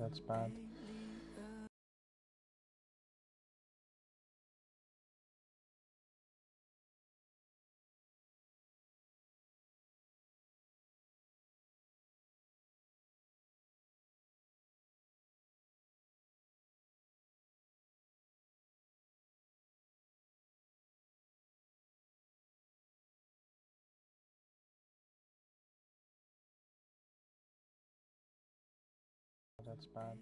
That's bad. That's bad.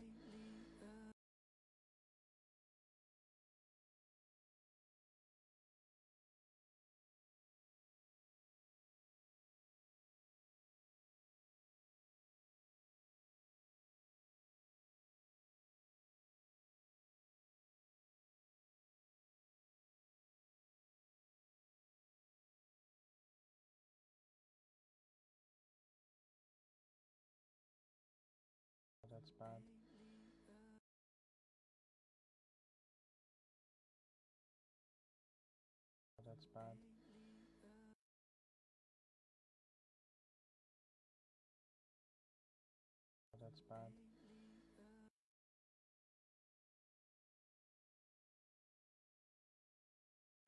That's bad. That's bad. That's bad.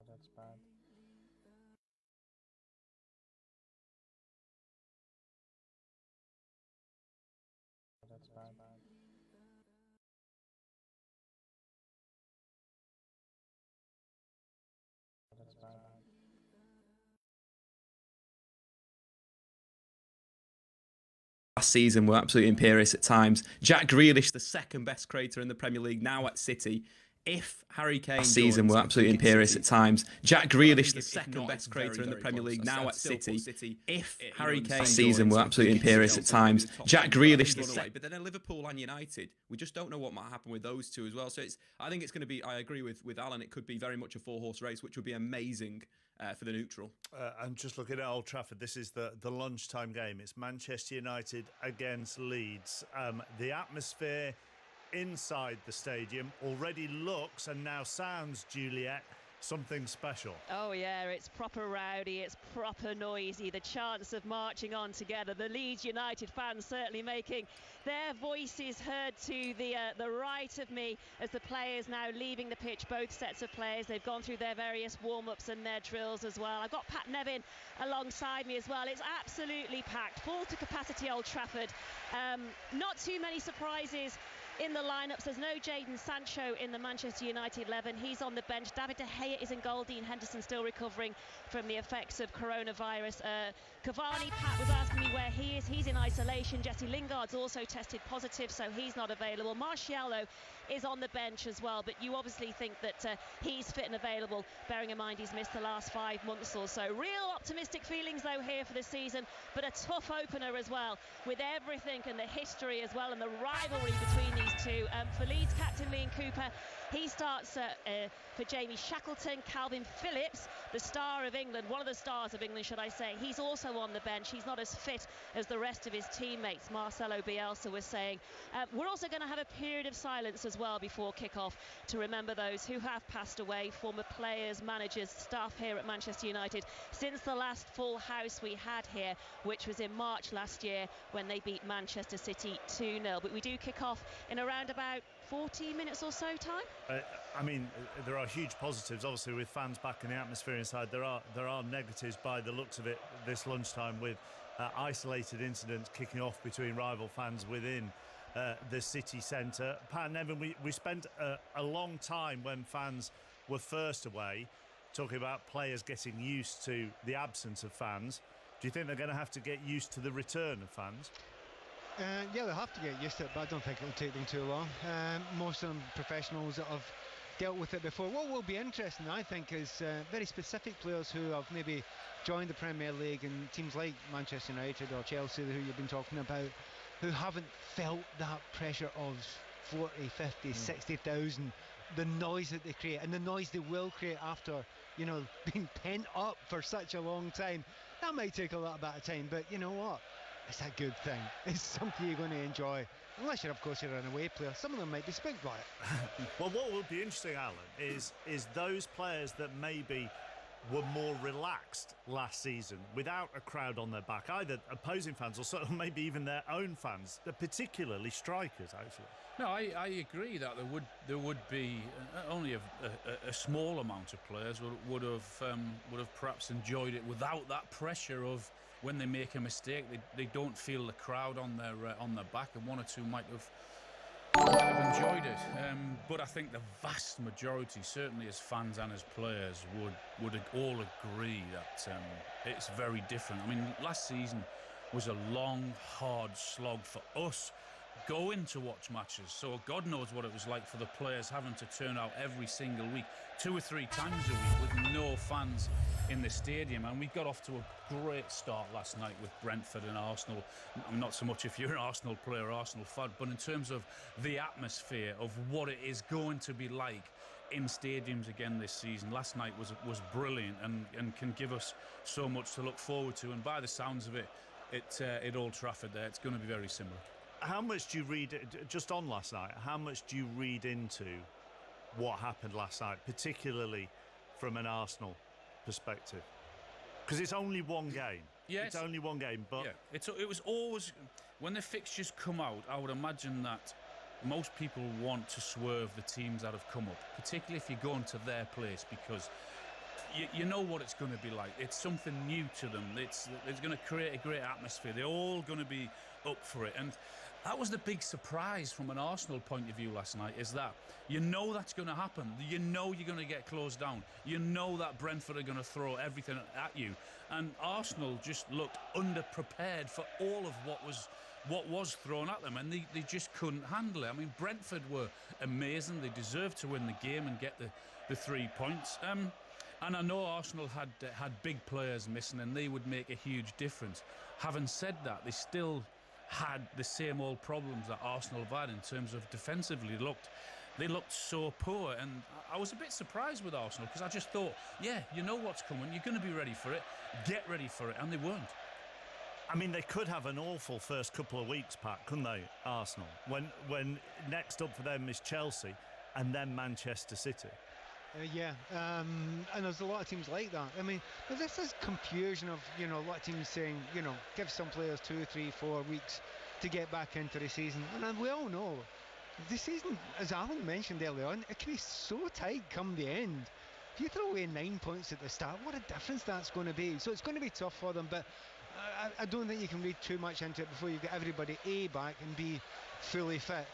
That's bad. That's bad. That's bad. Last season were absolutely imperious at times. Jack Grealish, the second best creator in the Premier League, now at City. If Harry Kane last season were absolutely imperious at times. Jack Grealish, the second best creator in the Premier League, now at City. If Harry Kane last season were absolutely imperious at times. Jack Grealish, the second. But then at Liverpool and United, we just don't know what might happen with those two as well. So I think it's going to be. I agree with Alan. It could be very much a four-horse race, which would be amazing for the neutral. And just looking at Old Trafford, this is the lunchtime game. It's Manchester United against Leeds. The atmosphere inside the stadium already looks and now sounds, Juliet, something special. Oh yeah, it's proper rowdy, it's proper noisy, the chants of marching on together, the Leeds United fans certainly making their voices heard to the right of me as the players now leaving the pitch, both sets of players. They've gone through their various warm-ups and their drills as well. I've got Pat Nevin alongside me as well. It's absolutely packed, full to capacity Old Trafford. Not too many surprises in the lineups. There's no Jadon Sancho in the Manchester United 11. He's on the bench. David De Gea is in goal. Dean Henderson still recovering from the effects of coronavirus. Cavani, Pat was asking me where he is. He's in isolation. Jesse Lingard's also tested positive, so he's not available. Martial is on the bench as well, but you obviously think that he's fit and available, bearing in mind he's missed the last 5 months or so. Real optimistic feelings though here for the season, but a tough opener as well, with everything and the history as well and the rivalry between these two. For Leeds captain Liam Cooper, he starts for Jamie Shackleton. Calvin Phillips, the star of England, one of the stars of England should I say, he's also on the bench. He's not as fit as the rest of his teammates, Marcelo Bielsa was saying. We're also going to have a period of silence as well before kick-off to remember those who have passed away, former players, managers, staff here at Manchester United, since the last full house we had here, which was in March last year when they beat Manchester City 2-0. But we do kick off in around about 40 minutes or so time. I mean, there are huge positives, obviously, with fans back in the atmosphere inside. There are negatives by the looks of it this lunchtime, with isolated incidents kicking off between rival fans within the city centre. Pat Nevin, we spent a long time when fans were first away talking about players getting used to the absence of fans. Do you think they're going to have to get used to the return of fans? Yeah, they'll have to get used to it, but I don't think it'll take them too long. Most of them professionals that have dealt with it before. What will be interesting, I think, is very specific players who have maybe joined the Premier League and teams like Manchester United or Chelsea, who you've been talking about, who haven't felt that pressure of 40, 50, 60,000, the noise that they create and the noise they will create after, you know, being pent up for such a long time. That might take a little bit of time, but you know what? It's a good thing. It's something you're going to enjoy. Unless you're, of course, you're an away player. Some of them might be spooked by it. Well, what will be interesting, Alan, is those players that maybe were more relaxed last season without a crowd on their back, either opposing fans or sort of maybe even their own fans, particularly strikers, actually. No, I agree that there would be only a small amount of players would have perhaps enjoyed it without that pressure of when they make a mistake they don't feel the crowd on their back, and one or two might have enjoyed it, but I think the vast majority, certainly as fans and as players, would all agree that it's very different. I mean, last season was a long, hard slog for us going to watch matches, so God knows what it was like for the players having to turn out every single week, 2 or 3 times a week with no fans in the stadium. And we got off to a great start last night with Brentford and Arsenal. Not so much if you're an Arsenal player or Arsenal fan, but in terms of the atmosphere of what it is going to be like in stadiums again this season, last night was brilliant and can give us so much to look forward to. And by the sounds of it, at Old Trafford there, it's going to be very similar. How much do you read, just on last night, how much do you read into what happened last night, particularly from an Arsenal perspective? Because it's only one game. Yes. It's only one game, but... Yeah, it was always... When the fixtures come out, I would imagine that most people want to swerve the teams that have come up, particularly if you're going to their place, because you know what it's going to be like. It's something new to them. It's going to create a great atmosphere. They're all going to be up for it. And that was the big surprise from an Arsenal point of view last night, is that you know that's going to happen. You know you're going to get closed down. You know that Brentford are going to throw everything at you. And Arsenal just looked underprepared for all of what was thrown at them, and they just couldn't handle it. I mean, Brentford were amazing. They deserved to win the game and get the 3 points. And I know Arsenal had big players missing, and they would make a huge difference. Having said that, they still had the same old problems that Arsenal have had in terms of defensively. They looked so poor, and I was a bit surprised with Arsenal, because I just thought, yeah, you know what's coming, you're going to be ready for it, get ready for it, and they weren't. I mean, they could have an awful first couple of weeks, Pat, couldn't they, Arsenal? When next up for them is Chelsea and then Manchester City. And there's a lot of teams like that. I mean, there's this confusion of, a lot of teams saying, give some players 2, 3, 4 weeks to get back into the season. And we all know the season, as Alan mentioned earlier on, it can be so tight come the end. If you throw away 9 points at the start, what a difference that's going to be. So it's going to be tough for them, but I don't think you can read too much into it before you get everybody A, back, and B, fully fit.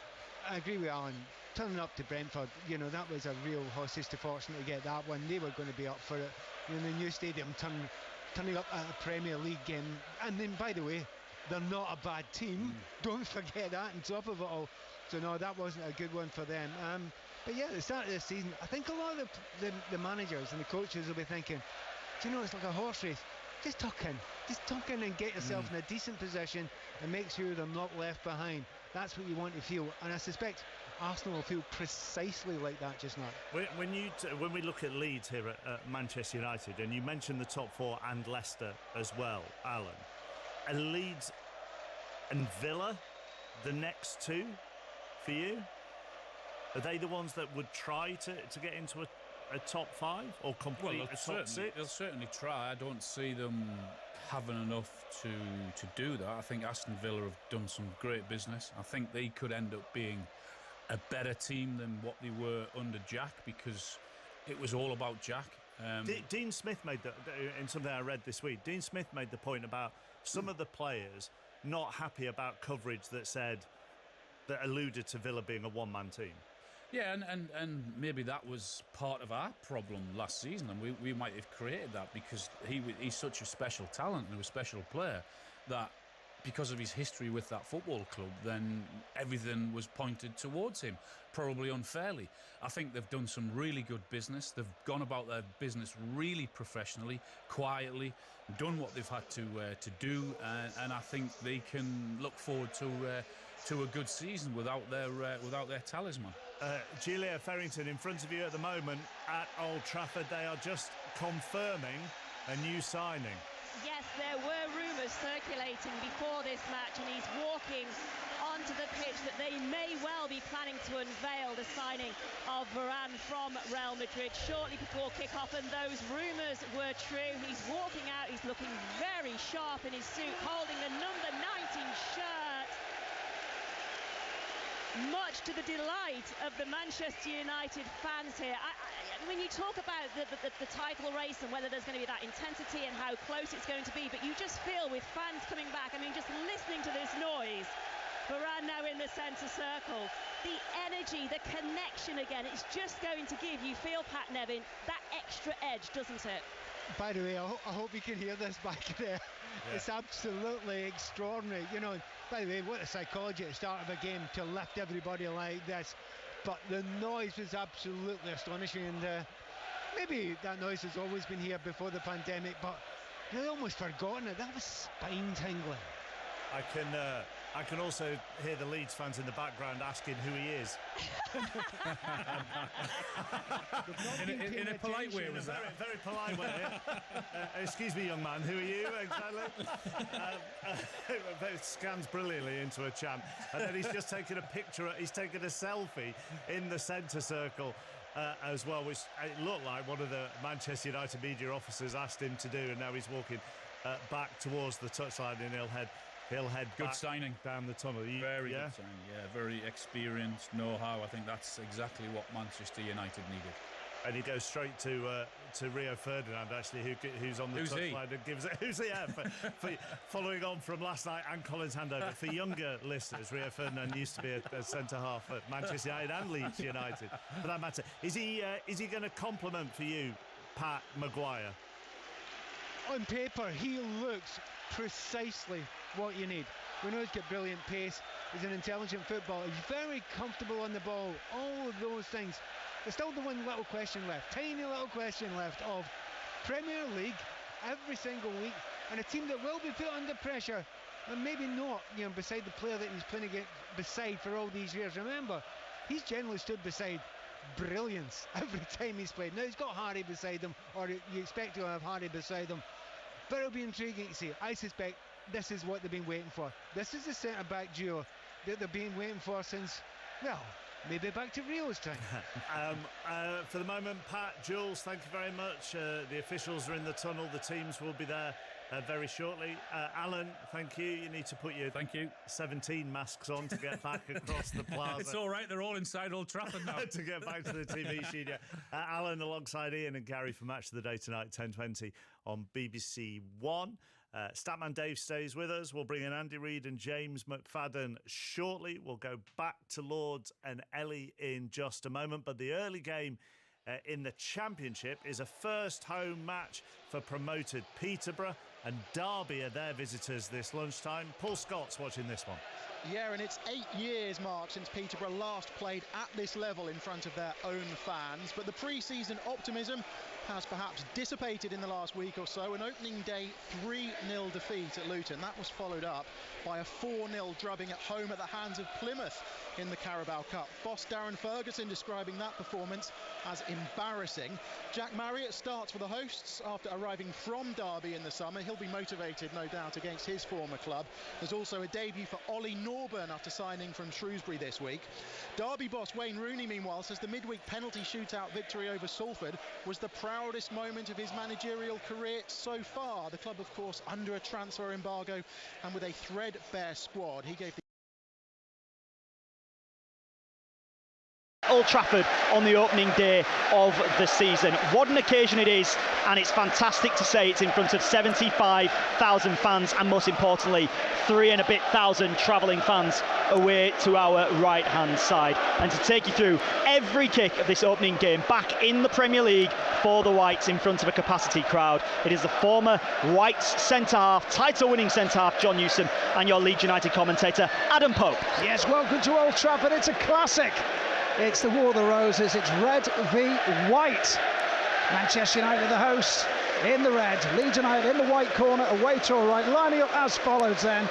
I agree with Alan. Turning up to Brentford, that was a real hostage to fortune to get that one. They were going to be up for it. The new stadium turning up at a Premier League game. And then, by the way, they're not a bad team. Don't forget that on top of it all. So, no, that wasn't a good one for them. But, yeah, at the start of the season, I think a lot of the managers and the coaches will be thinking, it's like a horse race. Just tuck in and get yourself in a decent position and make sure they're not left behind. That's what you want to feel, and I suspect Arsenal will feel precisely like that just now. When we look at Leeds here at Manchester United, and you mentioned the top 4 and Leicester as well, Alan, are Leeds and Villa the next 2 for you? Are they the ones that would try to get into a top 5 or complete a top 6? They'll certainly try. I don't see them having enough to do that. I think Aston Villa have done some great business. I think they could end up being a better team than what they were under Jack, because it was all about Jack. Dean Smith made in something I read this week, Dean Smith made the point about some of the players not happy about coverage that alluded to Villa being a one-man team. Yeah, and maybe that was part of our problem last season, and we might have created that because he's such a special talent and a special player that because of his history with that football club, then everything was pointed towards him, probably unfairly. I think they've done some really good business. They've gone about their business really professionally, quietly, done what they've had to do, and I think they can look forward to a good season without their talisman. Julia Ferrington in front of you at the moment at Old Trafford. They are just confirming a new signing. Yes, there were rumours circulating before this match, and he's walking onto the pitch that they may well be planning to unveil the signing of Varane from Real Madrid shortly before kick-off, and those rumours were true. He's walking out, he's looking very sharp in his suit, holding the number 19 shirt, much to the delight of the Manchester United fans here. When you talk about the title race and whether there's going to be that intensity and how close it's going to be, but you just feel with fans coming back, I mean, just listening to this noise, Varane now in the centre circle, the energy, the connection again, it's just going to give, you feel, Pat Nevin, that extra edge, doesn't it? By the way, I hope you can hear this back there. Yeah. It's absolutely extraordinary. You know, by the way, what a psychology at the start of a game to lift everybody like this. But the noise was absolutely astonishing, and maybe that noise has always been here before the pandemic, but they'd almost forgotten it. That was spine-tingling. I can also hear the Leeds fans in the background asking who he is. in a polite way, was that? Very polite way. Excuse me, young man, who are you exactly? It scans brilliantly into a chant, and then he's just taken a picture. He's taken a selfie in the centre circle as well, which it looked like one of the Manchester United media officers asked him to do, and now he's walking back towards the touchline, and he'll head good back signing down the tunnel. Very good signing, yeah. Very experienced, know-how. I think that's exactly what Manchester United needed. And he goes straight to Rio Ferdinand, actually, who's on the touchline and gives it. Who's he? Yeah, for following on from last night and Colin's handover. For younger listeners, Rio Ferdinand used to be a centre half at Manchester United and Leeds United, for that matter. Is he going to compliment for you, Pat Maguire? On paper, he looks precisely what you need. We know he's got brilliant pace, he's an intelligent footballer, he's very comfortable on the ball, all of those things. There's still the one little question left, tiny little question left, of Premier League every single week, and a team that will be put under pressure, and maybe not, you know, beside the player that he's playing beside for all these years. Remember, he's generally stood beside brilliance every time he's played. Now he's got Harry beside him, or you expect to have Harry beside him, but it'll be intriguing to see. I suspect this is what they've been waiting for. This is the centre-back duo that they've been waiting for since, well, maybe back to Rio's time. For the moment, Pat, Jules, thank you very much. The officials are in the tunnel. The teams will be there very shortly. Alan, thank you. You need to put your 17 masks on to get back across the plaza. It's all right. They're all inside Old Trafford now. To get back to the TV studio. Alan alongside Ian and Gary for Match of the Day tonight, 10:20 on BBC One. Statman Dave stays with us. We'll bring in Andy Reid and James McFadden shortly. We'll go back to Lords and Ellie in just a moment. But the early game in the Championship is a first home match for promoted Peterborough, and Derby are their visitors this lunchtime. Paul Scott's watching this one. Yeah, and it's 8 years, Mark, since Peterborough last played at this level in front of their own fans. But the pre-season optimism has perhaps dissipated in the last week or so. An opening day 3-0 defeat at Luton. That was followed up by a 4-0 drubbing at home at the hands of Plymouth in the Carabao Cup. Boss Darren Ferguson describing that performance as embarrassing. Jack Marriott starts for the hosts after arriving from Derby in the summer. He'll be motivated, no doubt, against his former club. There's also a debut for Ollie Norburn after signing from Shrewsbury this week. Derby boss Wayne Rooney, meanwhile, says the midweek penalty shootout victory over Salford was the proudest moment of his managerial career so far. The club, of course, under a transfer embargo and with a threadbare squad. He gave the Old Trafford on the opening day of the season. What an occasion it is, and it's fantastic to say it's in front of 75,000 fans, and most importantly 3,000 travelling fans away to our right hand side. And to take you through every kick of this opening game back in the Premier League for the Whites in front of a capacity crowd, it is the former Whites centre-half, title-winning centre-half John Newsom, and your Leeds United commentator Adam Pope. Yes, welcome to Old Trafford. It's a classic. It's the War of the Roses. It's red v white. Manchester United the hosts in the red. Leeds United in the white corner, away to our right, lining up as follows then.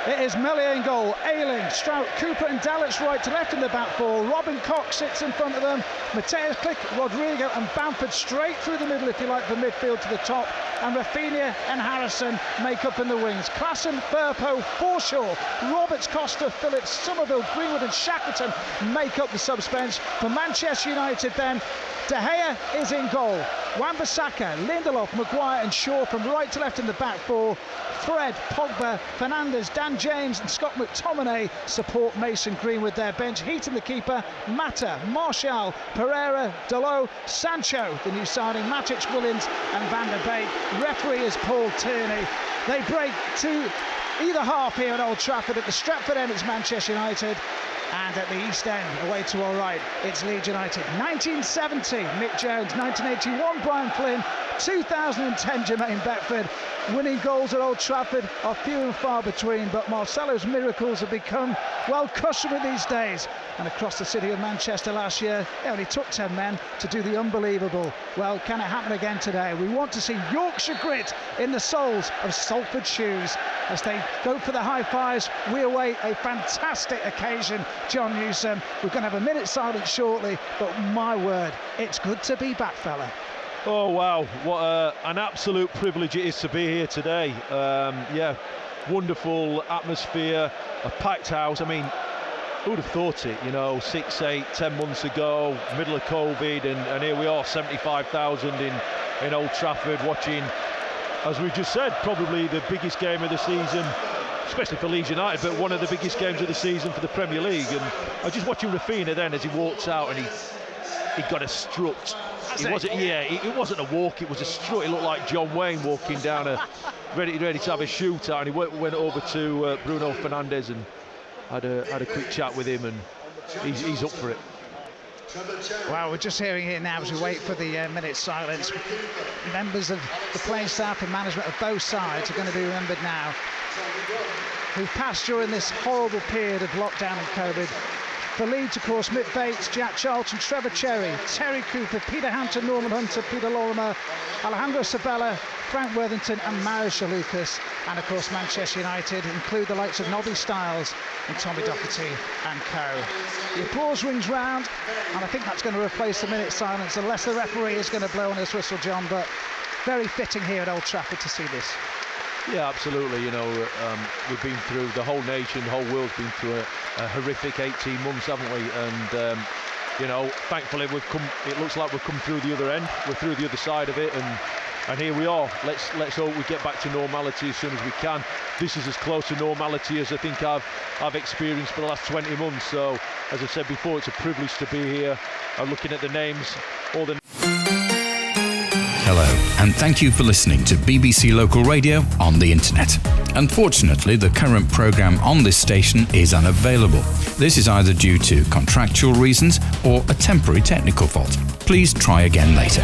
It is Mellier in goal, Ayling, Strout, Cooper and Dallas right to left in the back four. Robin Cox sits in front of them. Mateus Click, Rodrigo and Bamford straight through the middle, if you like, from midfield to the top. And Rafinha and Harrison make up in the wings. Klassen, Burpo, Forshaw, Roberts, Costa, Phillips, Somerville, Greenwood and Shackleton make up the subs-bench. For Manchester United then, De Gea is in goal. Wan-Bissaka, Lindelof, Maguire and Shaw from right to left in the back four. Fred, Pogba, Fernandes, Dan James and Scott McTominay support Mason Green with their bench. Heaton the keeper, Mata, Martial, Pereira, Dalot, Sancho, the new signing, Matic, Williams and Van der Beek. Referee is Paul Tierney. They break to either half here at Old Trafford. At the Stratford end it's Manchester United, and at the East End, away to our right, it's Leeds United. 1970, Mick Jones. 1981, Brian Flynn. 2010, Jermaine Beckford. Winning goals at Old Trafford are few and far between, but Marcelo's miracles have become, well, customary these days. And across the city of Manchester last year, it only took 10 men to do the unbelievable. Well, can it happen again today? We want to see Yorkshire grit in the soles of Salford shoes as they go for the high fives. We await a fantastic occasion, John Newsom. We're going to have a minute silence shortly, but my word, it's good to be back, fella. Oh wow, what an absolute privilege it is to be here today. Yeah, wonderful atmosphere, a packed house. I mean, who would have thought it, you know, 6, 8, 10 months ago, middle of COVID, and here we are, 75,000 in Old Trafford, watching, as we just said, probably the biggest game of the season, especially for Leeds United, but one of the biggest games of the season for the Premier League. And I was just watching Rafinha then as he walks out, and he got a strut. It wasn't a walk, it was a strut. It looked like John Wayne walking down ready to have a shootout, and he went over to Bruno Fernandes and had a quick chat with him, and he's up for it. Well, we're just hearing here now as we wait for the minute silence. Members of the playing staff and management of both sides are going to be remembered now, who've passed during this horrible period of lockdown and COVID. For Leeds, of course, Mick Bates, Jack Charlton, Trevor Cherry, Terry Cooper, Peter Hampton, Norman Hunter, Peter Lorimer, Alejandro Sabella, Frank Worthington and Marius Lucas. And of course, Manchester United include the likes of Nobby Stiles and Tommy Docherty and co. The applause rings round, and I think that's going to replace the minute silence, unless the referee is going to blow on his whistle, John. But very fitting here at Old Trafford to see this. Yeah, absolutely. You know, we've been through, the whole nation, the whole world's been through a horrific 18 months, haven't we? And you know, thankfully it looks like we've come through the other end. We're through the other side of it, and here we are. Let's hope we get back to normality as soon as we can. This is as close to normality as I think I've experienced for the last 20 months. So, as I said before, it's a privilege to be here. I'm looking at the names, all the. Hello, and thank you for listening to BBC Local Radio on the internet. Unfortunately, the current programme on this station is unavailable. This is either due to contractual reasons or a temporary technical fault. Please try again later.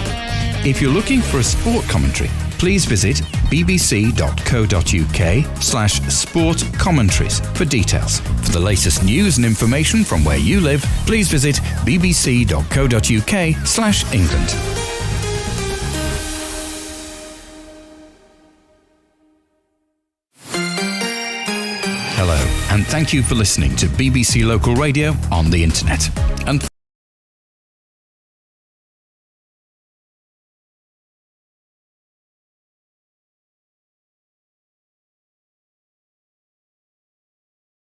If you're looking for a sport commentary, please visit bbc.co.uk/sport commentaries for details. For the latest news and information from where you live, please visit bbc.co.uk/England. Hello, and thank you for listening to BBC Local Radio on the internet. And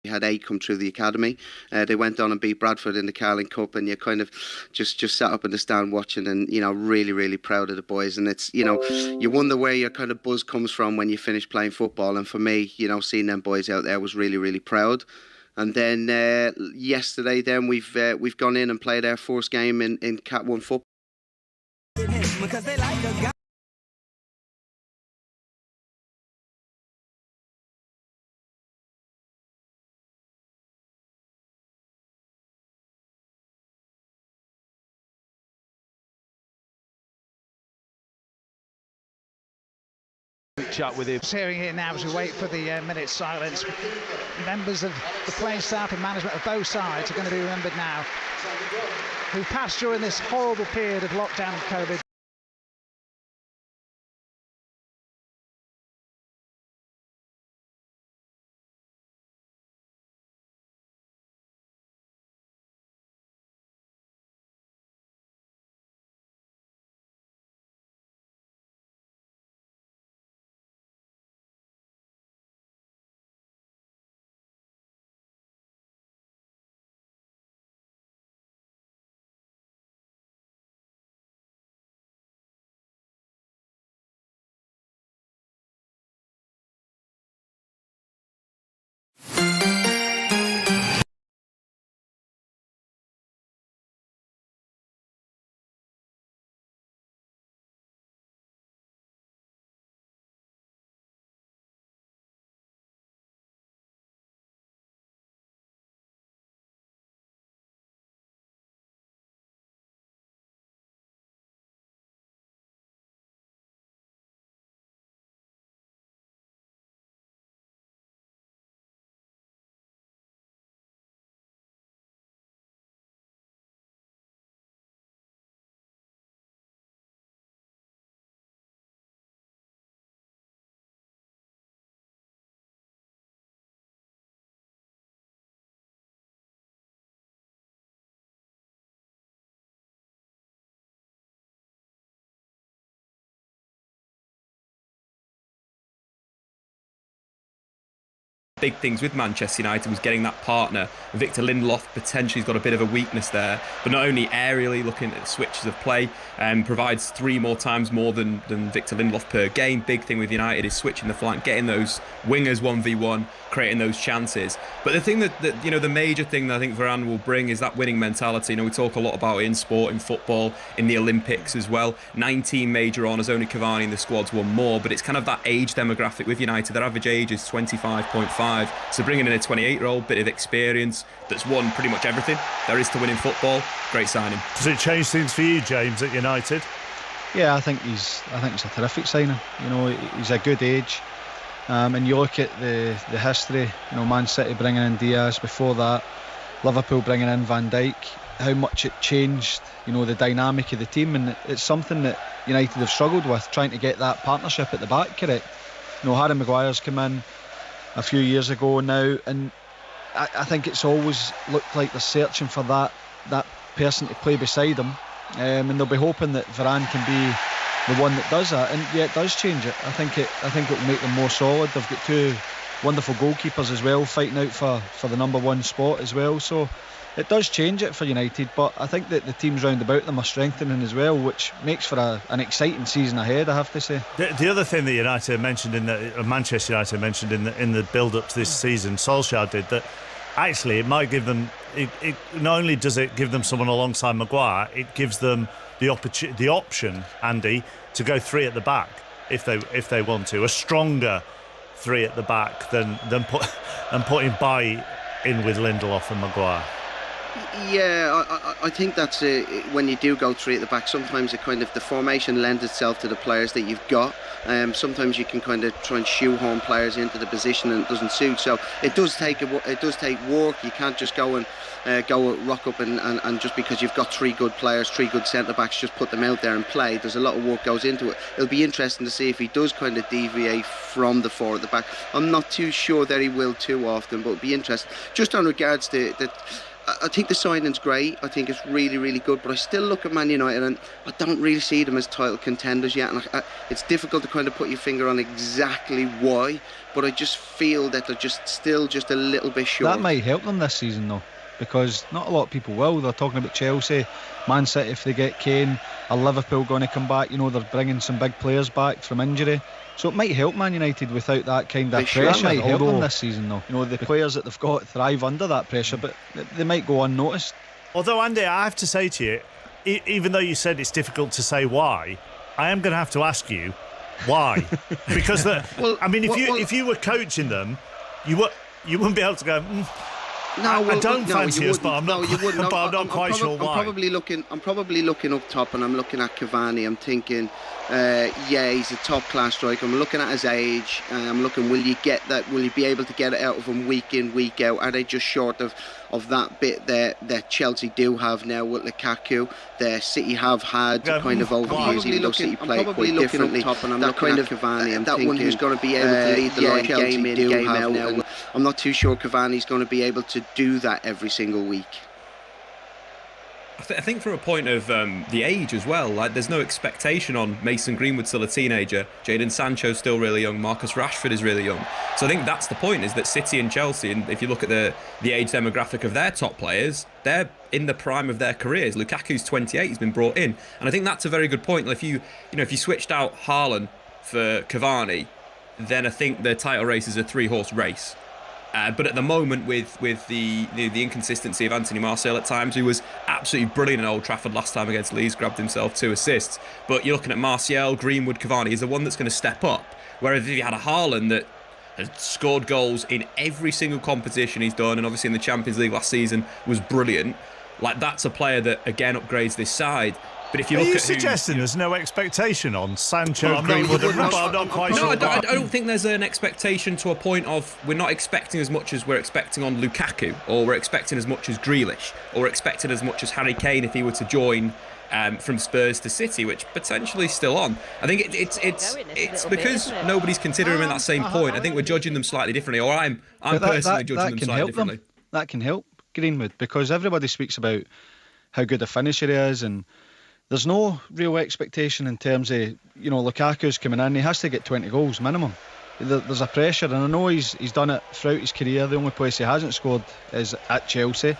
We had 8 come through the academy. They went on and beat Bradford in the Carling Cup, and you're kind of just sat up in the stand watching, and you know, really, really proud of the boys. And it's, you know, you wonder where your kind of buzz comes from when you finish playing football. And for me, you know, seeing them boys out there was really, really proud. And then yesterday, then we've gone in and played our first game in Cat 1 football. Because they like the guy. Chat with him. Just hearing here now as we wait for the minute silence. Members of the playing staff and management of both sides are going to be remembered now, who've passed during this horrible period of lockdown and COVID. big things with Manchester United was getting that partner. Victor Lindelof potentially has got a bit of a weakness there, but not only aerially looking at switches of play, provides 3 more times more than Victor Lindelof per game. Big thing with United is switching the flank, getting those wingers 1v1, creating those chances. But the thing that the major thing that I think Varane will bring is that winning mentality. We talk a lot about it in sport, in football, in the Olympics as well. 19 major honours, only Cavani in the squad's won more, but it's kind of that age demographic with United. Their average age is 25.5. So bringing in a 28-year-old, bit of experience, that's won pretty much everything there is to win in football. Great signing. Does it change things for you, James, at United? Yeah, I think he's a terrific signing. He's a good age, and you look at the history. Man City bringing in Diaz, before that Liverpool bringing in Van Dijk, how much it changed the dynamic of the team, and it's something that United have struggled with, trying to get that partnership at the back correct. Harry Maguire's come in a few years ago now, and I think it's always looked like they're searching for that person to play beside him, and they'll be hoping that Varane can be the one that does that. And yeah, it does change it. I think it will make them more solid. They've got 2 wonderful goalkeepers as well, fighting out for the number 1 spot as well, so it does change it for United. But I think that the teams round about them are strengthening as well, which makes for an exciting season ahead, I have to say. The other thing that United mentioned Manchester United mentioned in the build-up to this season, Solskjaer did, that actually it might give them. It not only does it give them someone alongside Maguire, it gives them the option, Andy, to go 3 at the back if they want to, a stronger 3 at the back than putting Bailly in with Lindelof and Maguire. Yeah, I think that's when you do go 3 at the back, sometimes the formation lends itself to the players that you've got. Sometimes you can kind of try and shoehorn players into the position and it doesn't suit. So it does take work. You can't just go and rock up and just because you've got 3 good players, 3 good centre backs, just put them out there and play. There's a lot of work goes into it. It'll be interesting to see if he does kind of deviate from the 4 at the back. I'm not too sure that he will too often, but it'll be interesting. Just on regards to that. I think the signing's great. I think it's really, really good. But I still look at Man United and I don't really see them as title contenders yet. And it's difficult to kind of put your finger on exactly why. But I just feel that they're still a little bit short. That might help them this season though, because not a lot of people will. They're talking about Chelsea, Man City if they get Kane. Are Liverpool going to come back? They're bringing some big players back from injury. So it might help Man United without that kind of pressure. That might help them this season though. The players that they've got thrive under that pressure, but they might go unnoticed. Although, Andy, I have to say to you, even though you said it's difficult to say why, I am going to have to ask you why. Because if you were coaching them, you wouldn't be able to go. I don't fancy us, but I'm not. But I'm not quite sure why. I'm probably looking up top, and I'm looking at Cavani. I'm thinking, he's a top class striker. I'm looking at his age. I'm looking, will you get that? Will you be able to get it out of him week in, week out? Are they just short of that bit that Chelsea do have now with Lukaku? The City have had kind of over the years, even though City play quite differently. Top, and I'm that kind of Cavani. I'm that thinking, one who's going to be able to lead the line game in, game out now. I'm not too sure Cavani's going to be able to do that every single week. I think from a point of the age as well, like there's no expectation on Mason Greenwood, still a teenager, Jadon Sancho's still really young, Marcus Rashford is really young. So I think that's the point, is that City and Chelsea, and if you look at the age demographic of their top players, they're in the prime of their careers. Lukaku's 28, he's been brought in, and I think that's a very good point. If you switched out Haaland for Cavani, then I think the title race is a 3-horse race. But at the moment, with the inconsistency of Anthony Martial at times, who was absolutely brilliant at Old Trafford last time against Leeds, grabbed himself 2 assists. But you're looking at Martial, Greenwood, Cavani is the one that's going to step up. Whereas if you had a Haaland that has scored goals in every single competition he's done, and obviously in the Champions League last season was brilliant, like that's a player that again upgrades this side. But if you look at suggesting there's no expectation on Sancho, Greenwood, and Rashford? I'm not quite sure. I don't think there's an expectation to a point of we're not expecting as much as we're expecting on Lukaku, or we're expecting as much as Grealish, or we're expecting as much as Harry Kane if he were to join from Spurs to City, which potentially is still on. I think it's because nobody's considering them in that same point. I think we're judging them slightly differently, or I'm personally judging them slightly differently. That can help Greenwood, because everybody speaks about how good a finisher he is, and there's no real expectation in terms of, Lukaku's coming in, he has to get 20 goals minimum. there's a pressure, and I know he's done it throughout his career. The only place he hasn't scored is at Chelsea.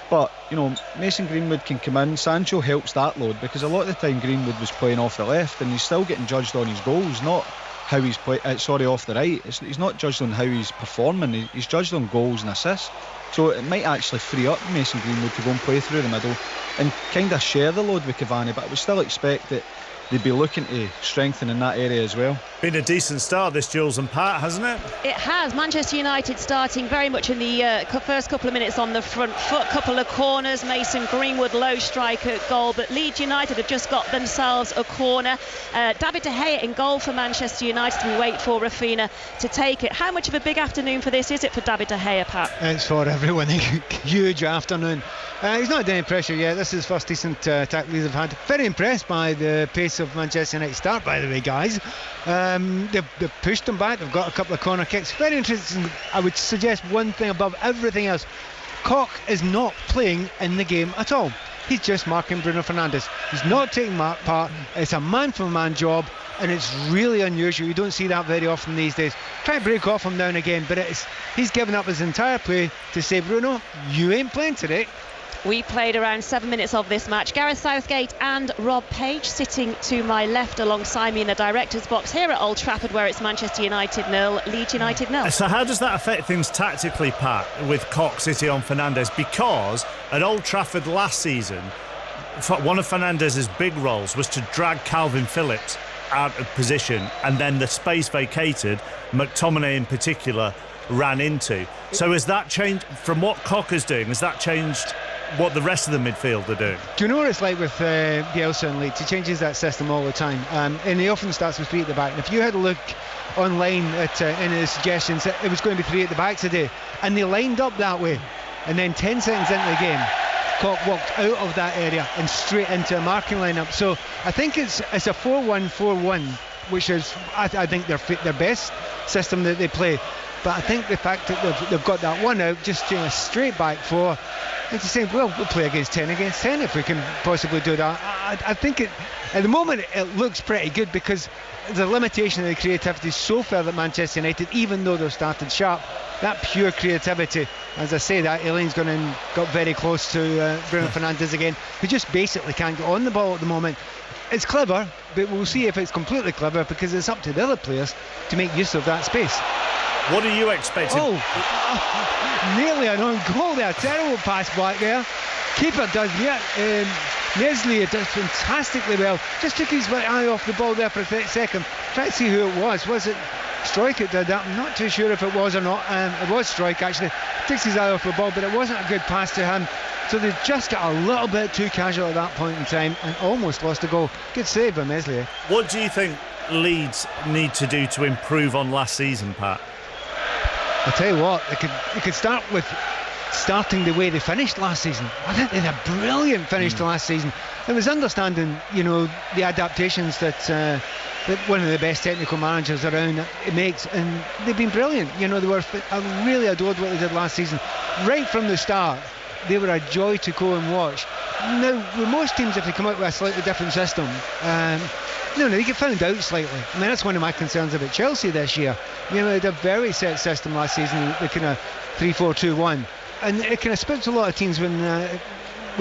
But, you know, Mason Greenwood can come in. Sancho helps that load, because a lot of the time Greenwood was playing off the left, and he's still getting judged on his goals, not how he's off the right. He's not judged on how he's performing. He's judged on goals and assists. So it might actually free up Mason Greenwood to go and play through the middle and kind of share the load with Cavani. But I would still expect that they'd be looking to strengthen in that area as well. Been a decent start, this, Jules and Pat, hasn't it? It has. Manchester United starting very much in the first couple of minutes on the front foot. Couple of corners. Mason Greenwood, low strike at goal. But Leeds United have just got themselves a corner. David De Gea in goal for Manchester United. We wait for Rafinha to take it. How much of a big afternoon for this is it for David De Gea, Pat? It's for everyone. Huge afternoon. He's not under any pressure yet. This is his first decent tackle they've had. Very impressed by the pace of Manchester United start, by the way, guys. They've pushed them back. They've got a couple of corner kicks. Very interesting. I would suggest one thing above everything else. Koch is not playing in the game at all. He's just marking Bruno Fernandes. He's not taking part. It's a man-for-man job, and it's really unusual. You don't see that very often these days. Try to break off him now and again, but he's given up his entire play to say, Bruno, you ain't playing today. We played around 7 minutes of this match. Gareth Southgate and Rob Page sitting to my left alongside me in the director's box here at Old Trafford, where it's Manchester United 0, Leeds United 0. So how does that affect things tactically, Pat, with Koch sitting on Fernandes? Because at Old Trafford last season, one of Fernandes's big roles was to drag Calvin Phillips out of position, and then the space vacated, McTominay in particular ran into. So has that changed from what Koch is doing? Has that changed what the rest of the midfield are doing? Do you know what it's like with Bielsa and Leeds? He changes that system all the time, and he often starts with 3 at the back. And if you had a look online at any of the suggestions, it was going to be 3 at the back today, and they lined up that way, and then 10 seconds into the game Koch walked out of that area and straight into a marking lineup. So I think it's a 4-1-4-1, which is I think their best system that they play. But I think the fact that they've got that one out, just doing a straight back 4, and to say, well, we'll play against 10 if we can possibly do that. I think at the moment it looks pretty good, because the limitation of the creativity is so far that Manchester United, even though they've started sharp, that pure creativity, as I say, that Elaine's gone and got very close to Bruno Fernandes again, who just basically can't get on the ball at the moment. It's clever, but we'll see if it's completely clever, because it's up to the other players to make use of that space. What are you expecting? Nearly an own goal there. Terrible pass back there. Keeper does, Nesli does fantastically well. Just took his eye off the ball there for a second. Try to see who it was. Was it Struijk that did that? I'm not too sure if it was or not. It was Struijk, actually. Takes his eye off the ball, but it wasn't a good pass to him. So they just got a little bit too casual at that point in time and almost lost a goal. Good save by Nesli. What do you think Leeds need to do to improve on last season, Pat? I'll tell you what, they could start with starting the way they finished last season. I think they had a brilliant finish to last season. It was understanding, the adaptations that one of the best technical managers around makes, and they've been brilliant. I really adored what they did last season. Right from the start, they were a joy to go and watch. Now, with most teams, if they come out with a slightly different system, they get found out slightly. I mean, that's one of my concerns about Chelsea this year. They had a very set system last season, the kind of 3-4-2-1, and it kind of spooked a lot of teams when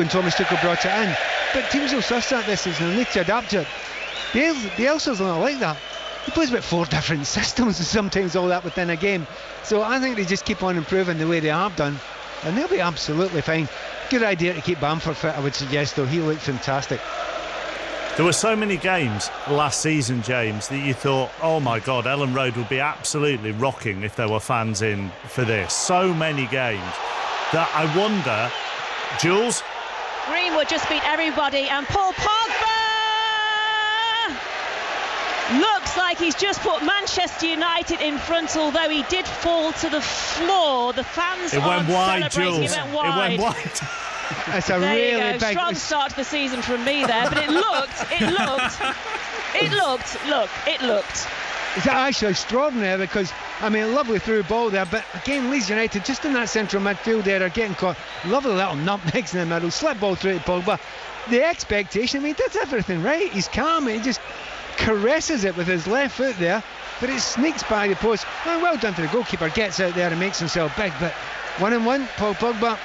Thomas Tuchel brought it in. But teams will suss that this season and need to adapt it. Bielsa's not like that. He plays about 4 different systems, and sometimes all that within a game. So I think they just keep on improving the way they have done, and they'll be absolutely fine. Good idea to keep Bamford fit, I would suggest, though. He looked fantastic. There were so many games last season, James, that you thought, oh my God, Ellen Road would be absolutely rocking if there were fans in for this. So many games that I wonder, Jules? Greenwood just beat everybody, and Paul Pogba looks like he's just put Manchester United in front, although he did fall to the floor. The fans went wide, Jules. It went wide. It's a there really you go. big Strong start to the season from me there, but it looked. It's actually extraordinary, because lovely through ball there, but again Leeds United just in that central midfield there are getting caught. Lovely little nutmegs in the middle, slip ball through to Pogba. The expectation, he does everything right. He's calm, he just caresses it with his left foot there, but it sneaks by the post. Well done to the goalkeeper, gets out there and makes himself big, but 1-on-1, Paul Pogba,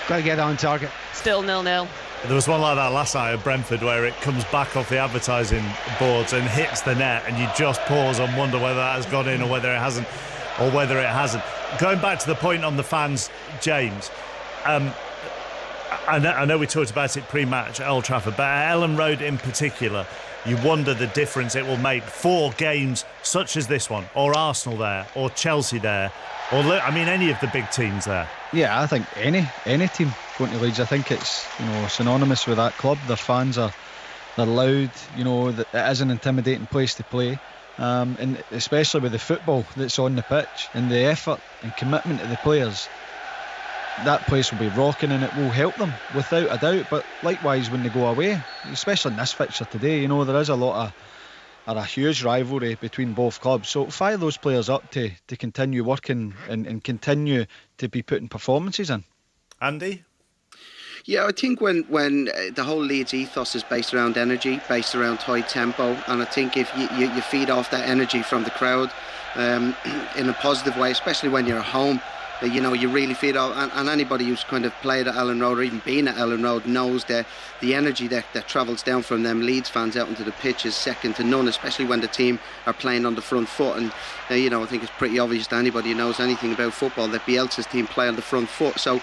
got to get that on target. Still 0-0. There was one like that last night at Brentford where it comes back off the advertising boards and hits the net, and you just pause and wonder whether that has gone in or whether it hasn't. Going back to the point on the fans, James, I know we talked about it pre-match at Old Trafford, but at Ellen Road in particular, you wonder the difference it will make for games such as this one, or Arsenal there, or Chelsea there, or any of the big teams there. Yeah, I think any team going to Leeds, I think it's synonymous with that club. Their fans they're loud. It is an intimidating place to play, and especially with the football that's on the pitch and the effort and commitment of the players. That place will be rocking, and it will help them without a doubt. But likewise, when they go away, especially in this fixture today, there is a huge rivalry between both clubs. So fire those players up to continue working and continue to be putting performances in. Andy? Yeah, I think when the whole Leeds ethos is based around energy, based around high tempo, and I think if you feed off that energy from the crowd in a positive way, especially when you're at home, you really feed off, and anybody who's kind of played at Ellen Road or even been at Ellen Road knows that the energy that travels down from them Leeds fans out into the pitch is second to none, especially when the team are playing on the front foot. And I think it's pretty obvious to anybody who knows anything about football that Bielsa's team play on the front foot. So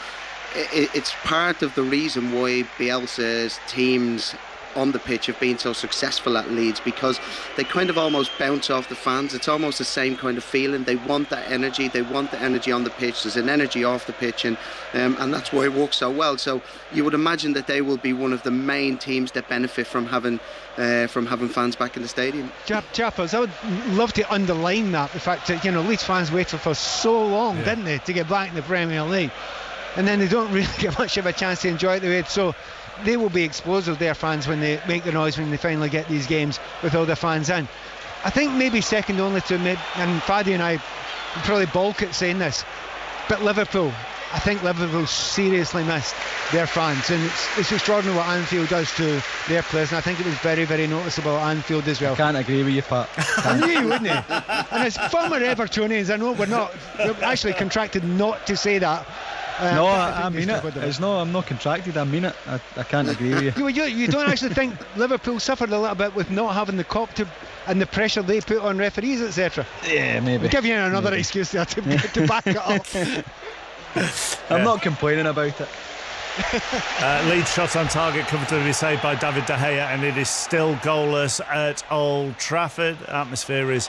it's part of the reason why Bielsa's teams on the pitch have been so successful at Leeds, because they kind of almost bounce off the fans. It's almost the same kind of feeling. They want that energy. They want the energy on the pitch. There's an energy off the pitch, and that's why it works so well. So you would imagine that they will be one of the main teams that benefit from having fans back in the stadium. Chappers, I would love to underline that, the fact that Leeds fans waited for so long, didn't they, to get back in the Premier League, and then they don't really get much of a chance to enjoy it the way. So they will be explosive, their fans, when they make the noise when they finally get these games with all the fans in. I think maybe second only to and Fadi and I probably balk at saying this, but Liverpool, I think Liverpool seriously missed their fans, and it's extraordinary what Anfield does to their players, and I think it was very, very noticeable at Anfield as well. I can't agree with you, Pat. I knew you wouldn't you? And as former Evertonians, I know we're actually contracted not to say that. No, I mean it. I'm not contracted. I mean it. I can't agree with you. You don't actually think Liverpool suffered a little bit with not having the cop and the pressure they put on referees, etc.? Yeah, maybe. I'll give you another excuse there to back it up. I'm not complaining about it. Leeds shot on target comfortably saved by David De Gea, and it is still goalless at Old Trafford. Atmosphere is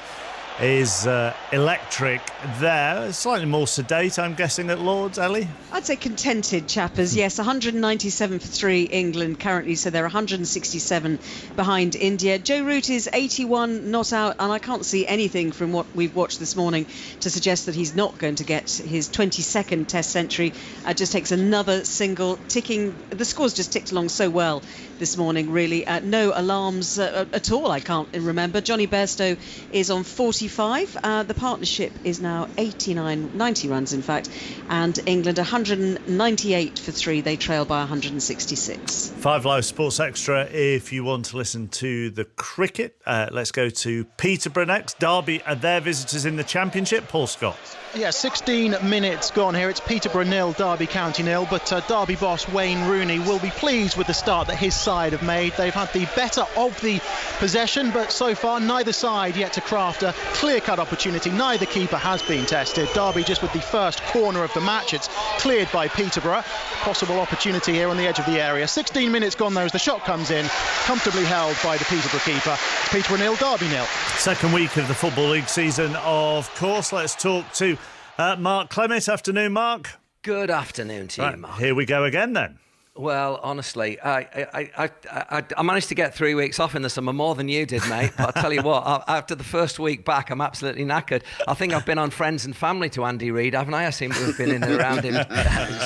electric there. Slightly more sedate, I'm guessing, at Lord's, Ellie? I'd say contented, Chappers. Yes, 197 for 3 England currently, so they're 167 behind India. Joe Root is 81 not out, and I can't see anything from what we've watched this morning to suggest that he's not going to get his 22nd Test century. Just takes another single, ticking. The score's just ticked along so well this morning, really. No alarms at all, I can't remember. Johnny Bairstow is on 45. The partnership is now 90 runs, in fact, and England 198 for 3. They trail by 166. 5 Live Sports Extra if you want to listen to the cricket. Let's go to Peterborough next. Derby are their visitors in the Championship. Paul Scott. Yeah, 16 minutes gone here. It's Peterborough 0, Derby County 0, but Derby boss Wayne Rooney will be pleased with the start that his side have made. They've had the better of the possession, but so far neither side yet to craft a clear-cut opportunity. Neither keeper has been tested. Derby just with the first corner of the match. It's cleared by Peterborough. Possible opportunity here on the edge of the area. 16 minutes gone though as the shot comes in, comfortably held by the Peterborough keeper. Peterborough 0, Derby 0. Second week of the Football League season, of course. Let's talk to Mark Clement. Afternoon, Mark. Good afternoon to you, Mark. Here we go again then. Well, honestly, I managed to get 3 weeks off in the summer, more than you did, mate. But I'll tell you what, after the first week back, I'm absolutely knackered. I think I've been on Friends and Family to Andy Reid, haven't I? I seem to have been in and around him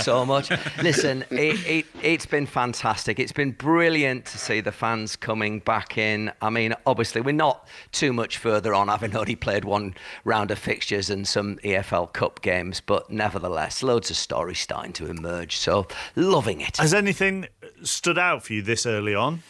so much. Listen, it's been fantastic. It's been brilliant to see the fans coming back in. I mean, obviously, we're not too much further on, having already played one round of fixtures and some EFL Cup games. But nevertheless, loads of stories starting to emerge. So, loving it. Has anything stood out for you this early on?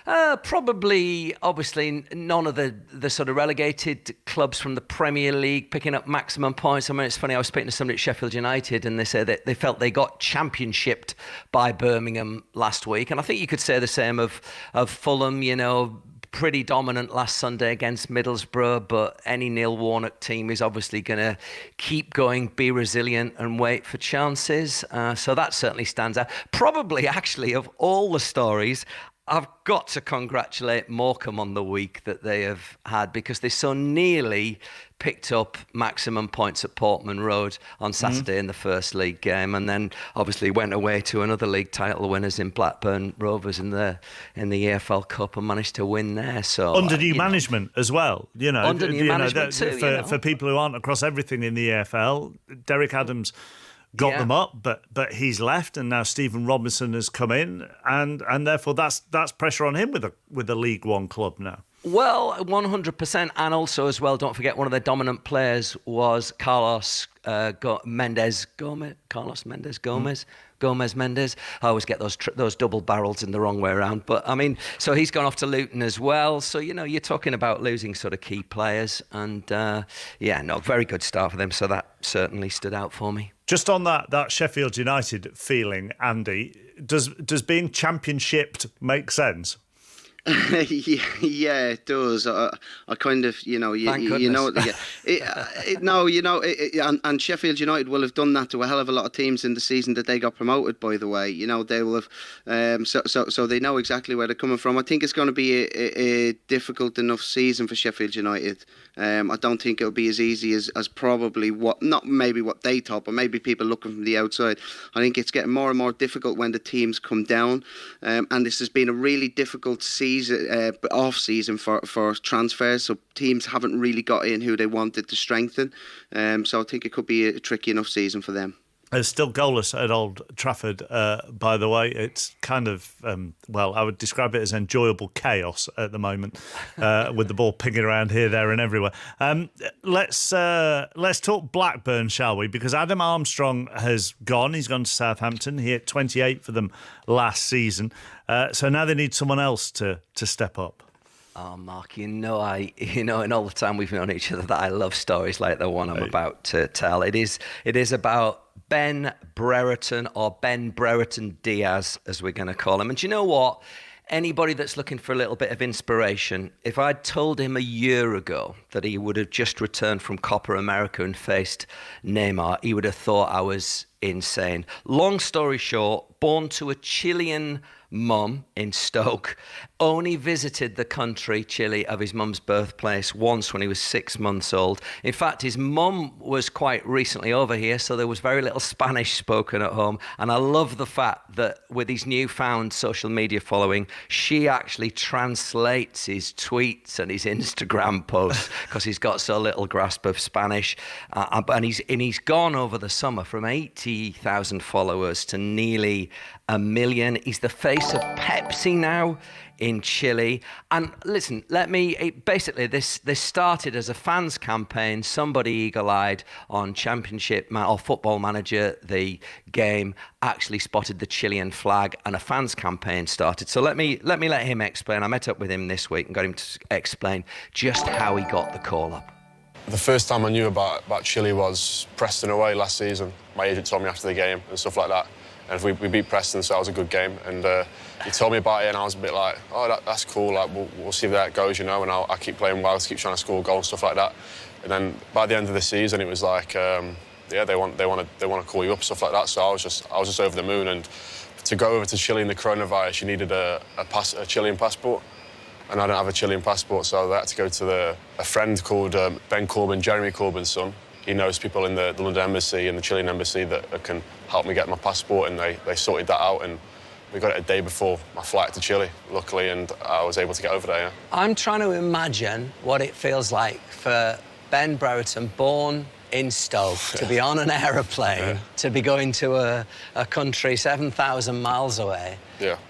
Probably, obviously, none of the sort of relegated clubs from the Premier League picking up maximum points. I mean, it's funny, I was speaking to somebody at Sheffield United and they said that they felt they got championshiped by Birmingham last week. And I think you could say the same of Fulham, you know, pretty dominant last Sunday against Middlesbrough, but any Neil Warnock team is obviously going to keep going, be resilient and wait for chances. So that certainly stands out. Probably, actually, of all the stories, I've got to congratulate Morecambe on the week that they have had, because they so nearly picked up maximum points at Portman Road on Saturday in the first league game, and then obviously went away to another league title winners in Blackburn Rovers in the EFL Cup and managed to win there. So under new management as well, you know, under new management too, for people who aren't across everything in the EFL, Derek Adams got them up, but he's left, and now Stephen Robinson has come in, and therefore that's pressure on him with a League One club now. Well, 100%, and also as well, don't forget one of their dominant players was Carlos Mendes Gomez. I always get those double barrels in the wrong way around. But I mean, so he's gone off to Luton as well. So, you know, you're talking about losing sort of key players. And very good start for them. So that certainly stood out for me. Just on that Sheffield United feeling, Andy, does being championshiped make sense? Yeah, it does. I kind of, you know, and Sheffield United will have done that to a hell of a lot of teams in the season that they got promoted. By the way, you know, they will have, so they know exactly where they're coming from. I think it's going to be a difficult enough season for Sheffield United. I don't think it'll be as easy as probably not maybe what they thought, but maybe people looking from the outside. I think it's getting more and more difficult when the teams come down, and this has been a really difficult season, off season for transfers. So teams haven't really got in who they wanted to strengthen. So I think it could be a tricky enough season for them. It's still goalless at Old Trafford, by the way. It's kind of, I would describe it as enjoyable chaos at the moment, with the ball pinging around here, there and everywhere. Let's talk Blackburn, shall we? Because Adam Armstrong has gone. He's gone to Southampton. He hit 28 for them last season. So now they need someone else to step up. Oh, Mark, in all the time we've known each other that I love stories like the one I'm about to tell. It is about Ben Brereton, or Ben Brereton Diaz, as we're going to call him. And do you know what? Anybody that's looking for a little bit of inspiration, if I'd told him a year ago that he would have just returned from Copa America and faced Neymar, he would have thought I was insane. Long story short, born to a Chilean mum in Stoke, only visited the country, Chile, of his mum's birthplace once when he was 6 months old. In fact, his mum was quite recently over here, so there was very little Spanish spoken at home. And I love the fact that with his newfound social media following, she actually translates his tweets and his Instagram posts because he's got so little grasp of Spanish. And he's gone over the summer from 80,000 followers to nearly 1 million. He's the face of Pepsi now in Chile. And listen, basically this started as a fans campaign. Somebody eagle-eyed on Championship or Football Manager, the game, actually spotted the Chilean flag and a fans campaign started. So let me let him explain. I met up with him this week and got him to explain just how he got the call up. The first time I knew about Chile was Preston away last season. My agent told me after the game and stuff like that. And we beat Preston, so that was a good game. And he told me about it, and I was a bit like, oh, that's cool. Like, we'll see where that goes, you know. And I'll keep playing well, keep trying to score a goal and stuff like that. And then by the end of the season, it was like, they want to call you up, stuff like that. So I was just over the moon. And to go over to Chile in the coronavirus, you needed a Chilean passport, and I don't have a Chilean passport, so I had to go to a friend called Ben Corbin, Jeremy Corbyn's son. He knows people in the London Embassy and the Chilean Embassy that can help me get my passport, and they sorted that out, and we got it a day before my flight to Chile, luckily, and I was able to get over there, yeah. I'm trying to imagine what it feels like for Ben Brereton, born in Stoke, to be on an aeroplane, to be going to a country 7,000 miles away,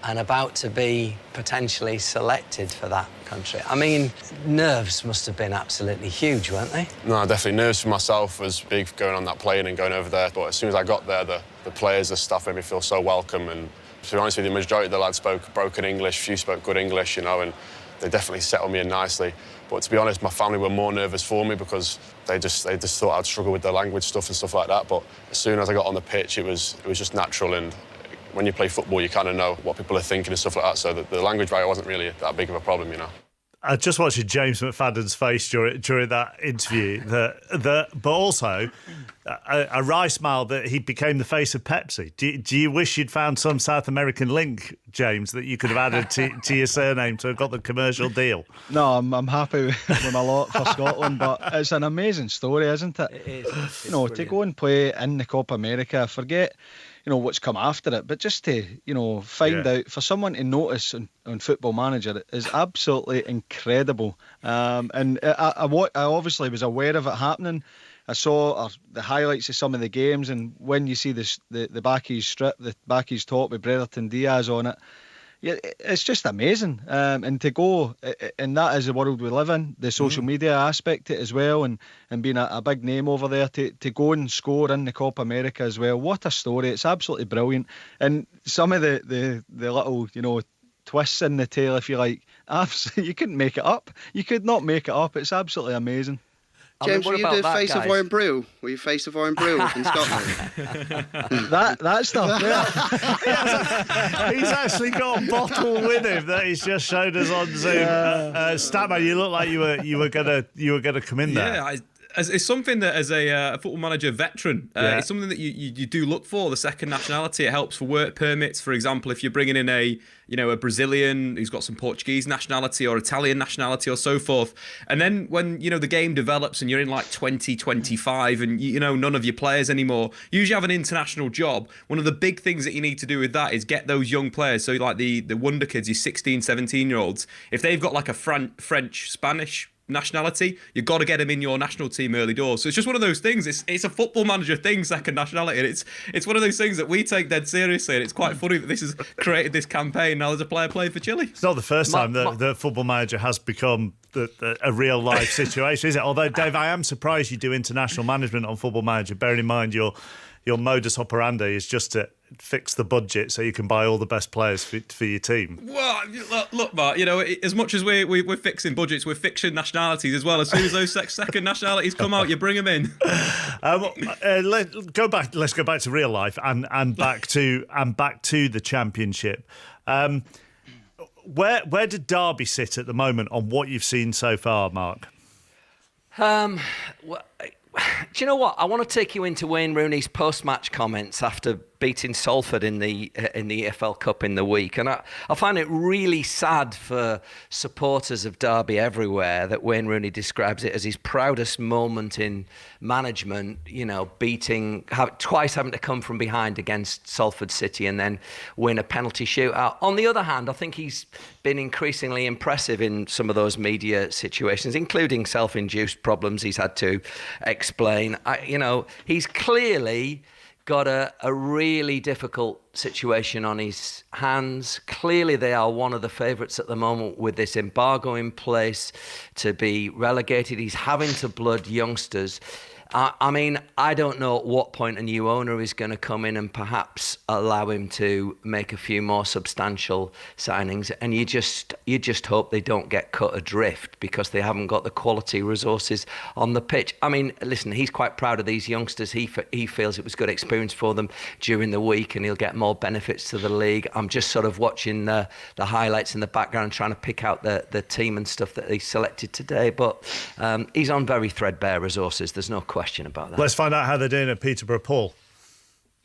and about to be potentially selected for that country. I mean, nerves must have been absolutely huge, weren't they? No, definitely. Nerves for myself was big going on that plane and going over there. But as soon as I got there, the players, the staff made me feel so welcome, and To be honest with you, the majority of the lads spoke broken English, few spoke good English, you know, and they definitely settled me in nicely. But to be honest, my family were more nervous for me because they just thought I'd struggle with the language stuff and stuff like that. But as soon as I got on the pitch, it was just natural. And when you play football, you kind of know what people are thinking and stuff like that. So the language barrier wasn't really that big of a problem, you know. I just watched James McFadden's face during that interview, but also a wry smile that he became the face of Pepsi. Do you wish you'd found some South American link, James, that you could have added to your surname to have got the commercial deal? No, I'm happy with my lot for Scotland, but it's an amazing story, isn't it? It is. You know, to go and play in the Copa America, forget what's come after it, but just to find out, for someone to notice on Football Manager is absolutely incredible. And I obviously was aware of it happening. I saw the highlights of some of the games, and when you see the back of his strip, the back of his top with Bretherton Diaz on it, yeah, it's just amazing. And to go, and that is the world we live in, the social media aspect to it as well, and being a big name over there, to go and score in the Copa America as well. What a story. It's absolutely brilliant. And some of the little, twists in the tale, if you like, absolutely, you couldn't make it up. You could not make it up. It's absolutely amazing. James, were you the face of Iron Brew? Were you face of Iron Brew in Scotland? that stuff, yeah. He's actually got a bottle with him that he's just showed us on Zoom. Statman, you look like you were gonna come in there. Yeah, it's something that, as a Football Manager veteran, it's something that you do look for. The second nationality, it helps for work permits. For example, if you're bringing in a Brazilian who's got some Portuguese nationality or Italian nationality or so forth, and then when the game develops and you're in like 2025 and none of your players anymore, you usually have an international job. One of the big things that you need to do with that is get those young players. So like the wonder kids, your 16, 17-year-olds, if they've got like a French, Spanish nationality, you've got to get them in your national team early doors. So it's just one of those things. It's a Football Manager thing, second nationality, and it's one of those things that we take dead seriously. And it's quite funny that this has created this campaign. Now there's a player playing for Chile. It's not the first time that the Football Manager has become a real life situation, is it? Although, Dave, I am surprised you do international management on Football Manager, bearing in mind your modus operandi is just to fix the budget so you can buy all the best players for your team. Well, look, Mark, as much as we're fixing budgets, we're fixing nationalities as well. As soon as those second nationalities come out, you bring them in. Let's go back to real life and back to the Championship. Where did Derby sit at the moment on what you've seen so far, Mark? Do you know what? I want to take you into Wayne Rooney's post-match comments after beating Salford in the EFL Cup in the week, and I find it really sad for supporters of Derby everywhere that Wayne Rooney describes it as his proudest moment in management. Beating twice, having to come from behind against Salford City and then win a penalty shootout. On the other hand, I think he's been increasingly impressive in some of those media situations, including self-induced problems he's had to explain. He's clearly got a really difficult situation on his hands. Clearly they are one of the favourites at the moment with this embargo in place to be relegated. He's having to blood youngsters. I don't know at what point a new owner is going to come in and perhaps allow him to make a few more substantial signings, and you just hope they don't get cut adrift because they haven't got the quality resources on the pitch. Listen, he's quite proud of these youngsters. He feels it was good experience for them during the week, and he'll get more benefits to the league. I'm just sort of watching the highlights in the background, trying to pick out the team and stuff that he selected today. But he's on very threadbare resources. There's no question about that. Let's find out how they're doing at Peterborough, Paul.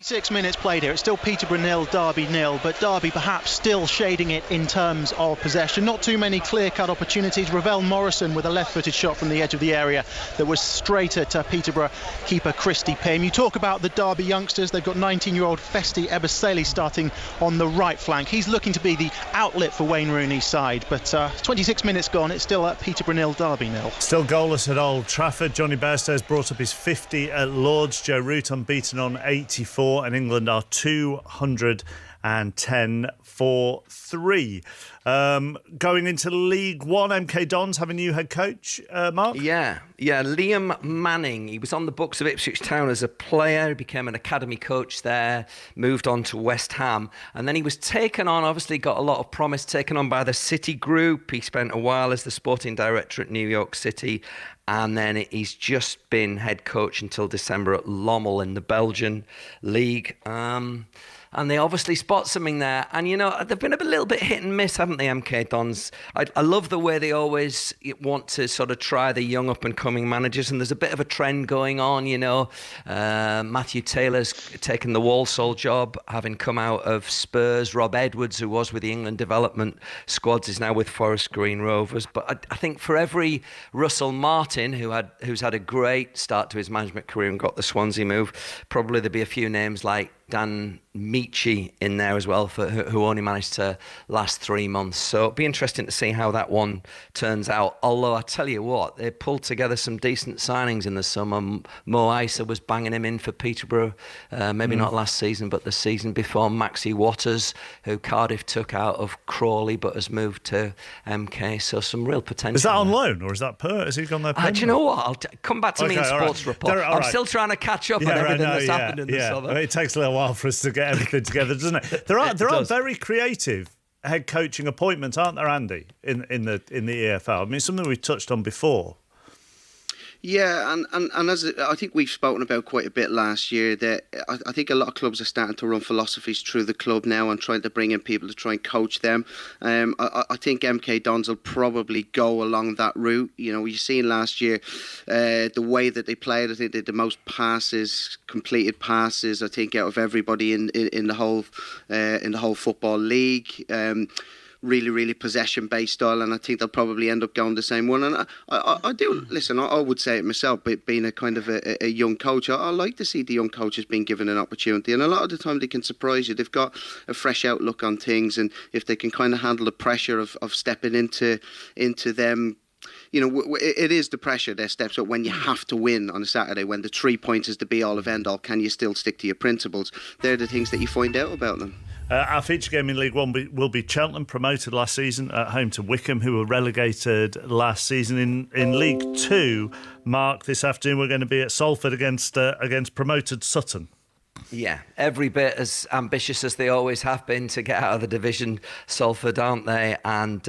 6 minutes played here. It's still Peterborough 0, Derby 0, but Derby perhaps still shading it in terms of possession. Not too many clear-cut opportunities. Ravel Morrison with a left-footed shot from the edge of the area that was straight at Peterborough keeper Christy Pym. You talk about the Derby youngsters. They've got 19-year-old Festi Ebaseli starting on the right flank. He's looking to be the outlet for Wayne Rooney's side, but 26 minutes gone. It's still at Peterborough 0, Derby 0. Still goalless at Old Trafford. Johnny Bairstow's brought up his 50 at Lords. Joe Root unbeaten on 84. And England are 204 and 10-4-3. Going into League One, MK Dons have a new head coach, Mark? Yeah, Liam Manning. He was on the books of Ipswich Town as a player. He became an academy coach there, moved on to West Ham, and then he was taken on, obviously got a lot of promise, taken on by the City Group. He spent a while as the sporting director at New York City, and then he's just been head coach until December at Lommel in the Belgian League. And they obviously spot something there. And, you know, they've been a little bit hit and miss, haven't they, MK Dons? I love the way they always want to sort of try the young up-and-coming managers. And there's a bit of a trend going on, you know. Matthew Taylor's taken the Walsall job, having come out of Spurs. Rob Edwards, who was with the England development squads, is now with Forest Green Rovers. But I think for every Russell Martin, who's had a great start to his management career and got the Swansea move, probably there'll be a few names like Dan Michi in there as well, who only managed to last 3 months. So it'll be interesting to see how that one turns out. Although I tell you what, they pulled together some decent signings in the summer. Mo Isa was banging him in for Peterborough, maybe not last season, but the season before. Maxi Waters, who Cardiff took out of Crawley but has moved to MK. So some real potential. Is that on loan or is that Has he gone there? Do you know what? Come back to me in Sports Report. I'm still trying to catch up on everything that's happened in the summer. It takes a little while for us to get everything together, doesn't it? There are very creative head coaching appointments, aren't there, Andy, in the EFL? I mean, something we've touched on before. Yeah, and as I think we've spoken about quite a bit last year, that I think a lot of clubs are starting to run philosophies through the club now and trying to bring in people to try and coach them. I think MK Dons will probably go along that route. You know, you've seen last year the way that they played. I think they did the most completed passes, I think, out of everybody in the whole football league. Really possession-based style, and I think they'll probably end up going the same one. And I do, listen, I would say it myself, but being a kind of a young coach, I like to see the young coaches being given an opportunity, and a lot of the time they can surprise you. They've got a fresh outlook on things, and if they can kind of handle the pressure of stepping into them, you know, it is the pressure that steps up when you have to win on a Saturday, when the 3 points is the be-all of end-all. Can you still stick to your principles? They're the things that you find out about them. Our feature game in League One will be Cheltenham, promoted last season, at home to Wickham, who were relegated last season. In League Two, Mark, this afternoon we're going to be at Salford against promoted Sutton. Yeah, every bit as ambitious as they always have been to get out of the division, Salford, aren't they? And,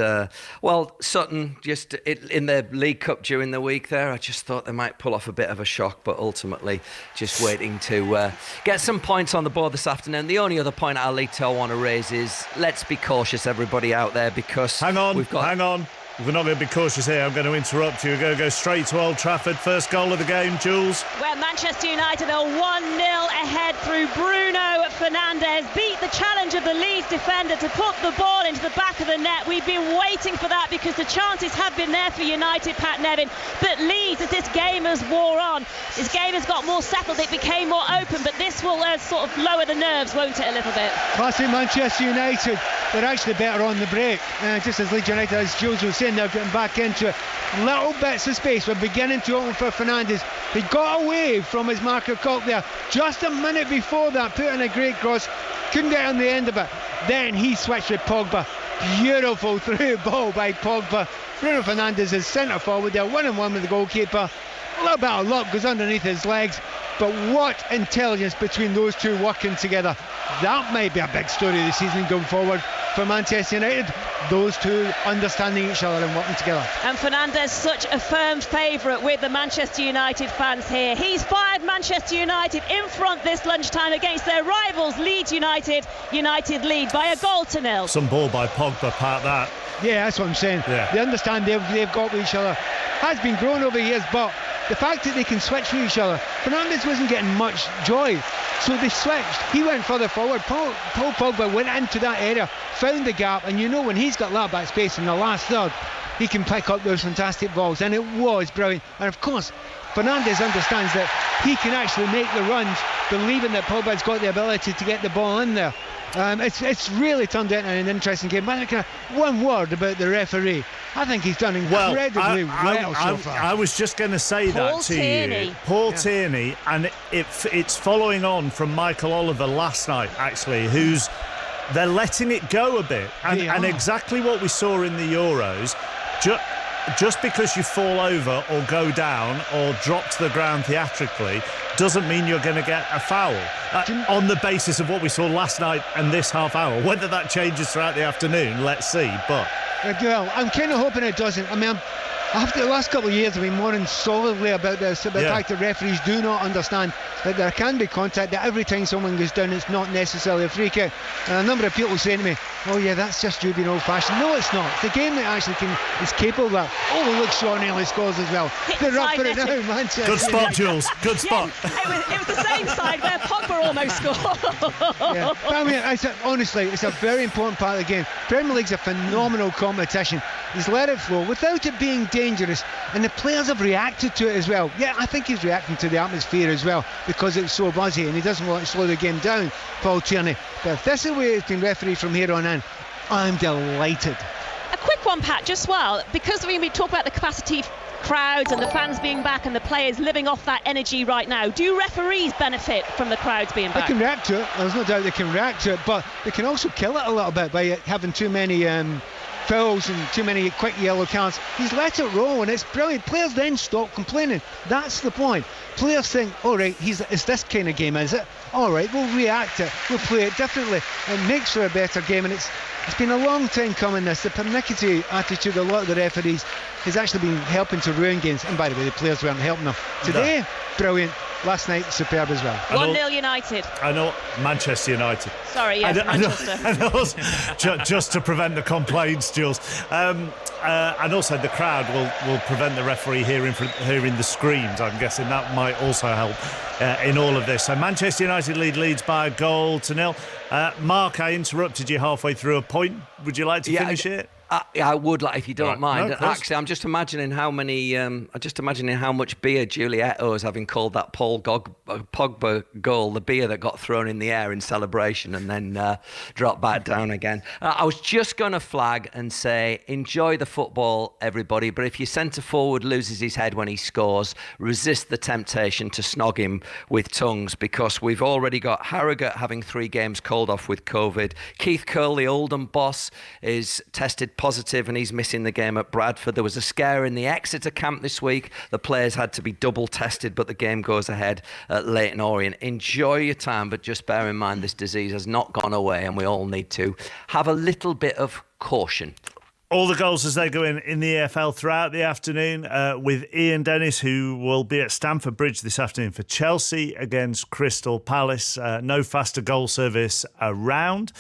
Sutton, just in the League Cup during the week there, I just thought they might pull off a bit of a shock, but ultimately just waiting to get some points on the board this afternoon. The only other point I'll want to raise is let's be cautious, everybody out there, because... Hang on. We're not going to be cautious here. I'm going to interrupt you. We're going to go straight to Old Trafford. First goal of the game, Jules. Where Manchester United are 1-0 ahead through Bruno Fernandes. Beat the challenge of the Leeds defender to put the ball into the back of the net. We've been waiting for that because the chances have been there for United, Pat Nevin. But Leeds, as this game has wore on, this game has got more settled. It became more open, but this will sort of lower the nerves, won't it, a little bit? Classic Manchester United. They're actually better on the break. Just as Leeds United, as Jules was saying, they're getting back into it. Little bits of space were beginning to open for Fernandes. He got away from his marker Cock there just a minute before that, put in a great cross, couldn't get on the end of it. Then he switched with Pogba. Beautiful through ball by Pogba. Bruno Fernandes is centre forward there, 1-on-1 with the goalkeeper. A little bit of luck goes underneath his legs, but what intelligence between those two working together. That might be a big story this season going forward for Manchester United. Those two understanding each other and working together. And Fernandes, such a firm favourite with the Manchester United fans here. He's fired Manchester United in front this lunchtime against their rivals Leeds United. United lead by 1-0. Some ball by Pogba, Pat, that. Yeah, that's what I'm saying. Yeah. They understand they've got with each other. Has been grown over years, but the fact that they can switch with each other, Fernandes wasn't getting much joy, so they switched. He went further forward. Paul Pogba went into that area, found the gap, and you know when he's got that back space in the last third, he can pick up those fantastic balls, and it was brilliant. And of course, Fernandes understands that he can actually make the runs, believing that Pogba's got the ability to get the ball in there. It's really turned into an interesting game. One word about the referee. I think he's done incredibly well so far. I was just going to say that to you. Paul Tierney, and it's following on from Michael Oliver last night, actually, who's they're letting it go a bit, and exactly what we saw in the Euros. Just because you fall over or go down or drop to the ground theatrically doesn't mean you're going to get a foul on the basis of what we saw last night and this half hour. Whether that changes throughout the afternoon, let's see. But well, I'm kind of hoping it doesn't. I mean, after the last couple of years, I've been moaning solidly about this, about the fact that referees do not understand that there can be contact, that every time someone goes down, it's not necessarily a free kick. And a number of people saying to me, oh yeah, that's just you being old-fashioned. No, it's not. It's a game that actually is capable of that. Oh, look, Sean Ellie scores as well. They're up for it now, Manchester. Good spot, Jules. Good spot. Yeah, it was the same side where Pogba almost scored. Yeah. But I mean, honestly, it's a very important part of the game. Premier League's a phenomenal competition. He's let it flow without it being dangerous, and the players have reacted to it as well. Yeah, I think he's reacting to the atmosphere as well because it's so buzzy and he doesn't want to slow the game down, Paul Tierney. But if this is the way it's been refereed from here on in, I'm delighted. A quick one, Pat, just because we talk about the capacity crowds and the fans being back and the players living off that energy right now, do referees benefit from the crowds being back? They can react to it. There's no doubt they can react to it, but they can also kill it a little bit by having too many fouls and too many quick yellow cards. He's let it roll and it's brilliant. Players then stop complaining. That's the point. Players think, all right, it's this kind of game, is it? All right, we'll react to it, we'll play it differently and makes for a better game. And it's been a long time coming, this. The pernickety attitude of a lot of the referees has actually been helping to ruin games. And by the way, the players weren't helping them. Today, brilliant. Last night, superb as well. 1-0 United. I know, Manchester United. Sorry, yes, Manchester. Just to prevent the complaints, Jules. And also the crowd will prevent the referee hearing the screams. I'm guessing that might also help in all of this. So Manchester United lead Leeds by 1-0. Mark, I interrupted you halfway through a point. Would you like to finish it? I would, like, if you don't mind. No, actually, I'm just imagining how much beer Juliet owes, having called that Paul Pogba goal the beer that got thrown in the air in celebration and then dropped back down again. I was just going to flag and say, enjoy the football, everybody, but if your centre forward loses his head when he scores, resist the temptation to snog him with tongues, because we've already got Harrogate having 3 games called off with COVID. Keith Curle, the Oldham boss, is tested positive and he's missing the game at Bradford. There was a scare in the Exeter camp this week. The players had to be double tested, but the game goes ahead at Leyton Orient. Enjoy your time, but just bear in mind this disease has not gone away and we all need to have a little bit of caution. All the goals as they go in the EFL throughout the afternoon with Ian Dennis, who will be at Stamford Bridge this afternoon for Chelsea against Crystal Palace. No faster goal service around.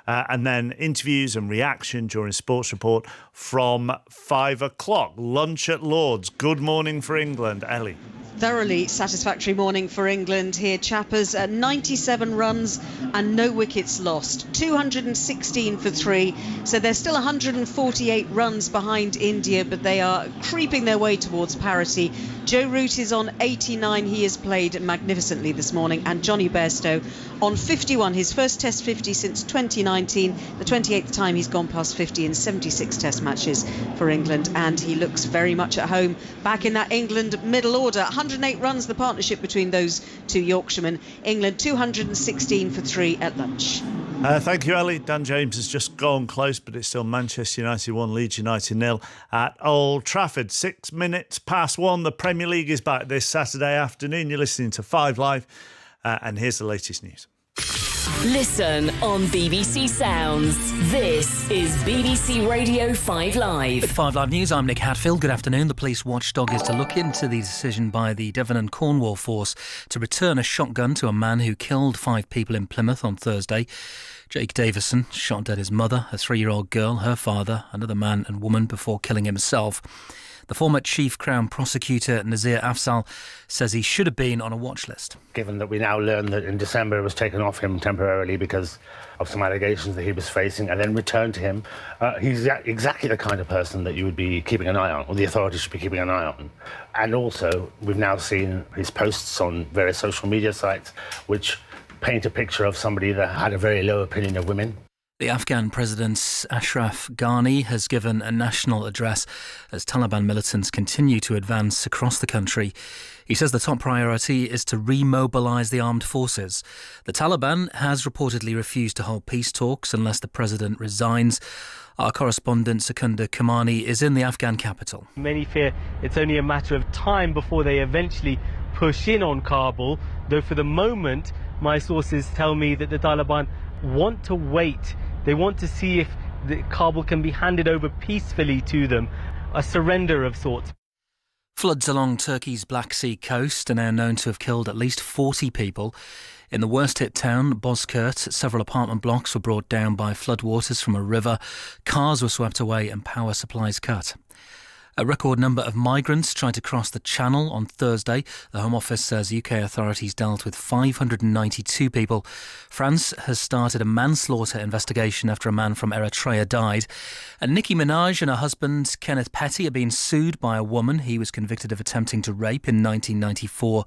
And then interviews and reaction during Sports Report from 5 o'clock. Lunch at Lord's. Good morning for England. Ellie. Thoroughly satisfactory morning for England here, chappers. 97 runs and no wickets lost. 216 for 3. So they're still 148 runs behind India, but they are creeping their way towards parity. Joe Root is on 89. He has played magnificently this morning. And Johnny Bairstow on 51. His first Test 50 since 2019. The 28th time he's gone past 50 in 76 Test matches for England. And he looks very much at home back in that England middle order. 108 runs, the partnership between those two Yorkshiremen. England 216 for 3 at lunch. Thank you, Ellie. Dan James has just gone close, but it's still Manchester United 1, Leeds United 0 at Old Trafford. 6 minutes past 1. The Premier League is back this Saturday afternoon. You're listening to 5 Live, and here's the latest news. Listen on BBC Sounds. This is BBC Radio 5 Live. With 5 Live News, I'm Nick Hatfield. Good afternoon. The police watchdog is to look into the decision by the Devon and Cornwall force to return a shotgun to a man who killed 5 people in Plymouth on Thursday. Jake Davison shot dead his mother, a 3-year-old girl, her father, another man and woman before killing himself. The former Chief Crown Prosecutor Nazir Afzal says he should have been on a watch list. Given that we now learn that in December it was taken off him temporarily because of some allegations that he was facing and then returned to him, he's exactly the kind of person that you would be keeping an eye on, or the authorities should be keeping an eye on. And also, we've now seen his posts on various social media sites which paint a picture of somebody that had a very low opinion of women. The Afghan President Ashraf Ghani has given a national address as Taliban militants continue to advance across the country. He says the top priority is to remobilise the armed forces. The Taliban has reportedly refused to hold peace talks unless the president resigns. Our correspondent Secunda Kamani is in the Afghan capital. Many fear it's only a matter of time before they eventually push in on Kabul, though for the moment my sources tell me that the Taliban want to wait. They want to see if Kabul can be handed over peacefully to them, a surrender of sorts. Floods along Turkey's Black Sea coast are now known to have killed at least 40 people. In the worst-hit town, Bozkurt, several apartment blocks were brought down by floodwaters from a river. Cars were swept away and power supplies cut. A record number of migrants tried to cross the Channel on Thursday. The Home Office says UK authorities dealt with 592 people. France has started a manslaughter investigation after a man from Eritrea died. And Nicki Minaj and her husband Kenneth Petty are being sued by a woman he was convicted of attempting to rape in 1994.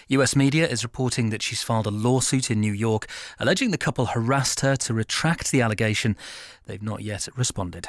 US media is reporting that she's filed a lawsuit in New York alleging the couple harassed her to retract the allegation. They've not yet responded.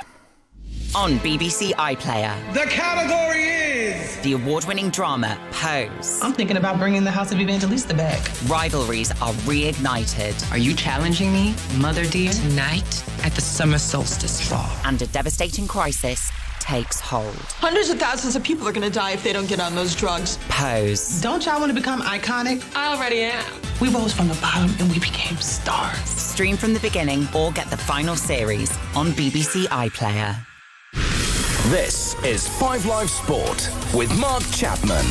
On BBC iPlayer. The category is The award-winning drama Pose. I'm thinking about bringing the House of Evangelista back. Rivalries are reignited. Are you challenging me, Mother dear? Tonight at the summer solstice ball. And a devastating crisis takes hold. Hundreds of thousands of people are going to die if they don't get on those drugs. Pose. Don't y'all want to become iconic? I already am. We rose from the bottom and we became stars. Stream from the beginning or get the final series on BBC iPlayer. This is 5 Live Sport with Mark Chapman.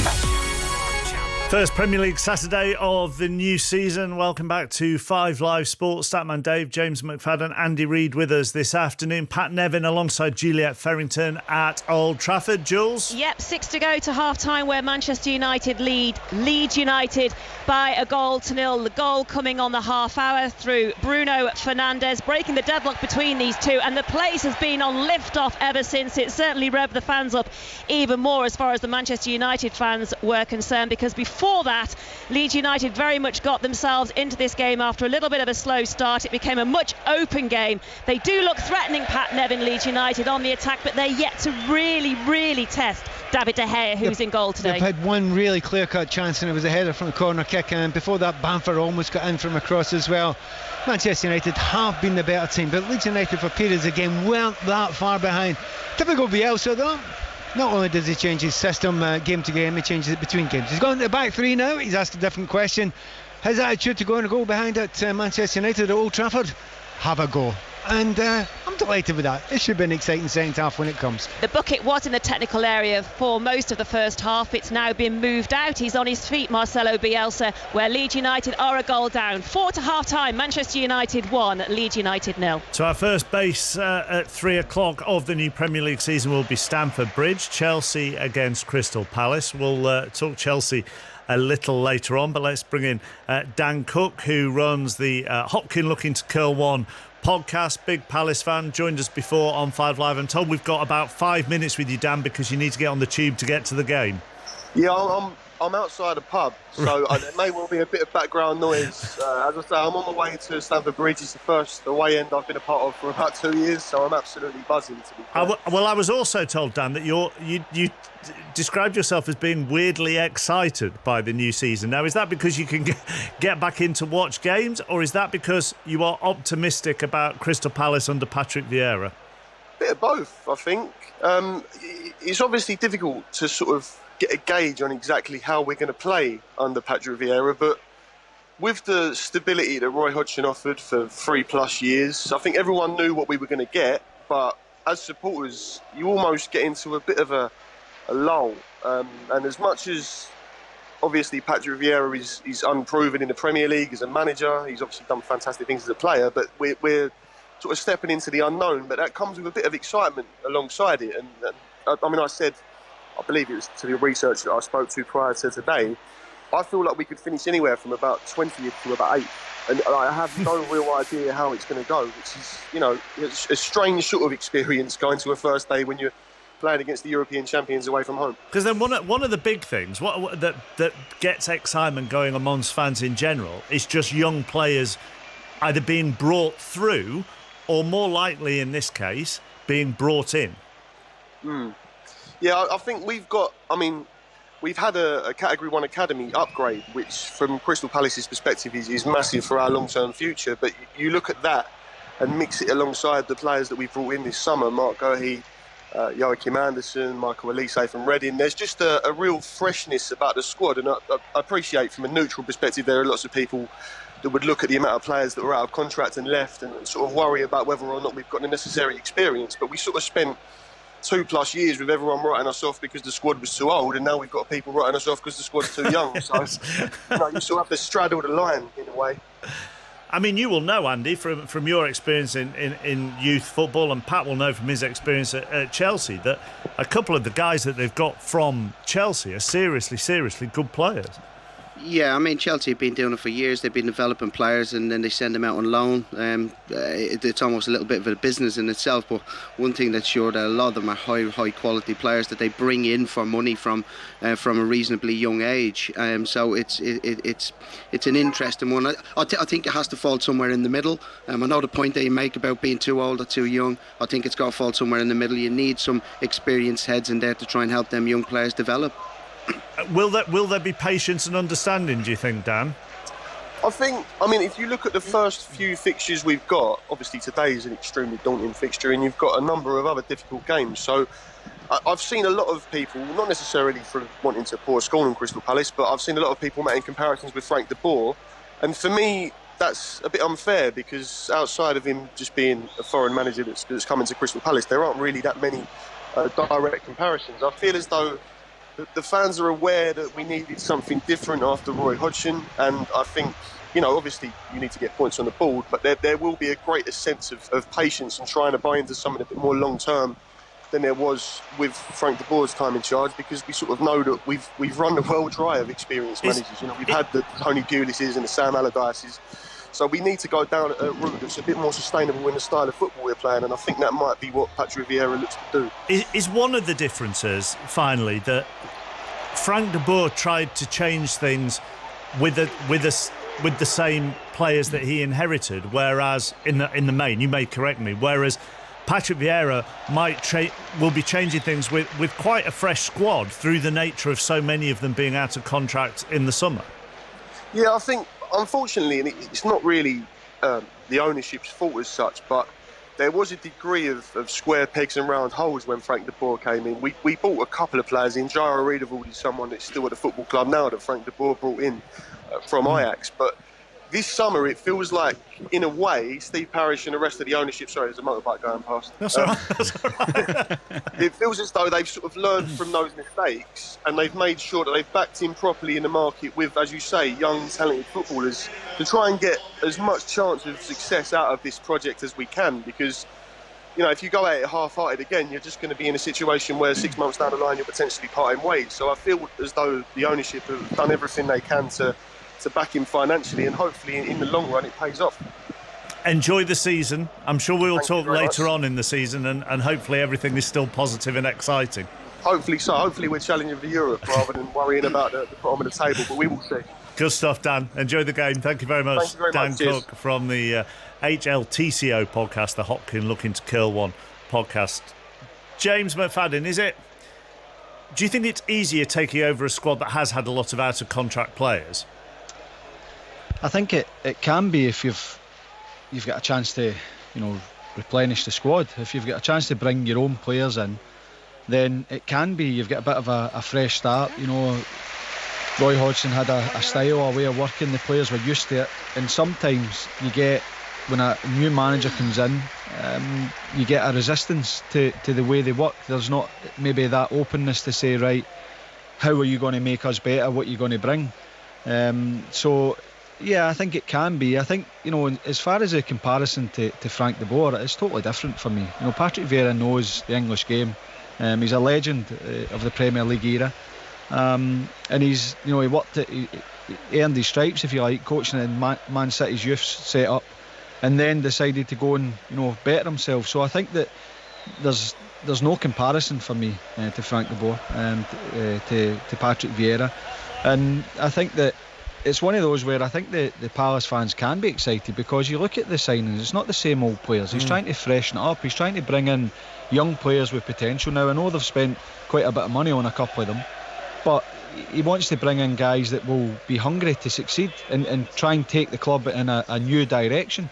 First Premier League Saturday of the new season. Welcome back to 5 Live Sport. Statman Dave, James McFadden, Andy Reid with us this afternoon. Pat Nevin alongside Juliet Ferrington at Old Trafford. Jules? Yep, 6 to go to half-time where Manchester United lead Leeds United by a 1-0. The goal coming on the half hour through Bruno Fernandes, breaking the deadlock between these two. And the place has been on lift-off ever since. It certainly revved the fans up even more as far as the Manchester United fans were concerned, because before that, Leeds United very much got themselves into this game after a little bit of a slow start. It became a much open game. They do look threatening, Pat Nevin, Leeds United on the attack, but they're yet to really test David De Gea, who's in goal today. They've had one really clear-cut chance, and it was a header from the corner kick, and before that Bamford almost got in from across as well. Manchester United have been the better team, but Leeds United for periods of the game weren't that far behind. Typical Bielsa though. Not only does he change his system game to game, he changes it between games. He's gone to the back three now. He's asked a different question. His attitude to go and goal behind at Manchester United at Old Trafford, have a go. And I'm delighted with that. It should be an exciting second half when it comes. The bucket was in the technical area for most of the first half. It's now been moved out. He's on his feet, Marcelo Bielsa, where Leeds United are a goal down. 4 to half-time, Manchester United 1, Leeds United 0. So our first base at 3 o'clock of the new Premier League season will be Stamford Bridge. Chelsea against Crystal Palace. We'll talk Chelsea a little later on, but let's bring in Dan Cook, who runs the Hopkin Looking to Curl One podcast. Big Palace fan, joined us before on 5 Live. I'm told we've got about 5 minutes with you, Dan, because you need to get on the tube to get to the game. Yeah, I'm outside a pub, so there may well be a bit of background noise. As I say, I'm on my way to Stamford Bridge. It's the first away end I've been a part of for about 2 years, so I'm absolutely buzzing, to be fair. Well, I was also told, Dan, that you described yourself as being weirdly excited by the new season. Now, is that because you can get back in to watch games, or is that because you are optimistic about Crystal Palace under Patrick Vieira? Bit of both, I think. It's obviously difficult to sort of get a gauge on exactly how we're going to play under Patrick Vieira, but with the stability that Roy Hodgson offered for 3+ years, I think everyone knew what we were going to get, but as supporters, you almost get into a bit of a lull. And as much as obviously Patrick Vieira is unproven in the Premier League as a manager, he's obviously done fantastic things as a player, but we're sort of stepping into the unknown, but that comes with a bit of excitement alongside it. And I mean, I believe it was to the research that I spoke to prior to today, I feel like we could finish anywhere from about 20th to about 8th. And I have no real idea how it's going to go, which is, it's a strange sort of experience going to a first day when you're playing against the European champions away from home. Because then one of the big things that gets excitement going amongst fans in general is just young players either being brought through or more likely in this case, being brought in? Yeah, I think we've had a Category 1 academy upgrade, which from Crystal Palace's perspective is massive for our long-term future. But you look at that and mix it alongside the players that we've brought in this summer, Mark Gurhey, Joachim Andersen, Michael Elise from Reading. There's just a real freshness about the squad, and I appreciate from a neutral perspective there are lots of people that would look at the amount of players that were out of contract and left and sort of worry about whether or not we've got the necessary experience. But we sort of spent 2+ years with everyone writing us off because the squad was too old, and now we've got people writing us off because the squad's too young. So you sort of have to straddle the line in a way. I mean, you will know, Andy, from your experience in youth football, and Pat will know from his experience at Chelsea, that a couple of the guys that they've got from Chelsea are seriously good players. Yeah, I mean, Chelsea have been doing it for years. They've been developing players and then they send them out on loan. It's almost a little bit of a business in itself, but one thing that's sure that a lot of them are high quality players that they bring in for money from a reasonably young age. So it's an interesting one. I think it has to fall somewhere in the middle. I know the point that you make about being too old or too young. I think it's got to fall somewhere in the middle. You need some experienced heads in there to try and help them young players develop. Will there be patience and understanding, do you think, Dan? I mean, if you look at the first few fixtures we've got, obviously today is an extremely daunting fixture and you've got a number of other difficult games. So I've seen a lot of people, not necessarily for wanting to pour scorn on Crystal Palace, but I've seen a lot of people making comparisons with Frank de Boer. And for me, that's a bit unfair because outside of him just being a foreign manager that's coming to Crystal Palace, there aren't really that many direct comparisons. I feel as though the fans are aware that we needed something different after Roy Hodgson, and I think, obviously you need to get points on the board, but there will be a greater sense of patience and trying to buy into something a bit more long-term than there was with Frank de Boer's time in charge, because we sort of know that we've run the well dry of experienced managers. We've had the Tony Pulises and the Sam Allardyces. So we need to go down a route that's a bit more sustainable in the style of football we're playing, and I think that might be what Patrick Vieira looks to do. Is one of the differences, finally, that Frank de Boer tried to change things with the same players that he inherited, whereas in the main, you may correct me, whereas Patrick Vieira will be changing things with quite a fresh squad through the nature of so many of them being out of contract in the summer? Yeah, I think, unfortunately, and it's not really the ownership's fault as such, but there was a degree of square pegs and round holes when Frank de Boer came in. We bought a couple of players in. Jairo Riedewald is someone that's still at the football club now that Frank de Boer brought in from Ajax. But this summer, it feels like, in a way, Steve Parish and the rest of the ownership... Sorry, there's a motorbike going past. That's all right. It feels as though they've sort of learned from those mistakes and they've made sure that they've backed in properly in the market with, as you say, young, talented footballers to try and get as much chance of success out of this project as we can, because, if you go at it half-hearted again, you're just going to be in a situation where 6 months down the line you're potentially parting ways. So I feel as though the ownership have done everything they can to back him financially, and hopefully in the long run it pays off. Enjoy the season. I'm sure we'll talk later on in the season, and hopefully everything is still positive and exciting. Hopefully so. Hopefully we're challenging for Europe rather than worrying about the bottom of the table, but we will see. Good stuff, Dan. Enjoy the game. Thank you very much. Thank you very Dan much. Cook Cheers. from the HLTCO podcast, the Hopkin Looking to Curl One podcast. James McFadden, do you think it's easier taking over a squad that has had a lot of out-of-contract players? I think it can be if you've got a chance to, replenish the squad. If you've got a chance to bring your own players in, then it can be. You've got a bit of a fresh start. Roy Hodgson had a style, a way of working. The players were used to it, and sometimes you get, when a new manager comes in, you get a resistance to the way they work. There's not maybe that openness to say, right, how are you going to make us better? What are you going to bring? Yeah, I think it can be. I think, as far as a comparison to Frank de Boer, it's totally different for me. Patrick Vieira knows the English game. He's a legend of the Premier League era. And he's, he worked at, he earned his stripes, if you like, coaching in Man City's youth set up, and then decided to go and, better himself. So I think that there's no comparison for me to Frank de Boer and to Patrick Vieira. And I think that it's one of those where I think the Palace fans can be excited, because you look at the signings, it's not the same old players. He's trying to freshen it up. He's trying to bring in young players with potential. Now, I know they've spent quite a bit of money on a couple of them, but he wants to bring in guys that will be hungry to succeed and try and take the club in a new direction.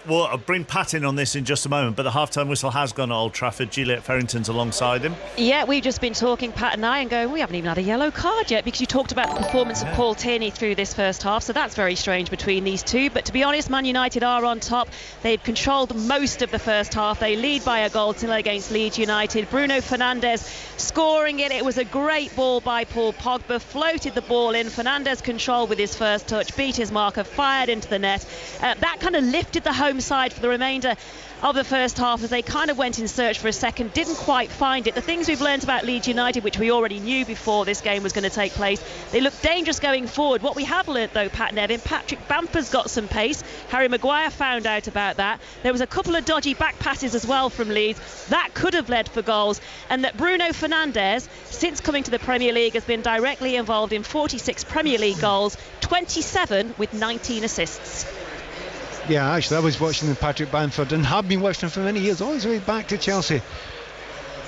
Well, I'll bring Pat in on this in just a moment, but the half-time whistle has gone at Old Trafford. Juliet Farrington's alongside him. Yeah, we've just been talking, Pat and I, and going, we haven't even had a yellow card yet, because you talked about the performance of Paul Tierney through this first half, so that's very strange between these two. But to be honest, Man United are on top. They've controlled most of the first half. They lead by a goal till against Leeds United. Bruno Fernandes scoring it. It was a great ball by Paul Pogba, floated the ball in. Fernandes controlled with his first touch, beat his marker, fired into the net. That kind of lifted the home side for the remainder of the first half, as they kind of went in search for a second, didn't quite find it. The things we've learned about Leeds United, which we already knew before this game was going to take place, they look dangerous going forward. What we have learnt though, Pat Nevin, Patrick Bamford's got some pace. Harry Maguire found out about that. There was a couple of dodgy back passes as well from Leeds that could have led for goals, and that Bruno Fernandes, since coming to the Premier League, has been directly involved in 46 Premier League goals, 27 with 19 assists. Yeah, actually, I was watching Patrick Bamford and have been watching him for many years, all his way back to Chelsea.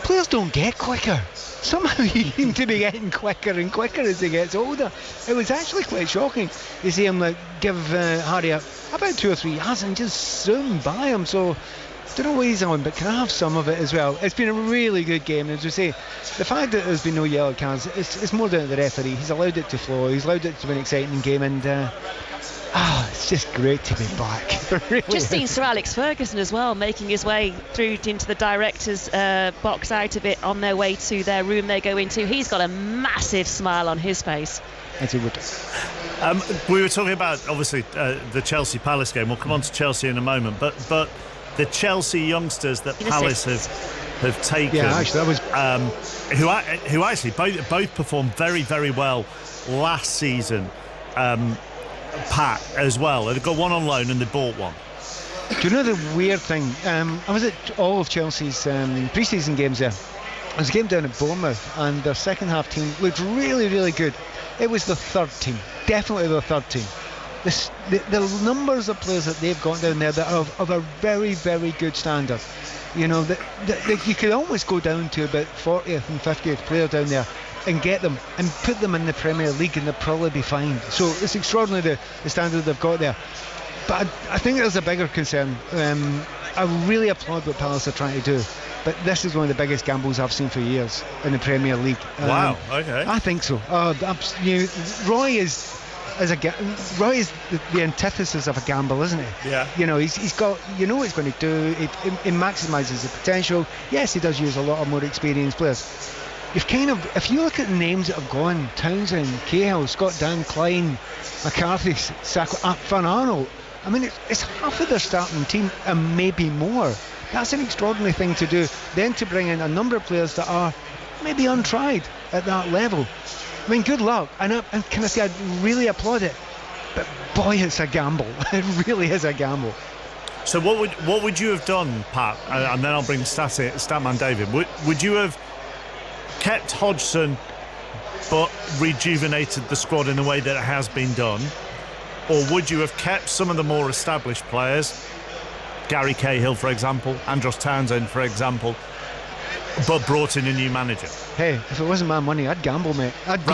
Players don't get quicker. Somehow he seems to be getting quicker and quicker as he gets older. It was actually quite shocking to see him give Harry about 2 or 3 yards and just zoom by him. So, I don't know what he's on, but can I have some of it as well? It's been a really good game. As we say, the fact that there's been no yellow cards, it's more down to the referee. He's allowed it to flow. He's allowed it to be an exciting game, and it's just great to be back. Really just seen Sir Alex Ferguson as well, making his way through into the director's box, out of it, on their way to their room they go into. He's got a massive smile on his face. As he would. We were talking about, obviously, the Chelsea Palace game. We'll come on to Chelsea in a moment, but the Chelsea youngsters that Palace have taken, yeah, actually, that was who actually both performed very, very well last season. Pat as well. They've got one on loan and they bought one. Do you know the weird thing? I was at all of Chelsea's pre-season games there. There was a game down at Bournemouth, and their second half team looked really, really good. It was the third team, definitely the third team. The numbers of players that they've got down there that are of a very, very good standard. You know, that you could almost go down to about 40th and 50th player down there and get them and put them in the Premier League, and they'll probably be fine. So it's extraordinary the standard they've got there. But I think there's a bigger concern. I really applaud what Palace are trying to do, but this is one of the biggest gambles I've seen for years in the Premier League. Wow, okay. I think so. Roy is the antithesis of a gamble, isn't he? Yeah. You know, he's got, you know what he's going to do. It maximises the potential. Yes, he does use a lot of more experienced players. If you look at the names that have gone, Townsend, Cahill, Scott Dan, Klein, McCarthy, Van Arnold, I mean, it's half of their starting team and maybe more. That's an extraordinary thing to do. Then to bring in a number of players that are maybe untried at that level. I mean, good luck. And can I say, I really applaud it. But boy, it's a gamble. It really is a gamble. So what would you have done, Pat? And then I'll bring Statman David. Would you have kept Hodgson but rejuvenated the squad in the way that it has been done, or would you have kept some of the more established players, Gary Cahill for example, Andros Townsend for example, but brought in a new manager? Hey, if it wasn't my money, I'd gamble, mate. I'd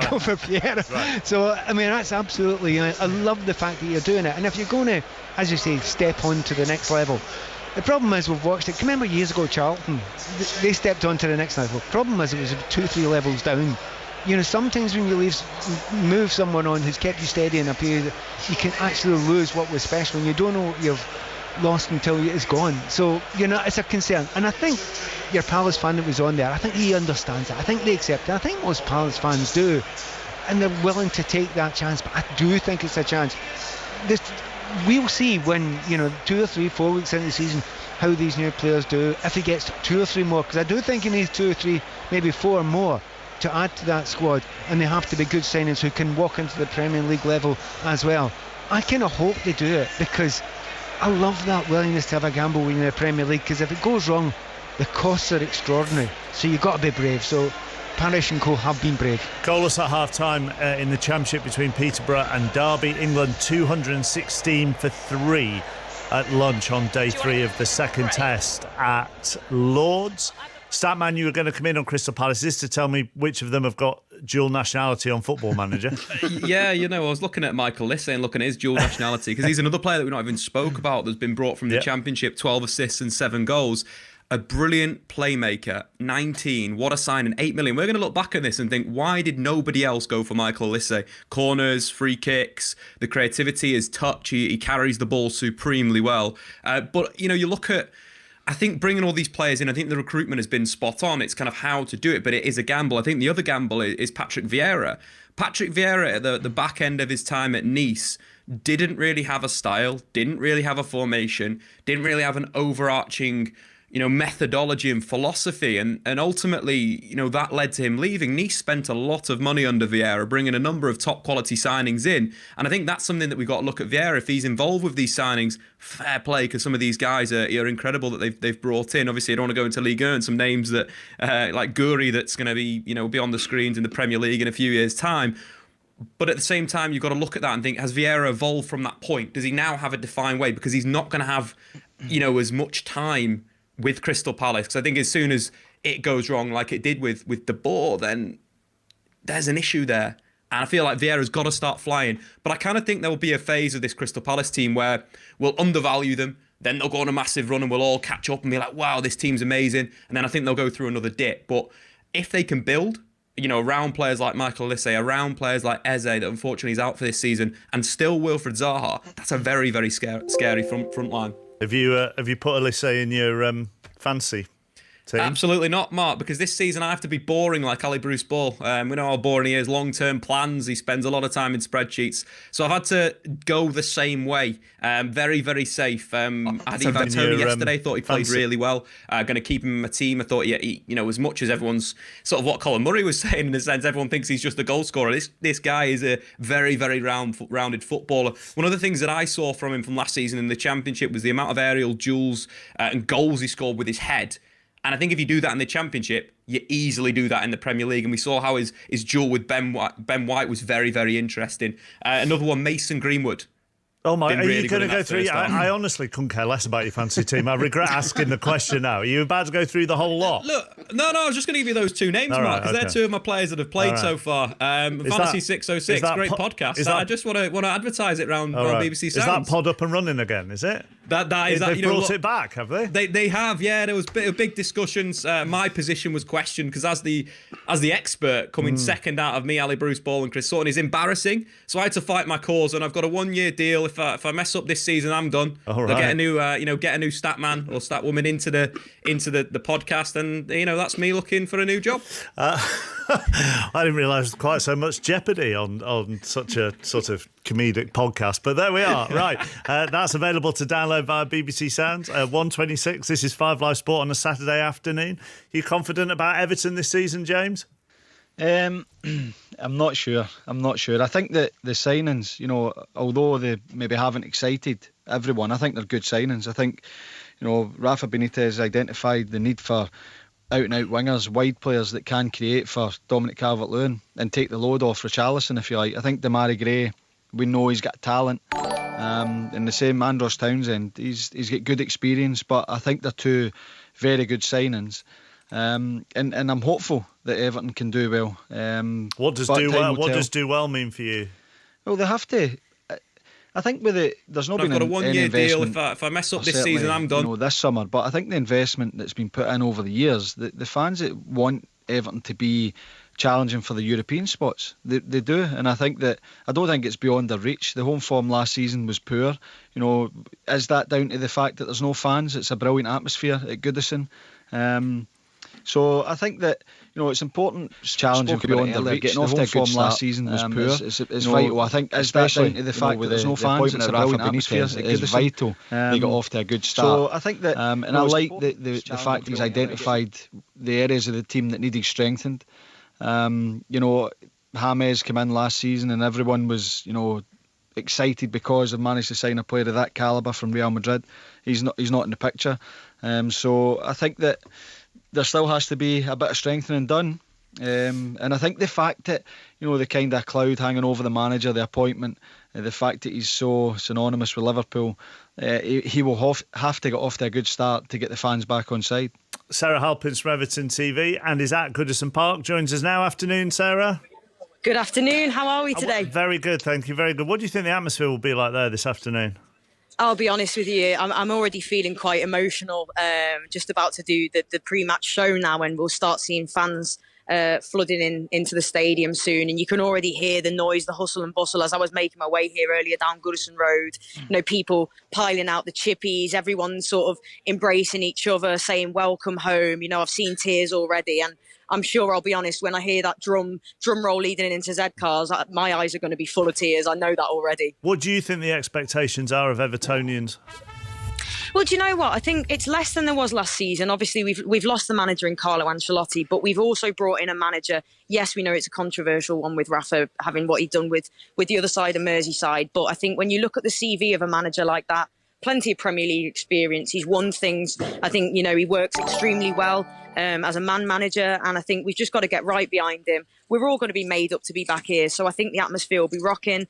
go for Pierre. Right. So I mean, that's absolutely, I love the fact that you're doing it, and if you're going to, as you say, step on to the next level. The problem is, we've watched it. Remember years ago, Charlton, they stepped on to the next level. The problem is, it was 2-3 levels down. You know, sometimes when you move someone on who's kept you steady in a period, you can actually lose what was special, and you don't know what you've lost until it's gone. So, you know, it's a concern. And I think your Palace fan that was on there, I think he understands it. I think they accept it. I think most Palace fans do. And they're willing to take that chance. But I do think it's a chance. We'll see when, 2 or 3, 4 weeks into the season, how these new players do, if he gets 2 or 3 more, because I do think he needs 2 or 3, maybe 4 more to add to that squad, and they have to be good signings who can walk into the Premier League level as well. I kind of hope they do it, because I love that willingness to have a gamble in the Premier League, because if it goes wrong, the costs are extraordinary, so you've got to be brave. So Parish and co have been brave. Goalless at half-time in the Championship between Peterborough and Derby. England 216 for 3 at lunch on day 3 of the second test at Lords. Statman, you were going to come in on Crystal Palace. Is this to tell me which of them have got dual nationality on Football Manager? Yeah, I was looking at Michael Lissay and looking at his dual nationality, because he's another player that we've not even spoke about that's been brought from the Championship, 12 assists and 7 goals. A brilliant playmaker, 19, what a signing, 8 million. We're going to look back at this and think, why did nobody else go for Michael Lissay? Corners, free kicks, the creativity, his touch, he carries the ball supremely well. But, you look at, I think bringing all these players in, I think the recruitment has been spot on. It's kind of how to do it, but it is a gamble. I think the other gamble is Patrick Vieira. Patrick Vieira, at the back end of his time at Nice, didn't really have a style, didn't really have a formation, didn't really have an overarching methodology and philosophy, and ultimately, that led to him leaving. Nice spent a lot of money under Vieira, bringing a number of top quality signings in, and I think that's something that we've got to look at Vieira. If he's involved with these signings, fair play, because some of these guys are incredible that they've brought in. Obviously, I don't want to go into Ligue 1, some names that like Guri, that's going to be on the screens in the Premier League in a few years' time. But at the same time, you've got to look at that and think, has Vieira evolved from that point? Does he now have a defined way? Because he's not going to have as much time with Crystal Palace, because I think as soon as it goes wrong, like it did with De Boer, then there's an issue there. And I feel like Vieira's got to start flying. But I kind of think there will be a phase of this Crystal Palace team where we'll undervalue them, then they'll go on a massive run and we'll all catch up and be like, wow, this team's amazing. And then I think they'll go through another dip. But if they can build, around players like Michael Lissay, around players like Eze, that unfortunately is out for this season, and still Wilfred Zaha, that's a very, very scary front line. Have you put a Lissay in your fancy team? Absolutely not, Mark, because this season I have to be boring like Ali Bruce Ball. We know how boring he is, long-term plans, he spends a lot of time in spreadsheets. So I've had to go the same way, very, very safe. I had Ivan Toney yesterday, thought he played really well. Going to keep him in my team. I thought, he, as much as everyone's sort of what Colin Murray was saying, in a sense, everyone thinks he's just a goal scorer. This guy is a very, very rounded footballer. One of the things that I saw from him from last season in the Championship was the amount of aerial duels and goals he scored with his head. And I think if you do that in the Championship, you easily do that in the Premier League. And we saw how his duel with Ben White was very, very interesting. Another one, Mason Greenwood. Oh my, are you going to go through? I honestly couldn't care less about your fancy team. I regret asking the question now. Are you about to go through the whole lot? Look, no, I was just going to give you those two names, Mark, because they're two of my players that have played so far. Fantasy 606, great podcast. I just want to advertise it around BBC Sounds. Is that pod up and running again, is it? That is They've brought it back, have they? They have, yeah. There was big discussions. My position was questioned because as the expert coming second out of me, Ali Bruce Ball and Chris Sutton is embarrassing. So I had to fight my cause, and I've got a 1-year deal. If I mess up this season, I'm done. They'll get a new stat man or stat woman into the podcast, and that's me looking for a new job. I didn't realise quite so much jeopardy on such a sort of comedic podcast, but there we are. Right, that's available to download via BBC Sounds. 1:26. This is 5 Live Sport on a Saturday afternoon. You confident about Everton this season, James? I'm not sure. I think that the signings, although they maybe haven't excited everyone, I think they're good signings. I think, Rafa Benitez identified the need for out-and-out wingers, wide players that can create for Dominic Calvert-Lewin and take the load off Richarlison, if you like. I think Damari Gray, we know he's got talent. And the same Andros Townsend, he's got good experience, but I think they're two very good signings. And I'm hopeful that Everton can do well. What does do well mean for you? Well, they have to. I think with it, there's not been I've got a 1-year deal. If I mess up this season, I'm done. This summer, but I think the investment that's been put in over the years, the fans that want Everton to be challenging for the European spots, they do, and I don't think it's beyond their reach. The home form last season was poor. Is that down to the fact that there's no fans? It's a brilliant atmosphere at Goodison. So I think that it's important. It's challenging beyond their reach. Getting off their form last season was poor. It's vital. I think, especially to the fact that there's no fans, it's a brilliant atmosphere. It is vital. They got off to a good start. So I think that, and I like the fact he's identified the areas of the team that needed strengthened. James came in last season, and everyone was excited because they've managed to sign a player of that calibre from Real Madrid. He's not in the picture. So I think that there still has to be a bit of strengthening done. And I think the fact that, the kind of cloud hanging over the manager, the appointment, the fact that he's so synonymous with Liverpool, he will have to get off to a good start to get the fans back on side. Sarah Halpins from Everton TV and is at Goodison Park. Joins us now. Afternoon, Sarah. Good afternoon. How are we today? Very good, thank you. Very good. What do you think the atmosphere will be like there this afternoon? I'll be honest with you, I'm already feeling quite emotional. Just about to do the pre-match show now, and we'll start seeing fans flooding into the stadium soon, and you can already hear the noise, the hustle and bustle as I was making my way here earlier down Goodison Road. People piling out the chippies, everyone sort of embracing each other, saying welcome home. I've seen tears already, and I'm sure, I'll be honest, when I hear that drum roll leading into Z cars, my eyes are going to be full of tears. I know that already. What do you think the expectations are of Evertonians? Well, do you know what? I think it's less than there was last season. Obviously, we've lost the manager in Carlo Ancelotti, but we've also brought in a manager. Yes, we know it's a controversial one with Rafa having what he's done with the other side of Merseyside. But I think when you look at the CV of a manager like that, plenty of Premier League experience. He's won things. I think, he works extremely well as a man manager. And I think we've just got to get right behind him. We're all going to be made up to be back here. So I think the atmosphere will be rocking.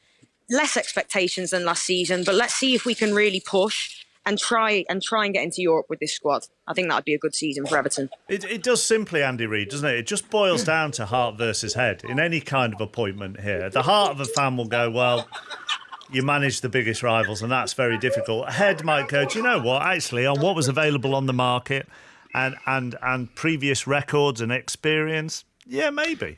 Less expectations than last season. But let's see if we can really push and try and get into Europe with this squad. I think that would be a good season for Everton. It does simply, Andy Reid, doesn't it? It just boils down to heart versus head in any kind of appointment here. The heart of a fan will go, well, you manage the biggest rivals, and that's very difficult. Head might go, do you know what? Actually, on what was available on the market and previous records and experience, yeah, maybe.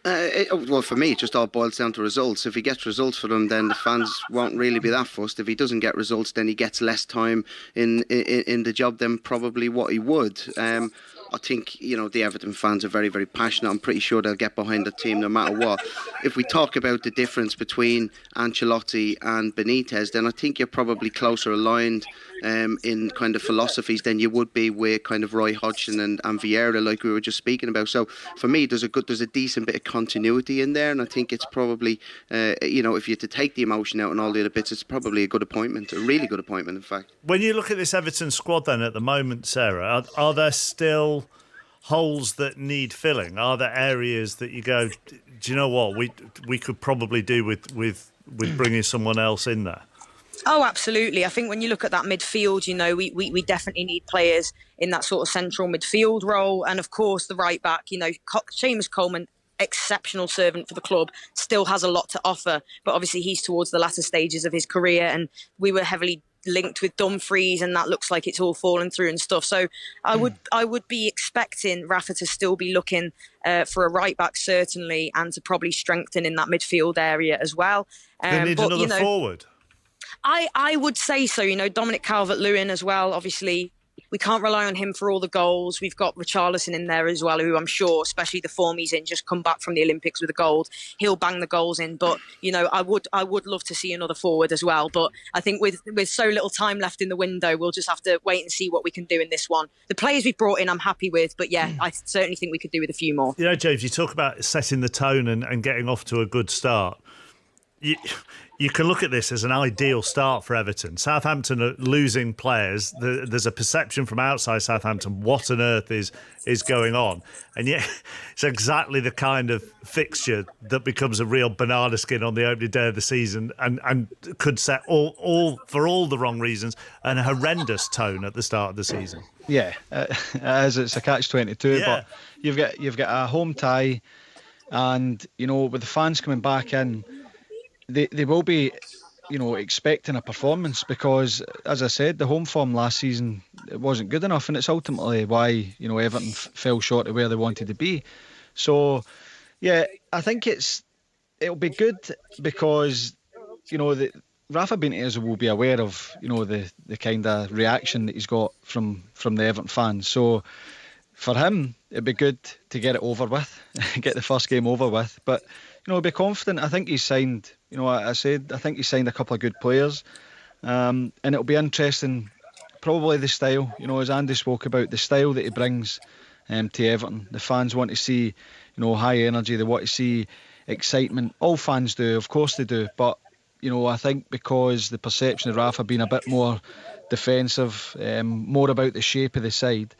Well, for me, it just all boils down to results. If he gets results for them, then the fans won't really be that fussed. If he doesn't get results, then he gets less time in the job than probably what he would. I think, the Everton fans are very, very passionate. I'm pretty sure they'll get behind the team no matter what. If we talk about the difference between Ancelotti and Benitez, then I think you're probably closer aligned in kind of philosophies than you would be with kind of Roy Hodgson and Vieira, like we were just speaking about. So for me, there's a decent bit of continuity in there, and I think it's probably, if you're to take the emotion out and all the other bits, it's probably a good appointment, a really good appointment, in fact. When you look at this Everton squad then at the moment, Sarah, are there still holes that need filling? Are there areas that you go, do you know what, we could probably do with bringing someone else in there? Oh, absolutely. I think when you look at that midfield, we definitely need players in that sort of central midfield role. And of course, the right back, Seamus Coleman, exceptional servant for the club, still has a lot to offer. But obviously he's towards the latter stages of his career, and we were heavily linked with Dumfries, and that looks like it's all fallen through and stuff. So I would be expecting Rafa to still be looking for a right back, certainly, and to probably strengthen in that midfield area as well. They need another forward. I would say so. Dominic Calvert-Lewin as well. Obviously, we can't rely on him for all the goals. We've got Richarlison in there as well, who I'm sure, especially the form he's in, just come back from the Olympics with a gold. He'll bang the goals in. But, I would love to see another forward as well. But I think with so little time left in the window, we'll just have to wait and see what we can do in this one. The players we've brought in, I'm happy with. But, yeah, I certainly think we could do with a few more. James, you talk about setting the tone and getting off to a good start. You can look at this as an ideal start for Everton. Southampton are losing players. There's a perception from outside Southampton, what on earth is going on? And yet it's exactly the kind of fixture that becomes a real banana skin on the opening day of the season and could set all for all the wrong reasons an horrendous tone at the start of the season. Yeah, as it's a catch-22, but you've got a home tie, and with the fans coming back in, They will be, expecting a performance because, as I said, the home form last season, it wasn't good enough, and it's ultimately why, Everton fell short of where they wanted to be. So, yeah, I think it'll be good because, Rafa Benitez will be aware of, the kind of reaction that he's got from the Everton fans. So, for him, it'd be good to get it over with, get the first game over with, but be confident. I think he's signed, I think he's signed a couple of good players, and it'll be interesting, probably the style, as Andy spoke about, the style that he brings to Everton. The fans want to see, high energy, they want to see excitement. All fans do, of course they do, but, I think because the perception of Rafa being a bit more defensive, more about the shape of the side,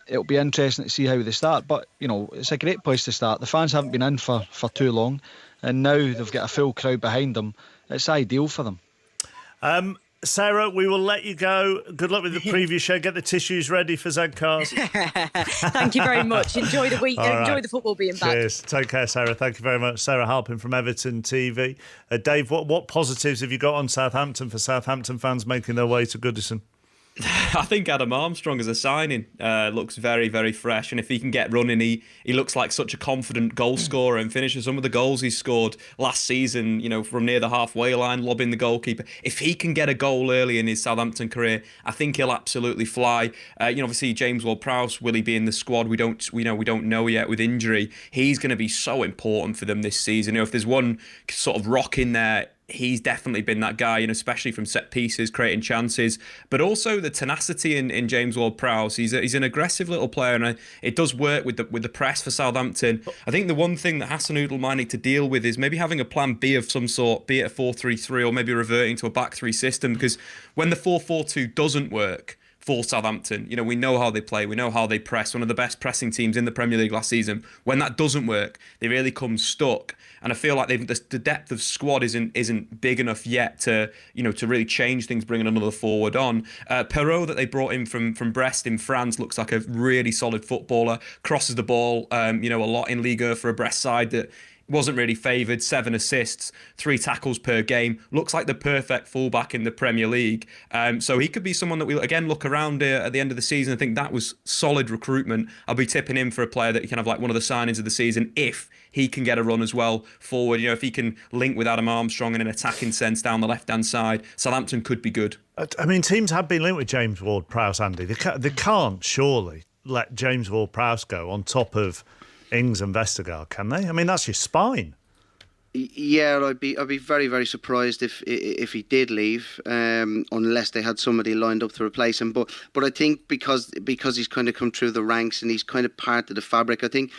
it'll be interesting to see how they start. But, it's a great place to start. The fans haven't been in for too long, and now they've got a full crowd behind them. It's ideal for them. Sarah, we will let you go. Good luck with the preview show. Get the tissues ready for Zedcars. Thank you very much. Enjoy the week. Right. Enjoy the football being back. Cheers. Take care, Sarah. Thank you very much. Sarah Halpin from Everton TV. Dave, what positives have you got on Southampton for Southampton fans making their way to Goodison? I think Adam Armstrong as a signing looks very, very fresh, and if he can get running, he looks like such a confident goal scorer and finisher. Some of the goals he scored last season, from near the halfway line, lobbing the goalkeeper. If he can get a goal early in his Southampton career, I think he'll absolutely fly. Obviously James Ward-Prowse, will he be in the squad? We don't know yet with injury. He's going to be so important for them this season. If there's one sort of rock in there, he's definitely been that guy, especially from set pieces, creating chances, but also the tenacity in James Ward-Prowse. He's an aggressive little player, and it does work with the press for Southampton. I think the one thing that Hasenhüttl might need to deal with is maybe having a plan B of some sort, be it a 4-3-3 or maybe reverting to a back three system, because when the 4-4-2 doesn't work for Southampton, we know how they play, we know how they press, one of the best pressing teams in the Premier League last season. When that doesn't work, they really come stuck, and I feel like the depth of squad isn't big enough yet to really change things, bringing another forward on. Perrault, that they brought in from Brest in France, looks like a really solid footballer, crosses the ball a lot in Ligue 1 for a Brest side that wasn't really favoured. 7 assists, 3 tackles per game. Looks like the perfect fullback in the Premier League. So he could be someone that we'll again look around at the end of the season. I think that was solid recruitment. I'll be tipping him for a player that kind of like one of the signings of the season if he can get a run as well forward. If he can link with Adam Armstrong in an attacking sense down the left-hand side, Southampton could be good. I mean, teams have been linked with James Ward-Prowse, Andy. They can't surely let James Ward-Prowse go on top of Ings and Vestergaard, can they? I mean, that's your spine. Yeah, I'd be very, very surprised if he did leave, unless they had somebody lined up to replace him. But I think because he's kind of come through the ranks and he's kind of part of the fabric, I think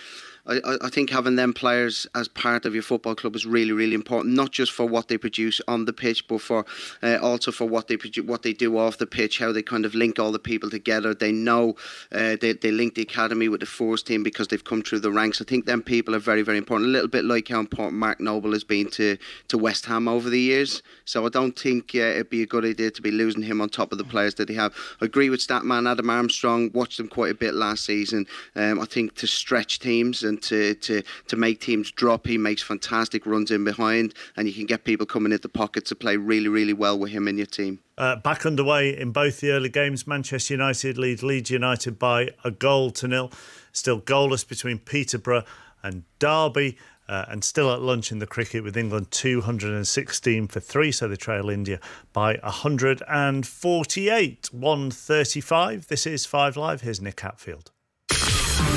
having them players as part of your football club is really, really important, not just for what they produce on the pitch, but for also for what they do off the pitch, how they kind of link all the people together. They know they link the academy with the first team because they've come through the ranks. I think them people are very, very important, a little bit like how important Mark Noble has been to West Ham over the years. So I don't think it'd be a good idea to be losing him on top of the players that they have. I agree with Statman, Adam Armstrong, watched them quite a bit last season. I think to stretch teams and to make teams drop, he makes fantastic runs in behind, and you can get people coming into the pocket to play really, really well with him in your team. Back underway in both the early games. Manchester United lead Leeds United by 1-0. Still goalless between Peterborough and Derby. And still at lunch in the cricket with England 216 for 3, so they trail India by 148. 135. This is 5 Live. Here's Nick Hatfield.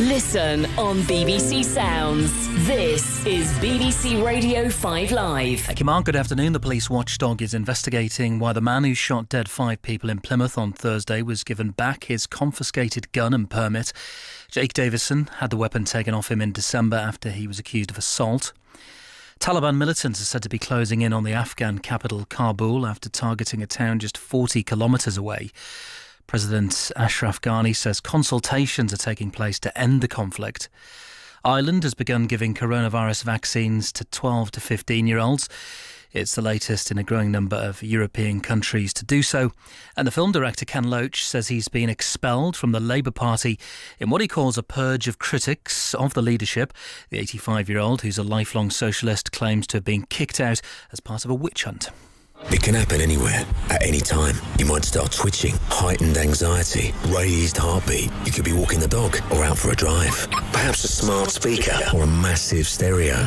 Listen on BBC Sounds. This is BBC Radio 5 Live. Thank you, Mark. Good afternoon. The police watchdog is investigating why the man who shot dead 5 people in Plymouth on Thursday was given back his confiscated gun and permit. Jake Davison had the weapon taken off him in December after he was accused of assault. Taliban militants are said to be closing in on the Afghan capital, Kabul, after targeting a town just 40 kilometres away. President Ashraf Ghani says consultations are taking place to end the conflict. Ireland has begun giving coronavirus vaccines to 12 to 15-year-olds. It's the latest in a growing number of European countries to do so. And the film director Ken Loach says he's been expelled from the Labour Party in what he calls a purge of critics of the leadership. The 85-year-old, who's a lifelong socialist, claims to have been kicked out as part of a witch hunt. It can happen anywhere, at any time. You might start twitching, heightened anxiety, raised heartbeat. You could be walking the dog or out for a drive. Perhaps a smart speaker or a massive stereo.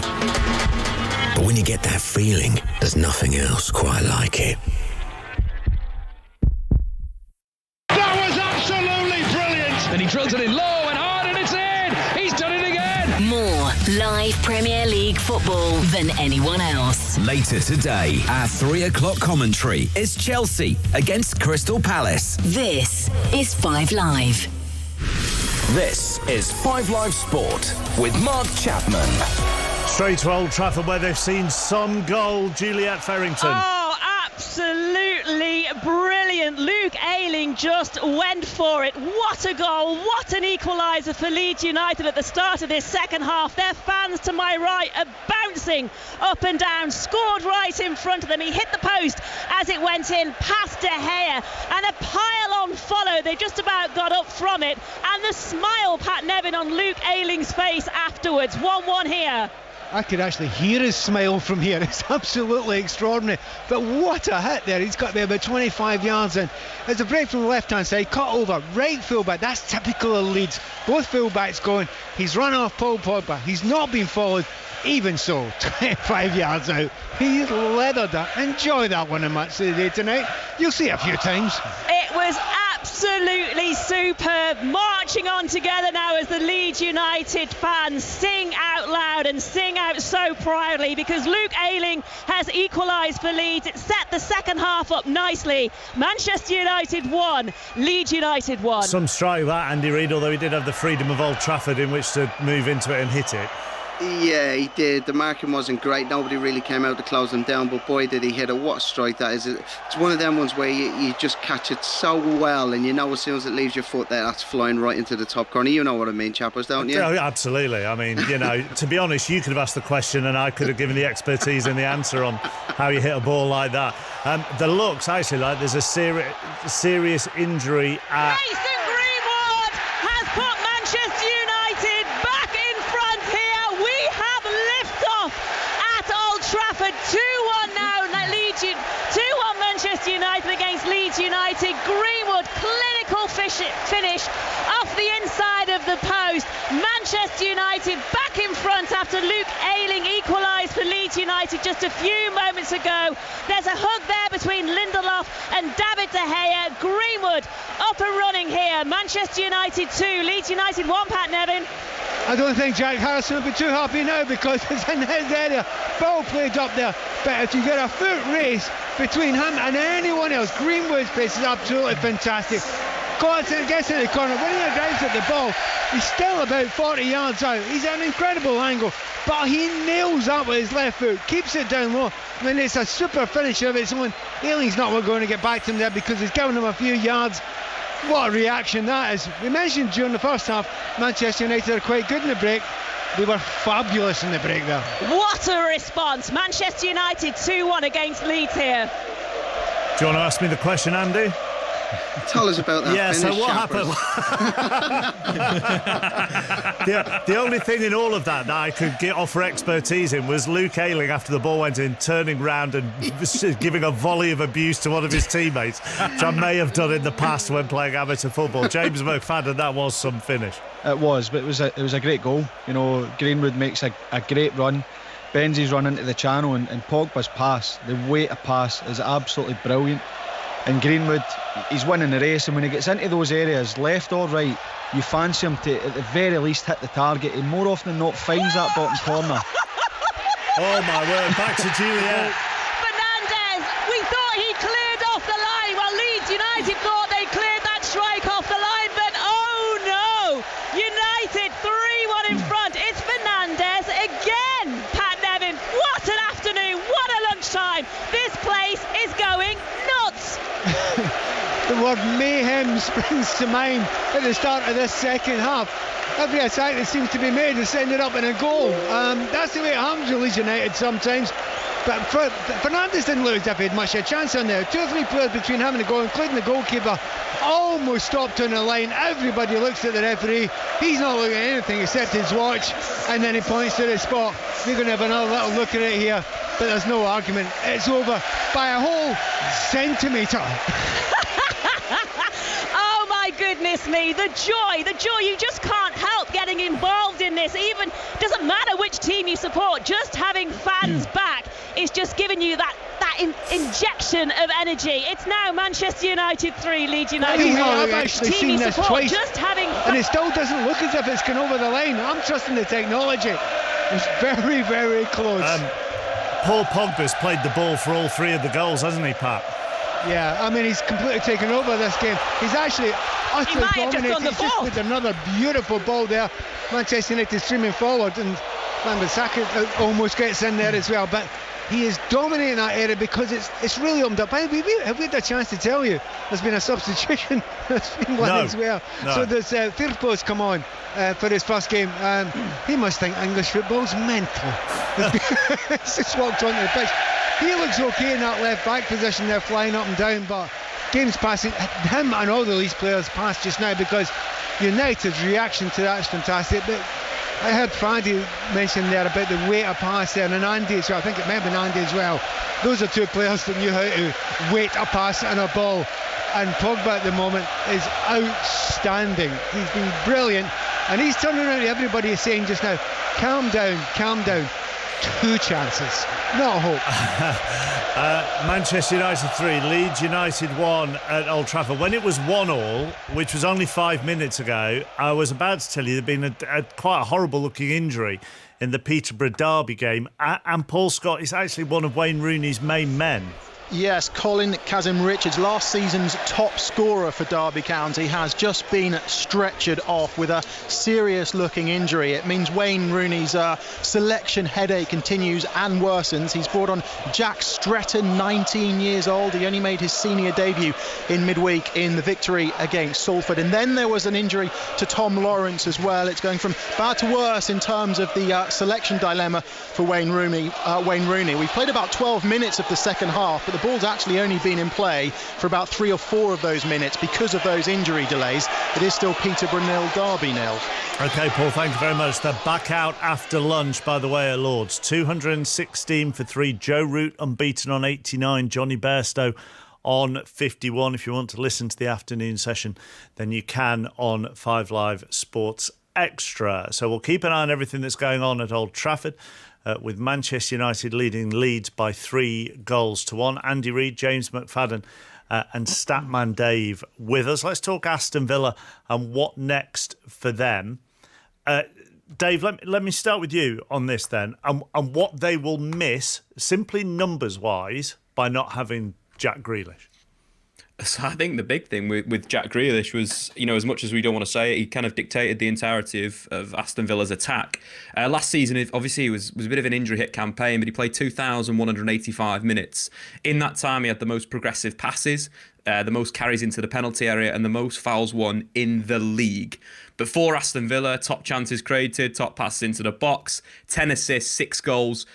But when you get that feeling, there's nothing else quite like it. That was absolutely brilliant! And he drills it in low and hard and it's in! He's done it again! More live Premier League football than anyone else. Later today, our 3 o'clock commentary is Chelsea against Crystal Palace. This is 5 Live. This is 5 Live Sport with Mark Chapman. Straight to Old Trafford, where they've seen some goal. Juliet Ferrington. Oh, absolutely brilliant confident. Luke Ayling just went for it. What a goal, what an equaliser for Leeds United at the start of this second half. Their fans to my right are bouncing up and down, scored right in front of them. He hit the post as it went in, past De Gea, and a pile-on follow. They just about got up from it, and the smile, Pat Nevin, on Luke Ayling's face afterwards. 1-1 here. I could actually hear his smile from here. It's absolutely extraordinary. But what a hit there. He's got there about 25 yards in. There's a break from the left-hand side, cut over, right full-back. That's typical of Leeds. Both full-backs going. He's run off Paul Pogba. He's not been followed. Even so, 25 yards out. He's leathered it. Enjoy that one in match of the day tonight. You'll see it a few times. It was absolutely superb. Marching on together now as the Leeds United fans sing out loud and sing out so proudly, because Luke Ayling has equalised for Leeds. It set the second half up nicely. Manchester United 1, Leeds United 1. Some strike that, Andy Reid, although he did have the freedom of Old Trafford in which to move into it and hit it. Yeah, he did. The marking wasn't great. Nobody really came out to close them down, but boy, did he hit it. What a strike that is. It's one of them ones where you just catch it so well, and you know as soon as it leaves your foot there, that's flying right into the top corner. You know what I mean, chappers, don't you? Oh, absolutely. I mean, you know, to be honest, you could have asked the question and I could have given the expertise and the answer on how you hit a ball like that. The looks actually like there's a serious injury at... Mason Greenwood has put Manchester United back in front here. We have liftoff at Old Trafford. 2-1 now. Leeds 2-1 Manchester United against Leeds United. Greenwood, clinical finish off the inside of the post. Manchester United back in front after Luke Ayling equalised for Leeds United just a few moments ago. There's a hug there between Lindelof and David De Gea. Greenwood up and running here. Manchester United 2, Leeds United 1, Pat Nevin. I don't think Jack Harrison will be too happy now because it's in his area. Ball played up there. But if you get a foot race between him and anyone else, Greenwood's pace is absolutely fantastic. Gets in the corner. When he arrives at the ball, he's still about 40 yards out. He's at an incredible angle, but he nails that with his left foot, keeps it down low. I mean, it's a super finish of its own. Ayling's not going to get back to him there because he's given him a few yards. What a reaction that is. We mentioned during the first half, Manchester United are quite good in the break. They were fabulous in the break there. What a response. Manchester United 2-1 against Leeds here. Do you want to ask me the question, Andy? Tell us about that. Yeah, finish, so what happened? the only thing in all of that I could offer expertise in was Luke Ayling, after the ball went in, turning round and giving a volley of abuse to one of his teammates, which I may have done in the past when playing amateur football. James McFadden, that was some finish. It was, but it was a great goal. You know, Greenwood makes a great run. Benzie's run into the channel, and Pogba's pass, the weight of pass is absolutely brilliant. And Greenwood, he's winning the race, and when he gets into those areas, left or right, you fancy him to at the very least hit the target. He more often than not finds that bottom corner. Oh my word, back to Juliet. Fernandez, we thought he cleared off the line. Well, Leeds United thought they cleared that strike off the line, but oh no, United 3-1 in front. It's Fernandez again. Pat Nevin, what an afternoon, what a lunchtime. This place is going nuts. The word mayhem springs to mind at the start of this second half. Every attack that seems to be made has ended up in a goal. That's the way it happens with Leeds United sometimes. But Fernandez didn't look as if he had much of a chance on there. 2 or 3 players between him and the goal, including the goalkeeper, almost stopped on the line. Everybody looks at the referee. He's not looking at anything except his watch, and then he points to the spot. We're going to have another little look at it here, but there's no argument. It's over by a whole centimetre. Oh my goodness me, the joy, you just can't help getting involved in this. Even doesn't matter which team you support, just having fans back is just giving you that injection of energy. It's now Manchester United 3, Leeds United 1. I've actually seen this twice, just having and it still doesn't look as if it's gone over the line. I'm trusting the technology. It's very, very close. Paul Pogba's played the ball for all 3 of the goals, hasn't he, Pat? Yeah, I mean, he's completely taken over this game. He's actually utterly dominated. He's just with another beautiful ball there. Manchester United streaming forward, and Wan-Bissaka almost gets in there as well. But he is dominating that area because it's really opened up. Have we had a chance to tell you there's been a substitution? There's been one as well. No. So there's Firpo's come on for his first game. He must think English football's mental. He's just walked onto the pitch. He looks okay in that left back position there, flying up and down, but game's passing. Him and all the Leeds players passed just now because United's reaction to that is fantastic. But I heard Fraddy mention there about the weight of pass there, and Andy as well. I think it may have been Andy as well. Those are two players that knew how to weight a pass and a ball. And Pogba at the moment is outstanding. He's been brilliant, and he's turning around to everybody saying just now, calm down, calm down. 2 chances, not a hope. Manchester United 3, Leeds United 1 at Old Trafford. When it was 1-1, which was only 5 minutes ago, I was about to tell you there'd been quite a horrible looking injury in the Peterborough Derby game, and Paul Scott is actually one of Wayne Rooney's main men. Yes, Colin Kazim-Richards, last season's top scorer for Derby County, has just been stretchered off with a serious-looking injury. It means Wayne Rooney's selection headache continues and worsens. He's brought on Jack Stretton, 19 years old. He only made his senior debut in midweek in the victory against Salford. And then there was an injury to Tom Lawrence as well. It's going from bad to worse in terms of the selection dilemma for Wayne Rooney. We've played about 12 minutes of the second half, but the ball's actually only been in play for about 3 or 4 of those minutes because of those injury delays. It is still Peterborough 0, Derby 0. OK, Paul, thank you very much. They're back out after lunch, by the way, at Lord's. 216 for 3. Joe Root unbeaten on 89. Johnny Bairstow on 51. If you want to listen to the afternoon session, then you can on 5 Live Sports Extra. So we'll keep an eye on everything that's going on at Old Trafford. With Manchester United leading Leeds by 3-1. Andy Reid, James McFadden and Statman Dave with us. Let's talk Aston Villa and what next for them. Dave, let me start with you on this then, and what they will miss, simply numbers-wise, by not having Jack Grealish. So I think the big thing with Jack Grealish was, as much as we don't want to say it, he kind of dictated the entirety of Aston Villa's attack. Last season, obviously, it was a bit of an injury-hit campaign, but he played 2,185 minutes. In that time, he had the most progressive passes, the most carries into the penalty area, and the most fouls won in the league. But for Aston Villa, top chances created, top passes into the box, 10 assists, 6 goals.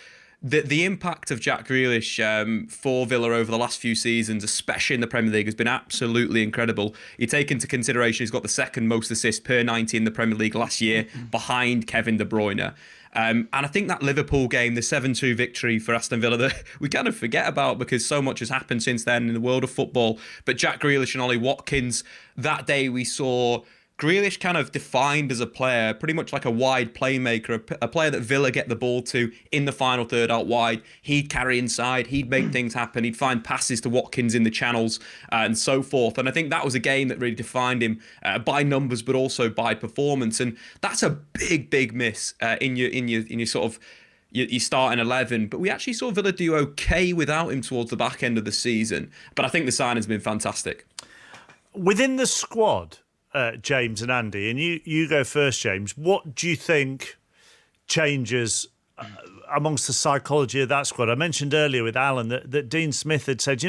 The impact of Jack Grealish for Villa over the last few seasons, especially in the Premier League, has been absolutely incredible. You take into consideration he's got the second most assists per 90 in the Premier League last year, behind Kevin De Bruyne. And I think that Liverpool game, the 7-2 victory for Aston Villa, that we kind of forget about because so much has happened since then in the world of football. But Jack Grealish and Ollie Watkins, that day we saw Grealish kind of defined as a player, pretty much like a wide playmaker, a player that Villa get the ball to in the final third out wide. He'd carry inside, he'd make things happen, he'd find passes to Watkins in the channels and so forth. And I think that was a game that really defined him by numbers, but also by performance. And that's a big miss in your sort of you start in 11, but we actually saw Villa do okay without him towards the back end of the season. But I think the signing's been fantastic. Within the squad, James and Andy, and you go first, James. What do you think changes amongst the psychology of that squad? I mentioned earlier with Alan that Dean Smith had said,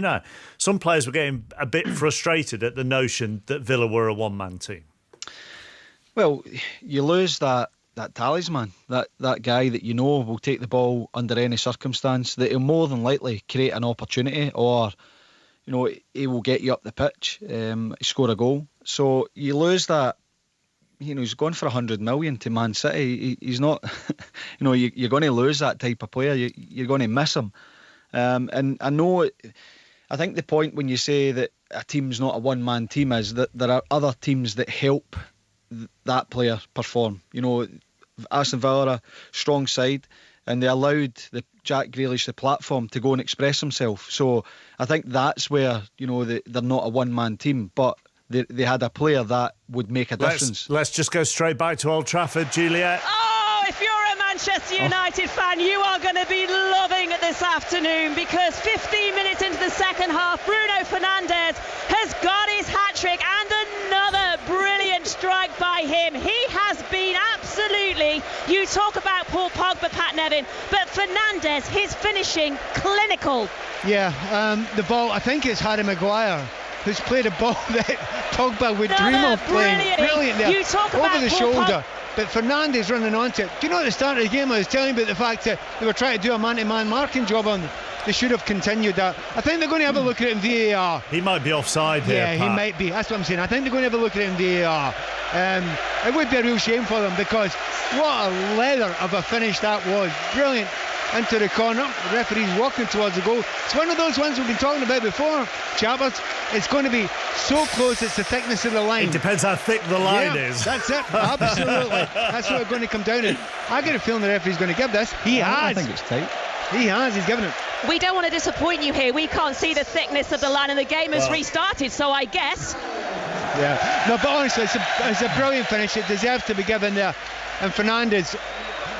some players were getting a bit frustrated at the notion that Villa were a one-man team. Well, you lose that talisman, that guy that will take the ball under any circumstance, that he'll more than likely create an opportunity or, he will get you up the pitch, score a goal. So you lose that. He's gone for 100 million to Man City. He's not, you're going to lose that type of player. You're going to miss him. And I think the point when you say that a team's not a one-man team is that there are other teams that help that player perform. Aston Villa are a strong side, and they allowed Jack Grealish the platform to go and express himself. So I think that's where they're not a one-man team, but they had a player that would make a difference. Let's just go straight back to Old Trafford, Juliet. Oh, if you're a Manchester United fan, you are going to be loving it this afternoon, because 15 minutes into the second half, Bruno Fernandes has got his hat-trick and another brilliant strike by him. He has been absolutely, you talk about Paul Pogba pattern, Nevin. But Fernandes, his finishing, clinical. Yeah, the ball, I think it's Harry Maguire who's played a ball that Pogba would dream of playing. Brilliant there. You talk about over the shoulder. But Fernandes running onto it. Do you know at the start of the game I was telling you about the fact that they were trying to do a man-to-man marking job on them? They should have continued that. I think they're going to have a look at it in VAR. He might be offside here, Yeah, Pat. he might be. That's what I'm saying. I think they're going to have a look at it in VAR. It would be a real shame for them, because what a leather of a finish that was. Brilliant. Into the corner, the referee's walking towards the goal. It's one of those ones we've been talking about before, Chappers. It's going to be so close, it's the thickness of the line. It depends how thick the line is. That's it, absolutely. That's what we're going to come down to. I get a feeling the referee's going to give this. He has. I think it's tight. He has, he's given it. We don't want to disappoint you here. We can't see the thickness of the line, and the game has restarted, so I guess. Yeah, no, but honestly, it's a brilliant finish. It deserves to be given there. And Fernandes,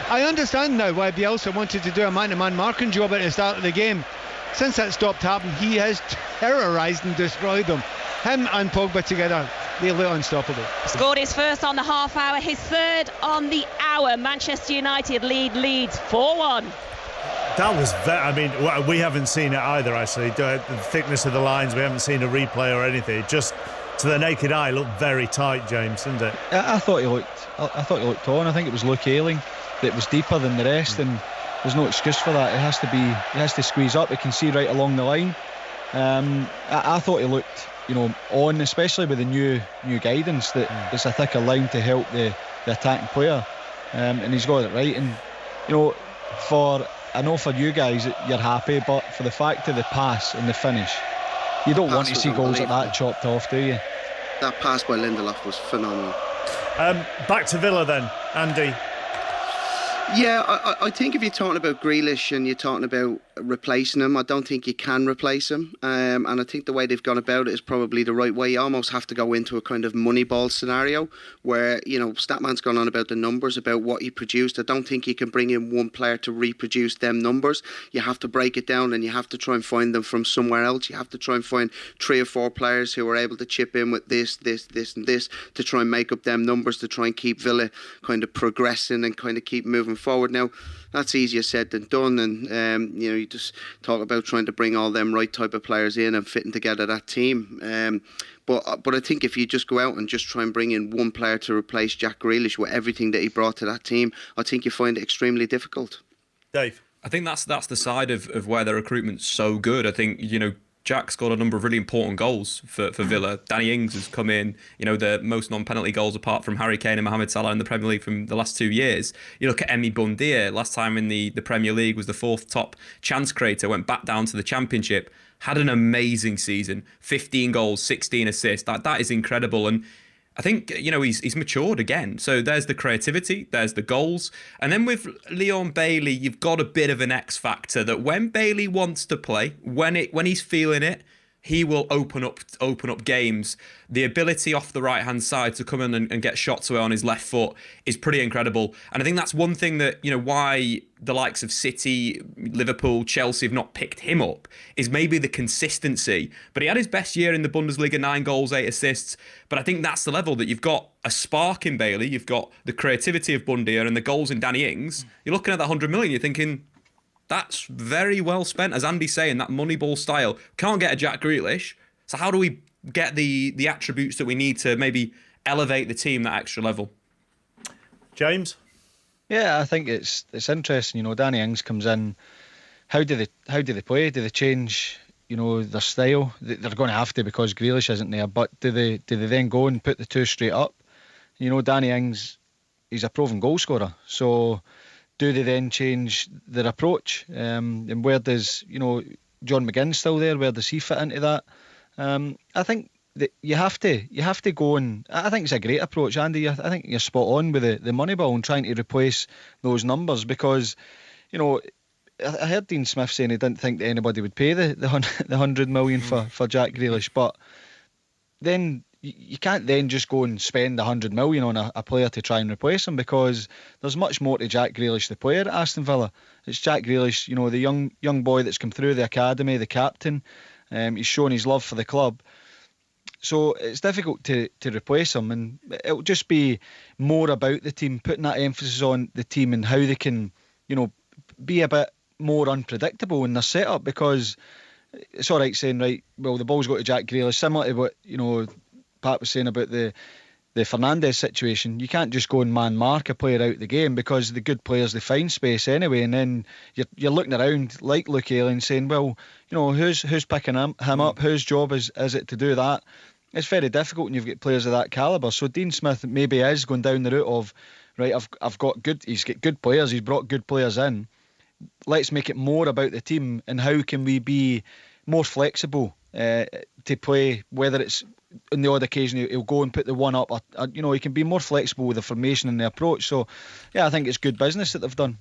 I understand now why Bielsa wanted to do a man-to-man marking job at the start of the game. Since that stopped happening, he has terrorised and destroyed them. Him and Pogba together, they look unstoppable. Scored his first on the half hour, his third on the hour. Manchester United lead Leeds 4-1. That was I mean, we haven't seen it either, actually. The thickness of the lines, we haven't seen a replay or anything. It just, to the naked eye, looked very tight, James, didn't it? I thought he looked on. I think it was Luke Ayling that was deeper than the rest, and there's no excuse for that. He has to squeeze up. He can see right along the line. I thought he looked, on, especially with the new guidance that it's a thicker line to help the attacking player, and he's got it right. And I know for you guys you're happy, but for the fact of the pass and the finish, you don't want to see goals like that chopped off, do you? That pass by Lindelof was phenomenal. Back to Villa then, Andy. Yeah, I think if you're talking about Grealish and you're talking about replacing him, I don't think you can replace him. And I think the way they've gone about it is probably the right way. You almost have to go into a kind of Moneyball scenario where, Statman's gone on about the numbers, about what he produced. I don't think you can bring in one player to reproduce them numbers. You have to break it down and you have to try and find them from somewhere else. You have to try and find 3 or 4 players who are able to chip in with this and this to try and make up them numbers, to try and keep Villa kind of progressing and kind of keep moving forward. Now, that's easier said than done, and you just talk about trying to bring all them right type of players in and fitting together that team. But I think if you just go out and just try and bring in one player to replace Jack Grealish with everything that he brought to that team, I think you find it extremely difficult. Dave? I think that's the side of where the recruitment's so good. I think, Jack scored a number of really important goals for Villa. Danny Ings has come in, the most non-penalty goals apart from Harry Kane and Mohamed Salah in the Premier League from the last 2 years. You look at Emi Buendia, last time in the Premier League was the 4th top chance creator, went back down to the Championship, had an amazing season, 15 goals, 16 assists. That is incredible. And I think, he's matured again. So there's the creativity, there's the goals. And then with Leon Bailey, you've got a bit of an X factor that when Bailey wants to play, when he's feeling it, he will open up games. The ability off the right-hand side to come in and get shots away on his left foot is pretty incredible. And I think that's one thing that, why the likes of City, Liverpool, Chelsea have not picked him up is maybe the consistency. But he had his best year in the Bundesliga, 9 goals, 8 assists. But I think that's the level that you've got a spark in Bailey, you've got the creativity of Buendia and the goals in Danny Ings. You're looking at that 100 million, you're thinking, that's very well spent. As Andy's saying, that Moneyball style. Can't get a Jack Grealish. So how do we get the attributes that we need to maybe elevate the team that extra level? James? Yeah, I think it's interesting. Danny Ings comes in. How do they play? Do they change, their style? They're going to have to because Grealish isn't there. But do they then go and put the 2 straight up? Danny Ings, he's a proven goal scorer. So do they then change their approach? And where does, John McGinn's still there? Where does he fit into that? I think that you have to go, and I think it's a great approach, Andy. I think you're spot on with the Moneyball and trying to replace those numbers because, I heard Dean Smith saying he didn't think that anybody would pay the 100 million for Jack Grealish, but then you can't then just go and spend 100 million on a player to try and replace him because there's much more to Jack Grealish, the player at Aston Villa. It's Jack Grealish, the young boy that's come through the academy, the captain. He's shown his love for the club. So it's difficult to replace him, and it'll just be more about the team, putting that emphasis on the team and how they can, be a bit more unpredictable in their setup, because it's all right saying, right, well, the ball's got to Jack Grealish, similar to what, you know, Pat was saying about the Fernandes situation. You can't just go and man mark a player out the game, because the good players, they find space anyway, and then you're looking around like Luke Ayling saying, well, you know, who's picking him up, whose job is it to do that? It's very difficult when you've got players of that calibre. So Dean Smith maybe is going down the route of, right, he's got good players, he's brought good players in, let's make it more about the team, and how can we be more flexible to play, whether it's on the odd occasion he'll go and put the one up, or you know, he can be more flexible with the formation and the approach. So yeah, I think it's good business that they've done.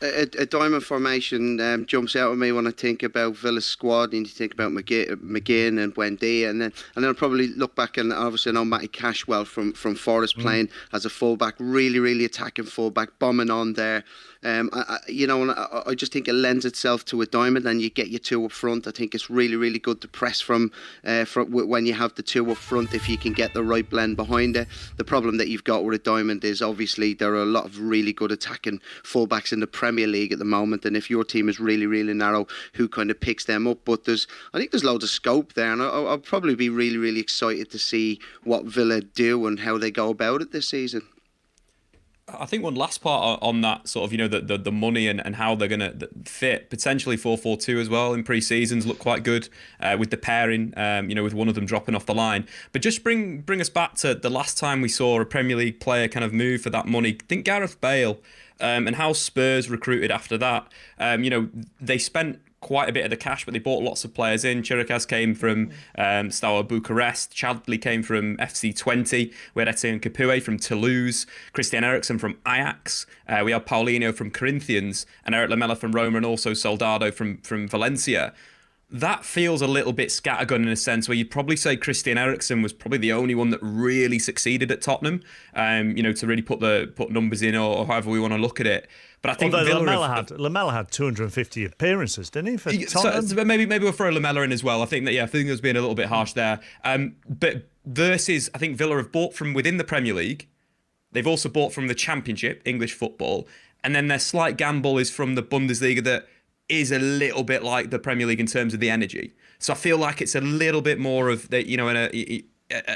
A diamond formation jumps out at me when I think about Villa's squad, and you think about McGinn and Wendy, and then I'll probably look back, and obviously I know Matty Cashwell from Forest playing as a fullback, really attacking fullback, bombing on there. I just think it lends itself to a diamond, and you get your two up front. I think it's really good to press from when you have the two up front, if you can get the right blend behind it. The problem that you've got with a diamond is obviously there are a lot of really good attacking fullbacks in the Premier League at the moment, and if your team is really narrow, who kind of picks them up? But I think there's loads of scope there, and I'll probably be really excited to see what Villa do and how they go about it this season. I think one last part on that sort of, you know, the money and how they're going to fit, potentially 4-4-2 as well in pre-seasons look quite good with the pairing, with one of them dropping off the line. But just bring us back to the last time we saw a Premier League player kind of move for that money. I think Gareth Bale and how Spurs recruited after that. They spent quite a bit of the cash, but they bought lots of players in. Chirikas came from Steaua Bucharest. Chadley came from FC Twente. We had Etienne Capoue from Toulouse. Christian Eriksen from Ajax. We had Paulinho from Corinthians, and Eric Lamela from Roma, and also Soldado from Valencia. That feels a little bit scattergun in a sense, where you'd probably say Christian Eriksen was probably the only one that really succeeded at Tottenham, to really put numbers in, or however we want to look at it. But I think Lamela had 250 appearances, didn't he, for Tottenham? So maybe we'll throw Lamela in as well. I think there's been a little bit harsh there. But versus, I think Villa have bought from within the Premier League. They've also bought from the Championship, English football, and then their slight gamble is from the Bundesliga, that is a little bit like the Premier League in terms of the energy. So I feel like it's a little bit more of a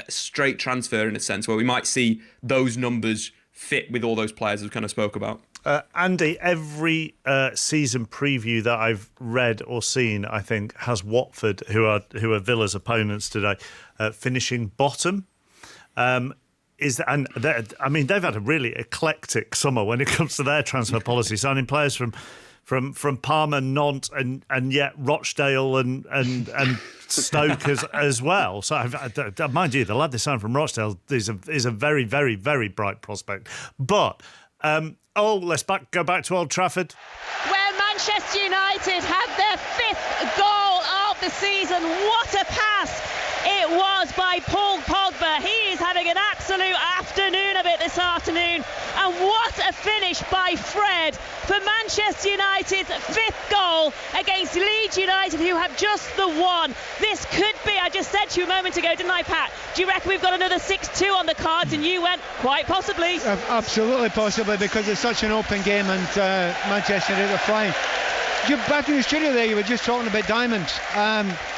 straight transfer in a sense, where we might see those numbers fit with all those players we kind of spoke about. Andy, every season preview that I've read or seen, I think, has Watford, who are Villa's opponents today, finishing bottom. They've had a really eclectic summer when it comes to their transfer policy, signing players from Parma, Nantes, and yet Rochdale and Stoke as well. So mind you, the lad they signed from Rochdale is a very very bright prospect. But let's go back to Old Trafford, where Manchester United had their 5th goal of the season. What a pass it was by Paul Pogba. He is having an absolute afternoon of it this afternoon. And what a finish by Fred for Manchester United's 5th goal against Leeds United, who have just the one. This could be, I just said to you a moment ago, didn't I, Pat? Do you reckon we've got another 6-2 on the cards? And you went, quite possibly. Absolutely possibly, because it's such an open game, and Manchester United are flying. Back in the studio there, you were just talking about diamonds.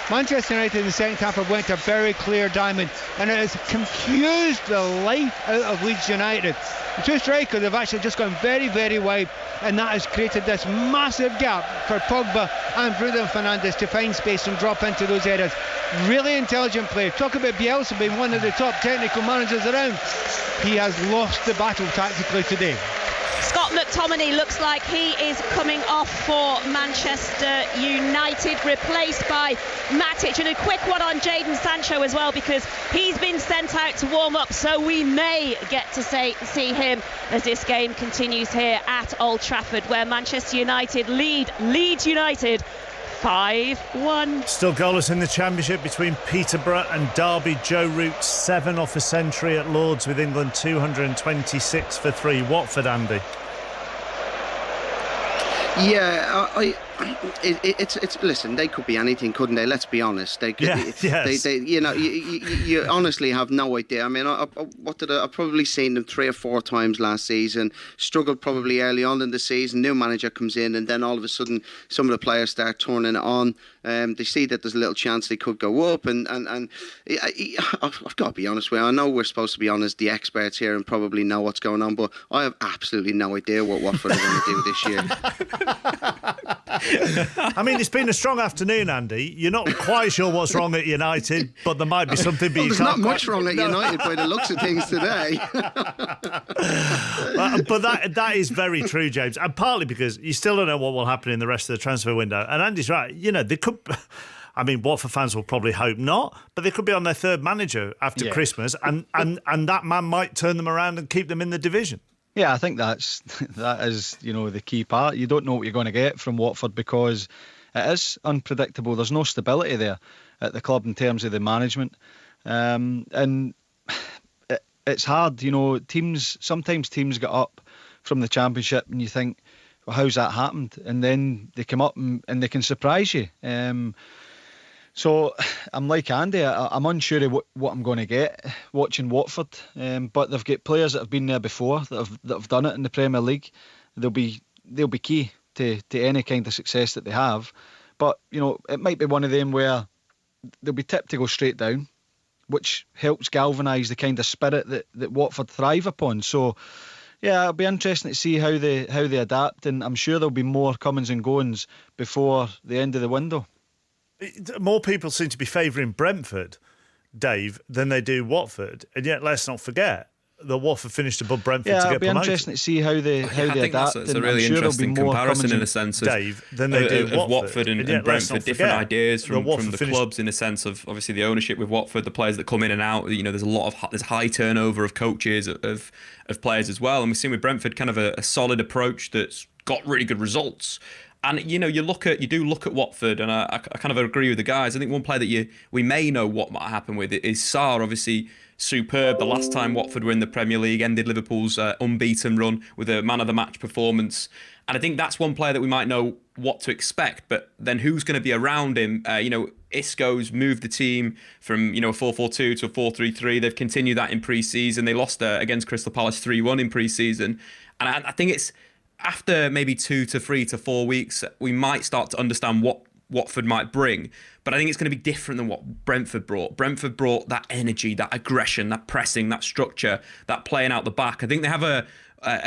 Manchester United in the second half have went a very clear diamond, and it has confused the life out of Leeds United. The two strikers have actually just gone very, very wide, and that has created this massive gap for Pogba and Bruno Fernandes to find space and drop into those areas. Really intelligent play. Talk about Bielsa being one of the top technical managers around. He has lost the battle tactically today. Scott McTominay looks like he is coming off for Manchester United, replaced by Matic. And a quick one on Jadon Sancho as well, because he's been sent out to warm up, so we may get to see him as this game continues here at Old Trafford, where Manchester United lead Leeds United 5-1. Still goalless in the Championship between Peterborough and Derby. Joe Root 7 off a century at Lords with England 226 for 3. Watford, Andy. Yeah, it's listen, they could be anything, couldn't they? Let's be honest. They could, yes. They you honestly have no idea. I mean, I've probably seen them 3 or 4 times last season. Struggled probably early on in the season. New manager comes in, and then all of a sudden, some of the players start turning it on. They see that there's a little chance they could go up, and I've got to be honest with you. I know we're supposed to be on as the experts here and probably know what's going on, but I have absolutely no idea what Watford are going to do this year. I mean, it's been a strong afternoon, Andy. You're not quite sure what's wrong at United, but there might be something. But there's not much wrong at United by the looks of things today. But that is very true, James, and partly because you still don't know what will happen in the rest of the transfer window. And Andy's right. You know, they could. I mean, Watford fans will probably hope not, but they could be on their 3rd manager after Christmas, and that man might turn them around and keep them in the division. Yeah, I think that is the key part. You don't know what you're going to get from Watford because it is unpredictable. There's no stability there at the club in terms of the management, and it's hard. Sometimes teams get up from the Championship and you think, well, how's that happened? And then they come up and they can surprise you. So I'm like Andy, I'm unsure of what I'm going to get watching Watford, but they've got players that have been there before that have done it in the Premier League. They'll be key to any kind of success that they have. But it might be one of them where they'll be tipped to go straight down, which helps galvanise the kind of spirit that Watford thrive upon. So yeah, it'll be interesting to see how they adapt, and I'm sure there'll be more comings and goings before the end of the window. More people seem to be favouring Brentford, Dave, than they do Watford, and yet let's not forget that Watford finished above Brentford to get promoted. Yeah, it'll be interesting to see how they adapt. That's a really interesting comparison in a sense of, Dave, than they do Watford and Brentford, different ideas from the clubs in a sense of obviously the ownership with Watford, the players that come in and out. There's high turnover of coaches, of players as well, and we've seen with Brentford kind of a solid approach that's got really good results. And you do look at Watford, and I kind of agree with the guys. I think one player that we may know what might happen with it is Sarr. Obviously superb. The last time Watford were in the Premier League, ended Liverpool's unbeaten run with a man of the match performance. And I think that's one player that we might know what to expect. But then who's going to be around him? Isco's moved the team from a 4-4-2 to a 4-3-3. They've continued that in pre-season. They lost against Crystal Palace 3-1 in pre-season, and I think it's after maybe 2 to 3 to 4 weeks, we might start to understand what Watford might bring. But I think it's going to be different than what Brentford brought. Brentford brought that energy, that aggression, that pressing, that structure, that playing out the back. I think they have a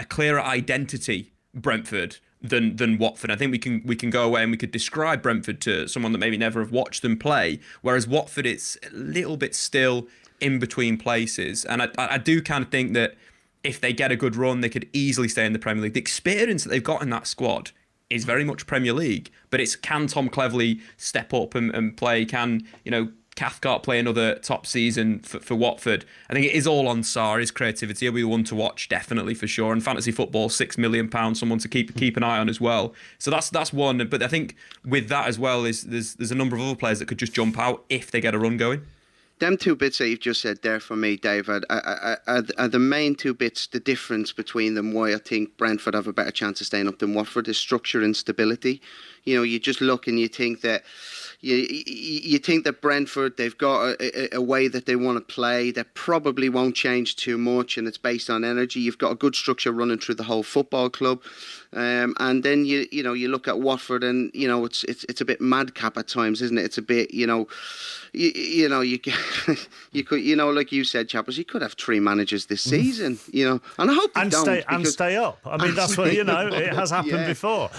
clearer identity, Brentford, than Watford. I think we can go away and we could describe Brentford to someone that maybe never have watched them play, whereas Watford, it's a little bit still in between places. And I do kind of think that if they get a good run, they could easily stay in the Premier League. The experience that they've got in that squad is very much Premier League, but can Tom Cleverley step up and play? Can Cathcart play another top season for Watford? I think it is all on Sarr, his creativity. He'll be one to watch, definitely, for sure. And fantasy football, £6 million, someone to keep an eye on as well. So that's one. But I think with that as well, there's a number of other players that could just jump out if they get a run going. Them 2 bits that you've just said there for me, David, are the main 2 bits, the difference between them, why I think Brentford have a better chance of staying up than Watford, is structure and stability. You just look and you think that you think that Brentford, they've got a way that they want to play that probably won't change too much, and it's based on energy. You've got a good structure running through the whole football club, and then you look at Watford, and it's a bit madcap at times, isn't it? It's a bit you could like you said, Chappers, you could have 3 managers this season, and I hope they don't stay up. I mean, that's what it has happened before.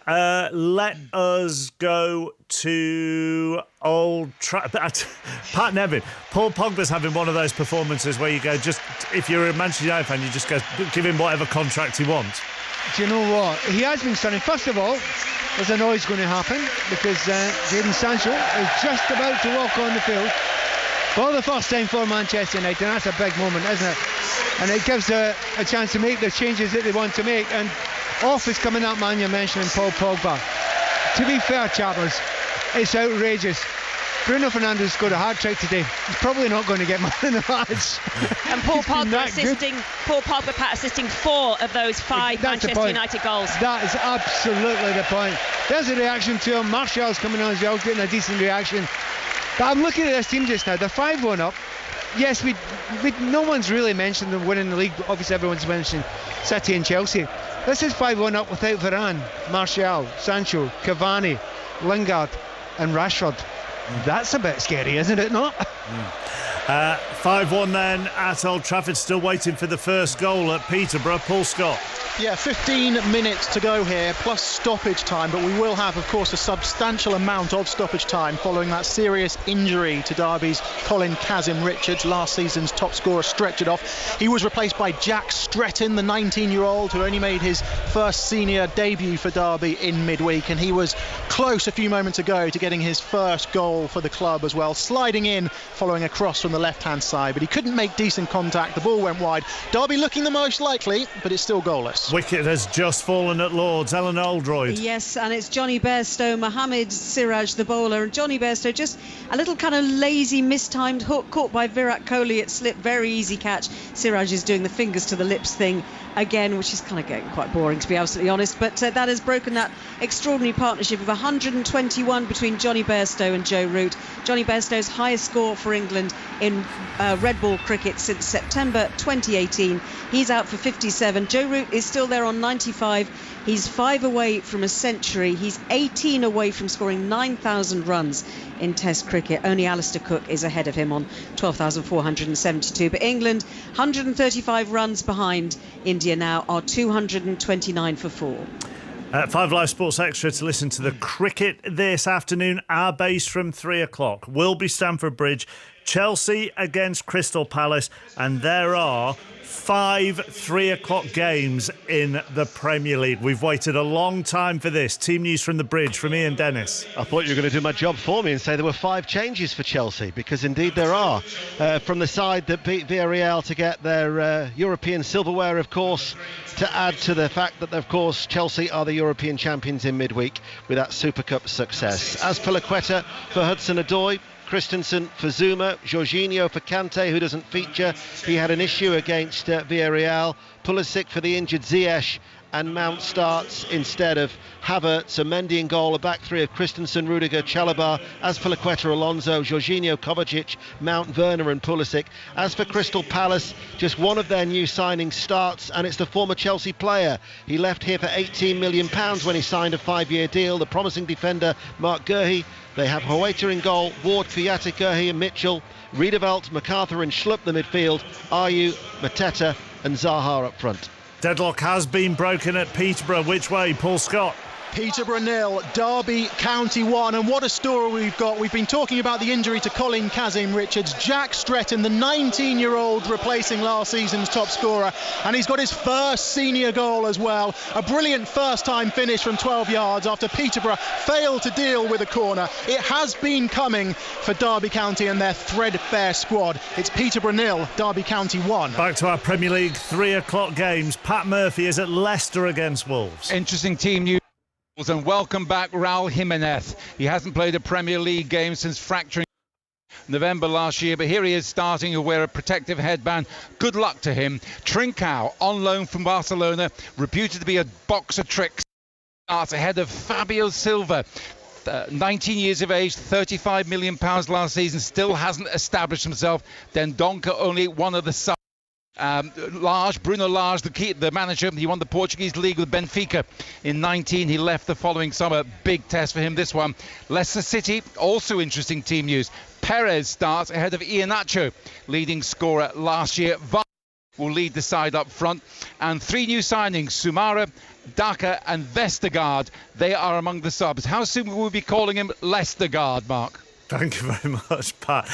Let us go to Pat Nevin. Paul Pogba's having one of those performances where you go, just if you're a Manchester United fan, you just go, give him whatever contract he wants. Do you know what? He has been stunning. First of all, there's a noise going to happen because Jadon Sancho is just about to walk on the field for the first time for Manchester United, and that's a big moment, isn't it? And it gives a chance to make the changes that they want to make. And off is coming that man you're mentioning, Paul Pogba. To be fair, Chappers, it's outrageous Bruno Fernandes scored a hat-trick today. He's probably not going to get man in the match. And Paul Pogba assisting 4 of those 5 Manchester United goals. That is absolutely the point. There's a reaction to him. Martial's coming on as well, getting a decent reaction. But I'm looking at this team just now. They're 5-1 up. Yes, no one's really mentioned them winning the league. Obviously, everyone's mentioned City and Chelsea. This is 5-1 up without Varane, Martial, Sancho, Cavani, Lingard and Rashford. That's a bit scary, isn't it not? 5-1 then at Old Trafford, still waiting for the first goal at Peterborough. Paul Scott. Yeah, 15 minutes to go here, plus stoppage time, but we will have, of course, a substantial amount of stoppage time following that serious injury to Derby's Colin Kazim-Richards, last season's top scorer, stretchered off. He was replaced by Jack Stretton, the 19-year-old who only made his first senior debut for Derby in midweek, and he was close a few moments ago to getting his first goal for the club as well, sliding in following a cross from the left-hand side, but he couldn't make decent contact. The ball went wide. Derby looking the most likely, but it's still goalless. Wicket has just fallen at Lords. Ellen Oldroyd. Yes, and it's Johnny Bairstow, Mohamed Siraj, the bowler. And Johnny Bairstow, just a little kind of lazy, mistimed hook caught by Virat Kohli. It slipped, very easy catch. Siraj is doing the fingers to the lips thing again, which is kind of getting quite boring, to be absolutely honest. But that has broken that extraordinary partnership of 121 between Johnny Bairstow and Joe Root. Johnny Bairstow's highest score for England in red ball cricket since September 2018. He's out for 57. Joe Root is still there on 95. He's 5 away from a century. He's 18 away from scoring 9,000 runs in Test cricket. Only Alistair Cook is ahead of him on 12,472. But England, 135 runs behind India now, are 229 for 4. 5 Live Sports Extra to listen to the cricket this afternoon. Our base from 3 o'clock will be Stamford Bridge, Chelsea against Crystal Palace, and there are 5 3 o'clock games in the Premier League. We've waited a long time for this. Team news from the Bridge from Ian Dennis. I thought you were going to do my job for me and say there were 5 changes for Chelsea, because indeed there are. From the side that beat Villarreal to get their European silverware, of course, to add to the fact that, of course, Chelsea are the European champions in midweek with that Super Cup success. As for Laqueta for Hudson-Odoi, Christensen for Zuma, Jorginho for Kante, who doesn't feature. He had an issue against Villarreal. Pulisic for the injured Ziyech, and Mount starts instead of Havertz. A Mendy in goal, a back three of Christensen, Rudiger, Chalobah. As for Laqueta, Alonso, Jorginho, Kovacic, Mount, Werner and Pulisic. As for Crystal Palace, just one of their new signings starts, and it's the former Chelsea player. He left here for £18 million when he signed a 5-year deal. The promising defender, Mark Gurhey. They have Huerta in goal, Ward, Kuyate, Gurhey and Mitchell, Riedewald, MacArthur and Schlupp the midfield, Ayew, Mateta and Zaha up front. Deadlock has been broken at Peterborough. Which way, Paul Scott? Peterborough 0, Derby County 1, and what a story we've got. We've been talking about the injury to Colin Kazim-Richards. Jack Stretton, the 19-year-old, replacing last season's top scorer, and he's got his first senior goal as well. A brilliant first-time finish from 12 yards after Peterborough failed to deal with a corner. It has been coming for Derby County and their threadbare squad. It's Peterborough 0, Derby County 1. Back to our Premier League 3 o'clock games. Pat Murphy is at Leicester against Wolves. Interesting team news. And welcome back Raul Jimenez. He hasn't played a Premier League game since fracturing November last year, but here he is starting to wear a protective headband. Good luck to him. Trincao on loan from Barcelona, reputed to be a box of tricks, starts ahead of Fabio Silva. 19 years of age, £35 million last season, still hasn't established himself. Dendoncker only one of the subs. Bruno Lage, the manager, he won the Portuguese league with Benfica in 19. He left the following summer. Big test for him, this one. Leicester City, also interesting team news. Perez starts ahead of Iheanacho, leading scorer last year. Will lead the side up front. And 3 new signings, Sumara, Daka and Vestergaard. They are among the subs. How soon will we be calling him Leicestergaard, Mark? Thank you very much, Pat.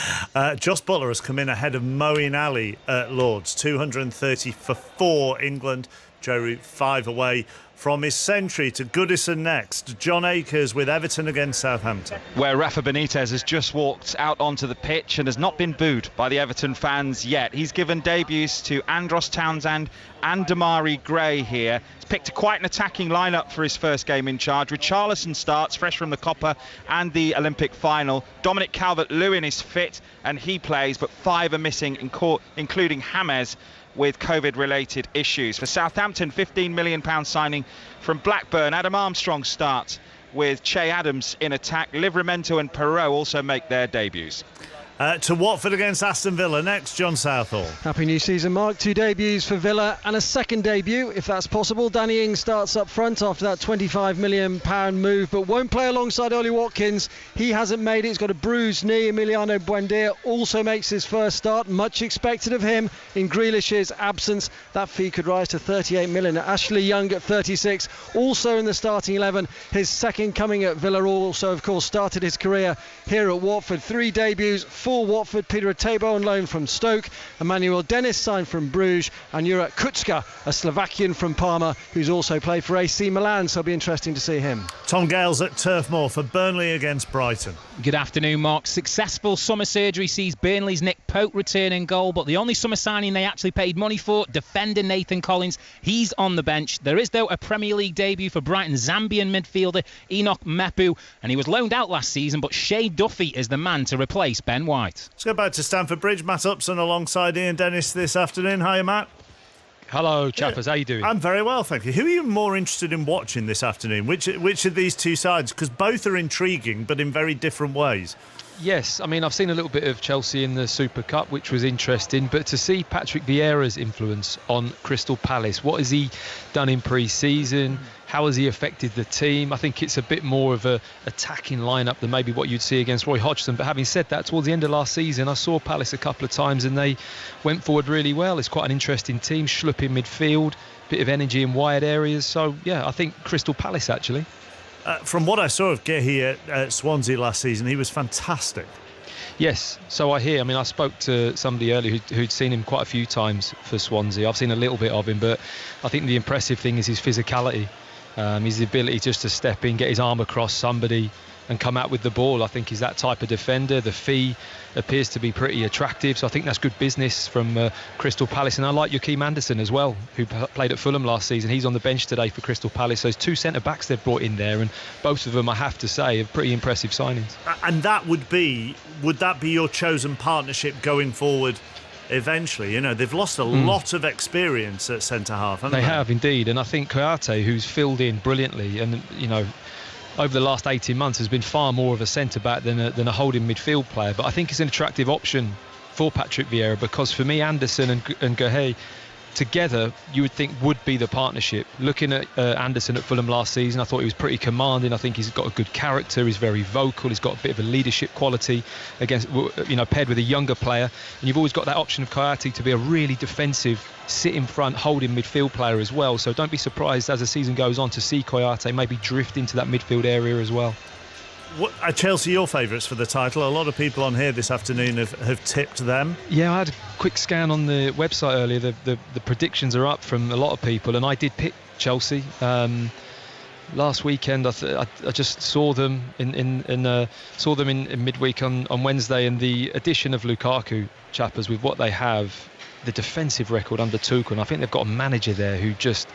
Joss Butler has come in ahead of Moeen Ali at Lords. 230 for 4 England. Joe Root 5 away from his century to Goodison next. John Akers with Everton against Southampton. Where Rafa Benitez has just walked out onto the pitch and has not been booed by the Everton fans yet. He's given debuts to Andros Townsend and Damari Gray here. He's picked quite an attacking lineup for his first game in charge. Richarlison starts, fresh from the Copper and the Olympic final. Dominic Calvert-Lewin is fit and he plays, but 5 are missing, including James, with COVID-related issues. For Southampton, £15 million signing from Blackburn. Adam Armstrong starts with Che Adams in attack. Livramento and Perot also make their debuts. To Watford against Aston Villa next, John Southall. Happy new season, Mark. 2 debuts for Villa and a second debut, if that's possible. Danny Ings starts up front after that £25 million move, but won't play alongside Ollie Watkins. He hasn't made it. He's got a bruised knee. Emiliano Buendia also makes his first start. Much expected of him in Grealish's absence. That fee could rise to £38 million. Ashley Young at 36, also in the starting 11. His second coming at Villa, also, of course, started his career here at Watford. 3 debuts for Watford. Peter Atebo on loan from Stoke, Emmanuel Dennis signed from Bruges, and Jurek Kucka, a Slovakian from Parma, who's also played for AC Milan, so it'll be interesting to see him. Tom Gales at Turf Moor for Burnley against Brighton. Good afternoon, Mark. Successful summer surgery sees Burnley's Nick Pope return in goal, but the only summer signing they actually paid money for, defender Nathan Collins, he's on the bench. There is, though, a Premier League debut for Brighton's Zambian midfielder Enoch Mepu, and he was loaned out last season, but Shea Duffy is the man to replace Ben White. Let's go back to Stamford Bridge. Matt Upson alongside Ian Dennis this afternoon. Hiya, Matt. Hello, chappers. How you doing? I'm very well, thank you. Who are you more interested in watching this afternoon? Which of these two sides? Because both are intriguing, but in very different ways. Yes, I mean, I've seen a little bit of Chelsea in the Super Cup, which was interesting, but to see Patrick Vieira's influence on Crystal Palace, what has he done in pre-season? How has he affected the team? I think it's a bit more of a attacking lineup than maybe what you'd see against Roy Hodgson. But having said that, towards the end of last season, I saw Palace a couple of times and they went forward really well. It's quite an interesting team, Schlupp in midfield, bit of energy in wide areas. So, yeah, I think Crystal Palace, actually. From what I saw of Gehi at Swansea last season, he was fantastic. Yes, so I hear. I mean, I spoke to somebody earlier who'd seen him quite a few times for Swansea. I've seen a little bit of him, but I think the impressive thing is his physicality. His ability just to step in, get his arm across somebody and come out with the ball. I think he's that type of defender. The fee appears to be pretty attractive, so I think that's good business from Crystal Palace. And I like Joachim Andersen as well, who played at Fulham last season. He's on the bench today for Crystal Palace. So there's 2 centre-backs they've brought in there, and both of them, I have to say, are pretty impressive signings. And that would that be your chosen partnership going forward eventually? You know, they've lost a lot of experience at centre-half, haven't they? They have indeed, and I think Kouyaté, who's filled in brilliantly, and, you know, over the last 18 months has been far more of a centre-back than a holding midfield player. But I think it's an attractive option for Patrick Vieira, because for me, Andersen and Gehi together, you would think would be the partnership. Looking at Andersen at Fulham last season, I thought he was pretty commanding. I think he's got a good character. He's very vocal. He's got a bit of a leadership quality against, you know, paired with a younger player. And you've always got that option of Kouyaté to be a really defensive, sit in front, holding midfield player as well. So don't be surprised as the season goes on to see Kouyaté maybe drift into that midfield area as well. What are Chelsea your favourites for the title? A lot of people on here this afternoon have tipped them. Yeah, I had a quick scan on the website earlier. The predictions are up from a lot of people, and I did pick Chelsea. Last weekend, I just saw them in midweek on Wednesday, and the addition of Lukaku, chappers, with what they have, the defensive record under Tuchel, and I think they've got a manager there who just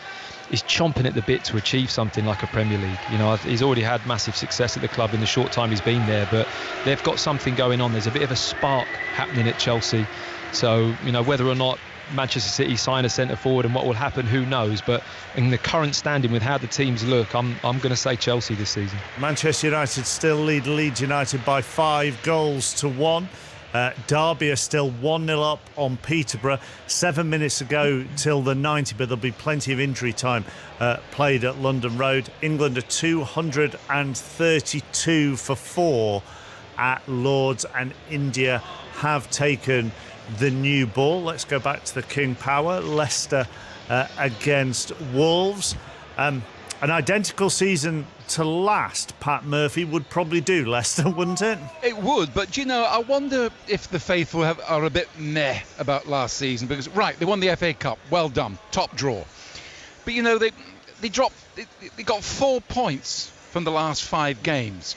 is chomping at the bit to achieve something like a Premier League. You know, he's already had massive success at the club in the short time he's been there, but they've got something going on. There's a bit of a spark happening at Chelsea. So, you know, whether or not Manchester City sign a centre forward and what will happen, who knows? But in the current standing with how the teams look, I'm going to say Chelsea this season. Manchester United still lead Leeds United by 5-1. Derby are still 1-0 up on Peterborough. 7 minutes ago till the 90, but there'll be plenty of injury time played at London Road. England are 232 for 4 at Lords, and India have taken the new ball. Let's go back to the King Power. Leicester against Wolves. An identical season to last, Pat Murphy, would probably do Leicester, wouldn't it? It would, but, you know, I wonder if the faithful are a bit meh about last season, because, right, they won the FA Cup, well done, top draw. But, you know, they got 4 points from the last 5 games.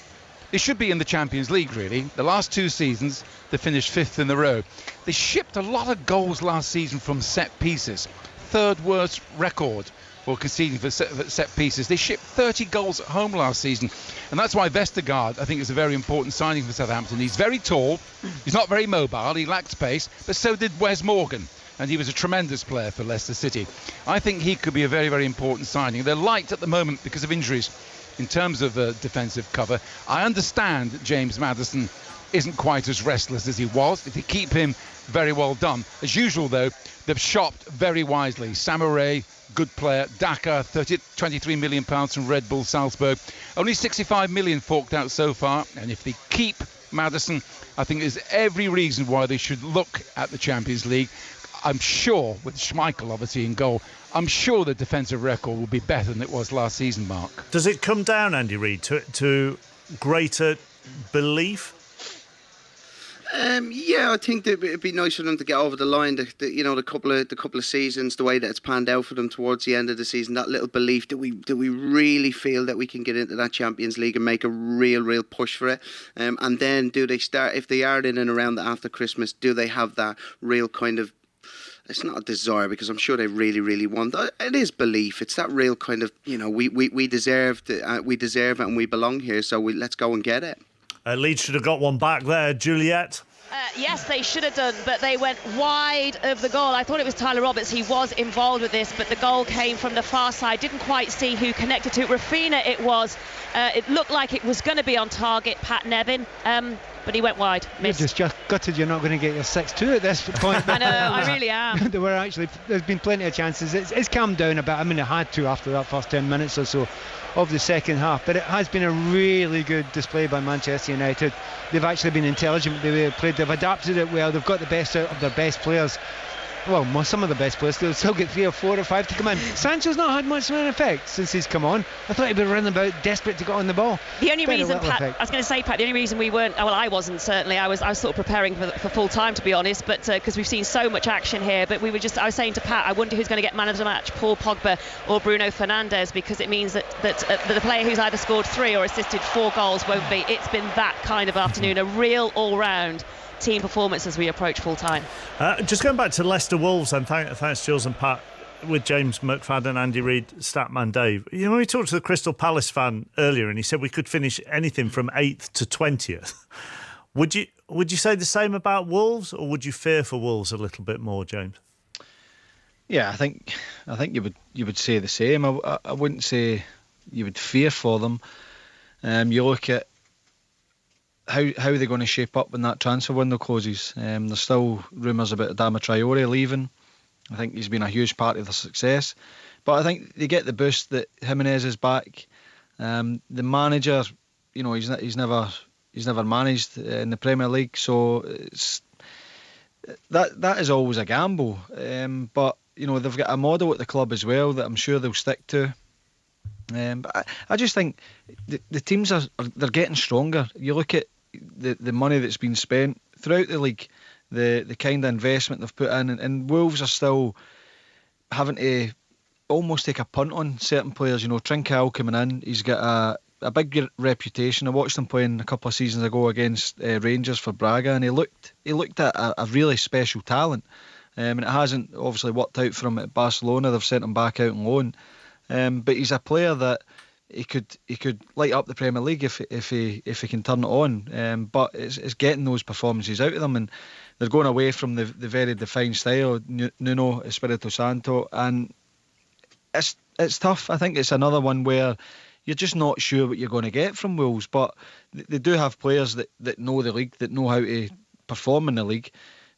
They should be in the Champions League, really. The last 2 seasons, they finished 5th in a row. They shipped a lot of goals last season from set pieces. 3rd worst record for conceding for set pieces. They shipped 30 goals at home last season. And that's why Vestergaard, I think, is a very important signing for Southampton. He's very tall. He's not very mobile. He lacked pace. But so did Wes Morgan. And he was a tremendous player for Leicester City. I think he could be a very, very important signing. They're light at the moment because of injuries in terms of defensive cover. I understand that James Maddison isn't quite as restless as he was. If they keep him, very well done. As usual, though, they've shopped very wisely. Samurai, good player. Daka, £23 million from Red Bull Salzburg. Only 65 million forked out so far. And if they keep Maddison, I think there's every reason why they should look at the Champions League. I'm sure, with Schmeichel obviously in goal, I'm sure the defensive record will be better than it was last season, Mark. Does it come down, Andy Reid, to greater belief? Yeah, I think that it'd be nice for them to get over the line. The couple of seasons, the way that it's panned out for them towards the end of the season, that little belief that we really feel that we can get into that Champions League and make a real push for it. And then do they start, if they are in and around that after Christmas, do they have that real kind of, it's not a desire because I'm sure they really want it. It is belief. It's that real kind of, we deserve it and we belong here, so let's go and get it. Leeds should have got one back there, Juliet. Yes, they should have done, but they went wide of the goal. I thought it was Tyler Roberts. He was involved with this, but the goal came from the far side. Didn't quite see who connected to it. Rafina it was. It looked like it was going to be on target, Pat Nevin, but he went wide. Missed. You're just gutted you're not going to get your 6-2 at this point. I know, I really am. There's been plenty of chances. It's calmed down a bit. I mean, it had to after that first 10 minutes or so of the second half, but it has been a really good display by Manchester United. They've actually been intelligent. They've adapted it well. They've got the best out of their best players. Well, some of the best players. They'll still get 3 or 4 or 5 to come in. Sancho's not had much of an effect since he's come on. I thought he'd been running about desperate to get on the ball. The only reason, Pat, I was going to say, Pat, the only reason we weren't, well, I wasn't certainly. I was sort of preparing for full time, to be honest, but because we've seen so much action here. But I was saying to Pat, I wonder who's going to get man of the match, Paul Pogba or Bruno Fernandes, because it means that the player who's either scored 3 or assisted 4 goals won't be. It's been that kind of afternoon, a real all-round team performance as we approach full time. Just going back to Leicester Wolves, and thanks Jules and Pat, with James McFadden, Andy Reid, Statman Dave. When we talked to the Crystal Palace fan earlier, and he said we could finish anything from 8th to 20th. Would you say the same about Wolves, or would you fear for Wolves a little bit more, James? Yeah, I think you would say the same. I wouldn't say you would fear for them. You look at how are they going to shape up when that transfer window closes? There's still rumours about Adama Traore leaving. I think he's been a huge part of the success. But I think they get the boost that Jimenez is back. The manager, he's never managed in the Premier League, so that is always a gamble. But they've got a model at the club as well that I'm sure they'll stick to. But I just think the teams they're getting stronger. You look at the money that's been spent throughout the league, the kind of investment they've put in, and Wolves are still having to almost take a punt on certain players. Trincao coming in, he's got a big reputation. I watched him playing a couple of seasons ago against Rangers for Braga, and he looked at a really special talent, and it hasn't obviously worked out for him at Barcelona. They've sent him back out on loan, but he's a player that he could light up the Premier League if he can turn it on. But it's getting those performances out of them, and they're going away from the very defined style, Nuno Espirito Santo, and it's tough. I think it's another one where you're just not sure what you're going to get from Wolves, but they do have players that know the league, that know how to perform in the league,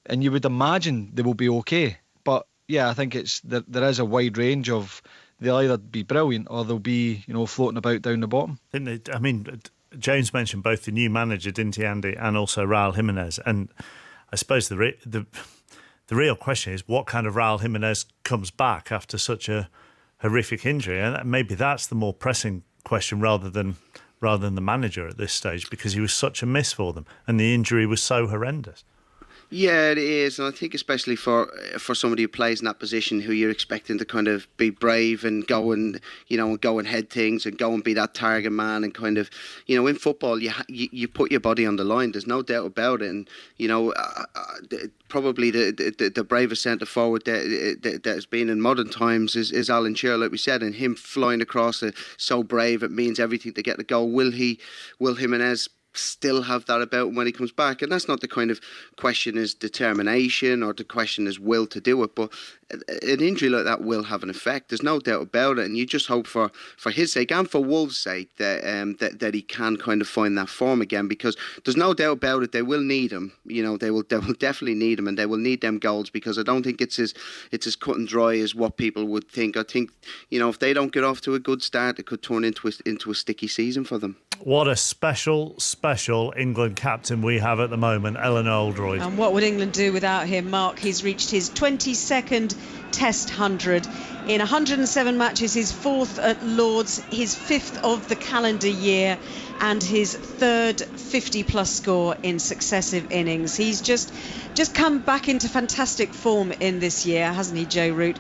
and you would imagine they will be okay. But yeah, I think there is a wide range of. They'll either be brilliant or they'll be, floating about down the bottom. I mean, James mentioned both the new manager, didn't he, Andy, and also Raul Jimenez. And I suppose the real question is what kind of Raul Jimenez comes back after such a horrific injury, and maybe that's the more pressing question rather than the manager at this stage, because he was such a miss for them and the injury was so horrendous. Yeah, it is, and I think especially for somebody who plays in that position, who you're expecting to kind of be brave and go and go and head things and go and be that target man, and kind of in football you put your body on the line. There's no doubt about it, and probably the bravest centre forward that has been in modern times is Alan Shearer, like we said, and him flying across so brave. It means everything to get the goal. Will Jimenez still have that about him when he comes back? And that's not the kind of question as determination or the question as will to do it, but an injury like that will have an effect. There's no doubt about it, and you just hope for his sake and for Wolves' sake that he can kind of find that form again, because there's no doubt about it, they will need him. They will definitely need him, and they will need them goals, because I don't think it's as cut and dry as what people would think. I think if they don't get off to a good start, it could turn into a sticky season for them. What a special England captain we have at the moment, Eleanor Oldroyd. And what would England do without him, Mark? He's reached his 22nd Test 100 in 107 matches, his 4th at Lords, his 5th of the calendar year, and his 3rd 50-plus score in successive innings. He's just come back into fantastic form in this year, hasn't he, Joe Root?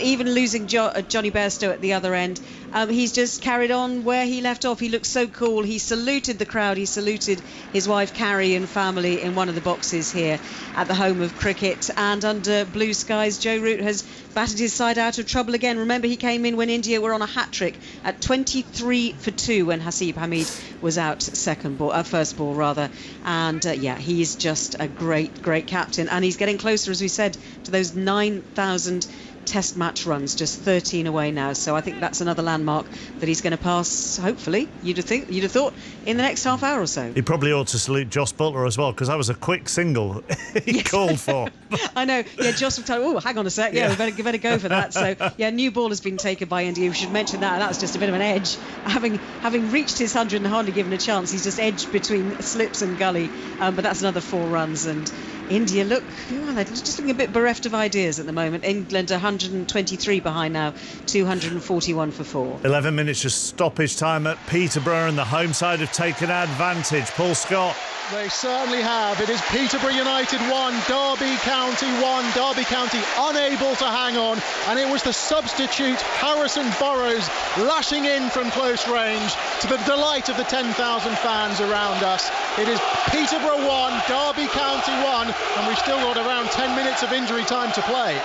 Even losing Johnny Bairstow at the other end, he's just carried on where he left off. He looked so cool. He saluted the crowd. He saluted his wife Carrie and family in one of the boxes here at the home of cricket. And under blue skies, Joe Root has batted his side out of trouble again. Remember, he came in when India were on a hat-trick at 23 for 2 when Hasib Hamid was out first ball rather. And he's just a great captain, and he's getting closer, as we said, to those 9,000 Test match runs, just 13 away now. So I think that's another landmark that he's going to pass, hopefully, you'd have thought, in the next half hour or so. He probably ought to salute Joss Butler as well, because that was a quick single he called for. I know. Yeah, Joss was told, hang on a sec. Yeah, we better go for that. So, new ball has been taken by India. We should mention that. That's just a bit of an edge. Having reached his 100 and hardly given a chance, he's just edged between slips and gully. But that's another 4 runs. And India they're just looking a bit bereft of ideas at the moment. England 123 behind now, 241 for 4. 11 minutes just stoppage time at Peterborough, and the home side have taken advantage. Paul Scott. They certainly have. It is Peterborough United 1, Derby County 1. Derby County unable to hang on, and it was the substitute Harrison Burrows lashing in from close range to the delight of the 10,000 fans around us. It is Peterborough 1, Derby County 1, and we've still got around 10 minutes of injury time to play.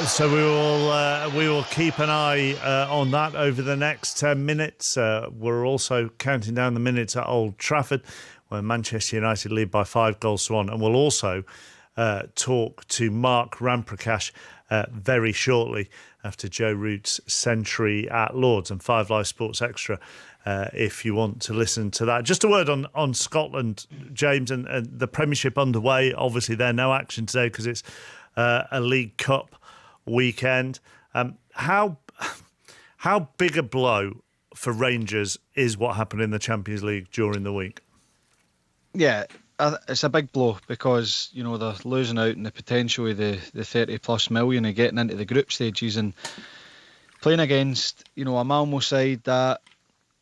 So we will keep an eye on that over the next 10 minutes. We're also counting down the minutes at Old Trafford, where Manchester United lead by 5-1, and we'll also talk to Mark Ramprakash very shortly after Joe Root's century at Lords, and 5 Live Sports Extra if you want to listen to that. Just a word on Scotland, James, and the Premiership underway. Obviously, there's no action today because it's a League Cup weekend. How big a blow for Rangers is what happened in the Champions League during the week? Yeah, it's a big blow because they're losing out on the potential of the 30+ million of getting into the group stages and playing against a Malmo side that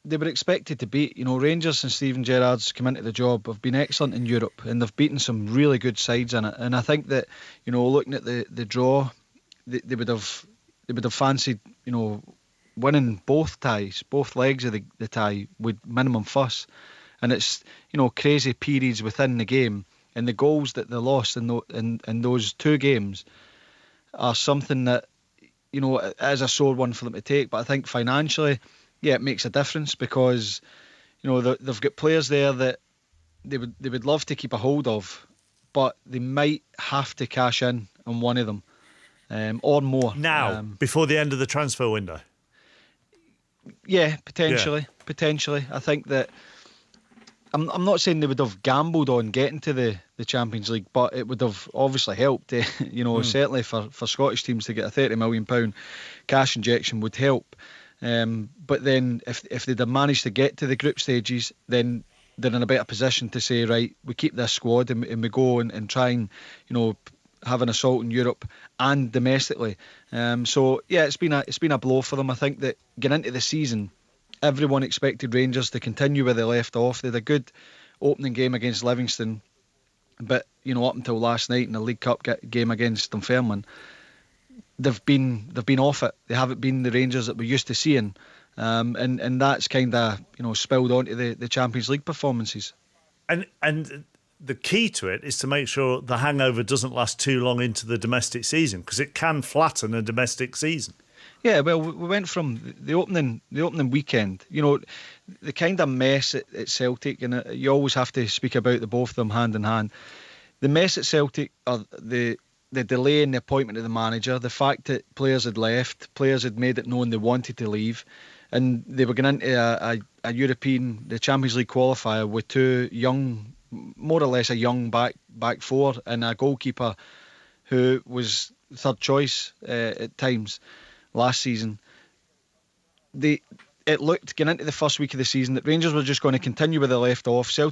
they were expected to beat. Rangers and Steven Gerrard's come into the job have been excellent in Europe, and they've beaten some really good sides in it. And I think that looking at the draw, they would have fancied winning both ties, both legs of the tie with minimum fuss. And it's crazy periods within the game, and the goals that they lost in those 2 games are something that is a sore one for them to take. But I think financially, it makes a difference because they've got players there that they would love to keep a hold of, but they might have to cash in on one of them or more now before the end of the transfer window. Yeah, potentially. I think that I'm not saying they would have gambled on getting to the Champions League, but it would have obviously helped. Certainly for Scottish teams to get a £30 million cash injection would help. But then if they'd have managed to get to the group stages, then they're in a better position to say, right, we keep this squad and we go and try and have an assault in Europe and domestically. It's been a blow for them. I think that getting into the season, everyone expected Rangers to continue where they left off. They had a good opening game against Livingston, But up until last night in the League Cup game against Dunfermline, they've been off it. They haven't been the Rangers that we're used to seeing, and that's kind of spilled onto the Champions League performances. And the key to it is to make sure the hangover doesn't last too long into the domestic season, because it can flatten a domestic season. Yeah, well, we went from the opening weekend, the kind of mess at Celtic, and you always have to speak about the both of them hand in hand. The mess at Celtic, or the delay in the appointment of the manager, the fact that players had left, players had made it known they wanted to leave, and they were going into a the Champions League qualifier with two young, more or less a young back four, and a goalkeeper who was third choice at times last season. It looked, going into the first week of the season, that Rangers were just going to continue where they left off. Celtic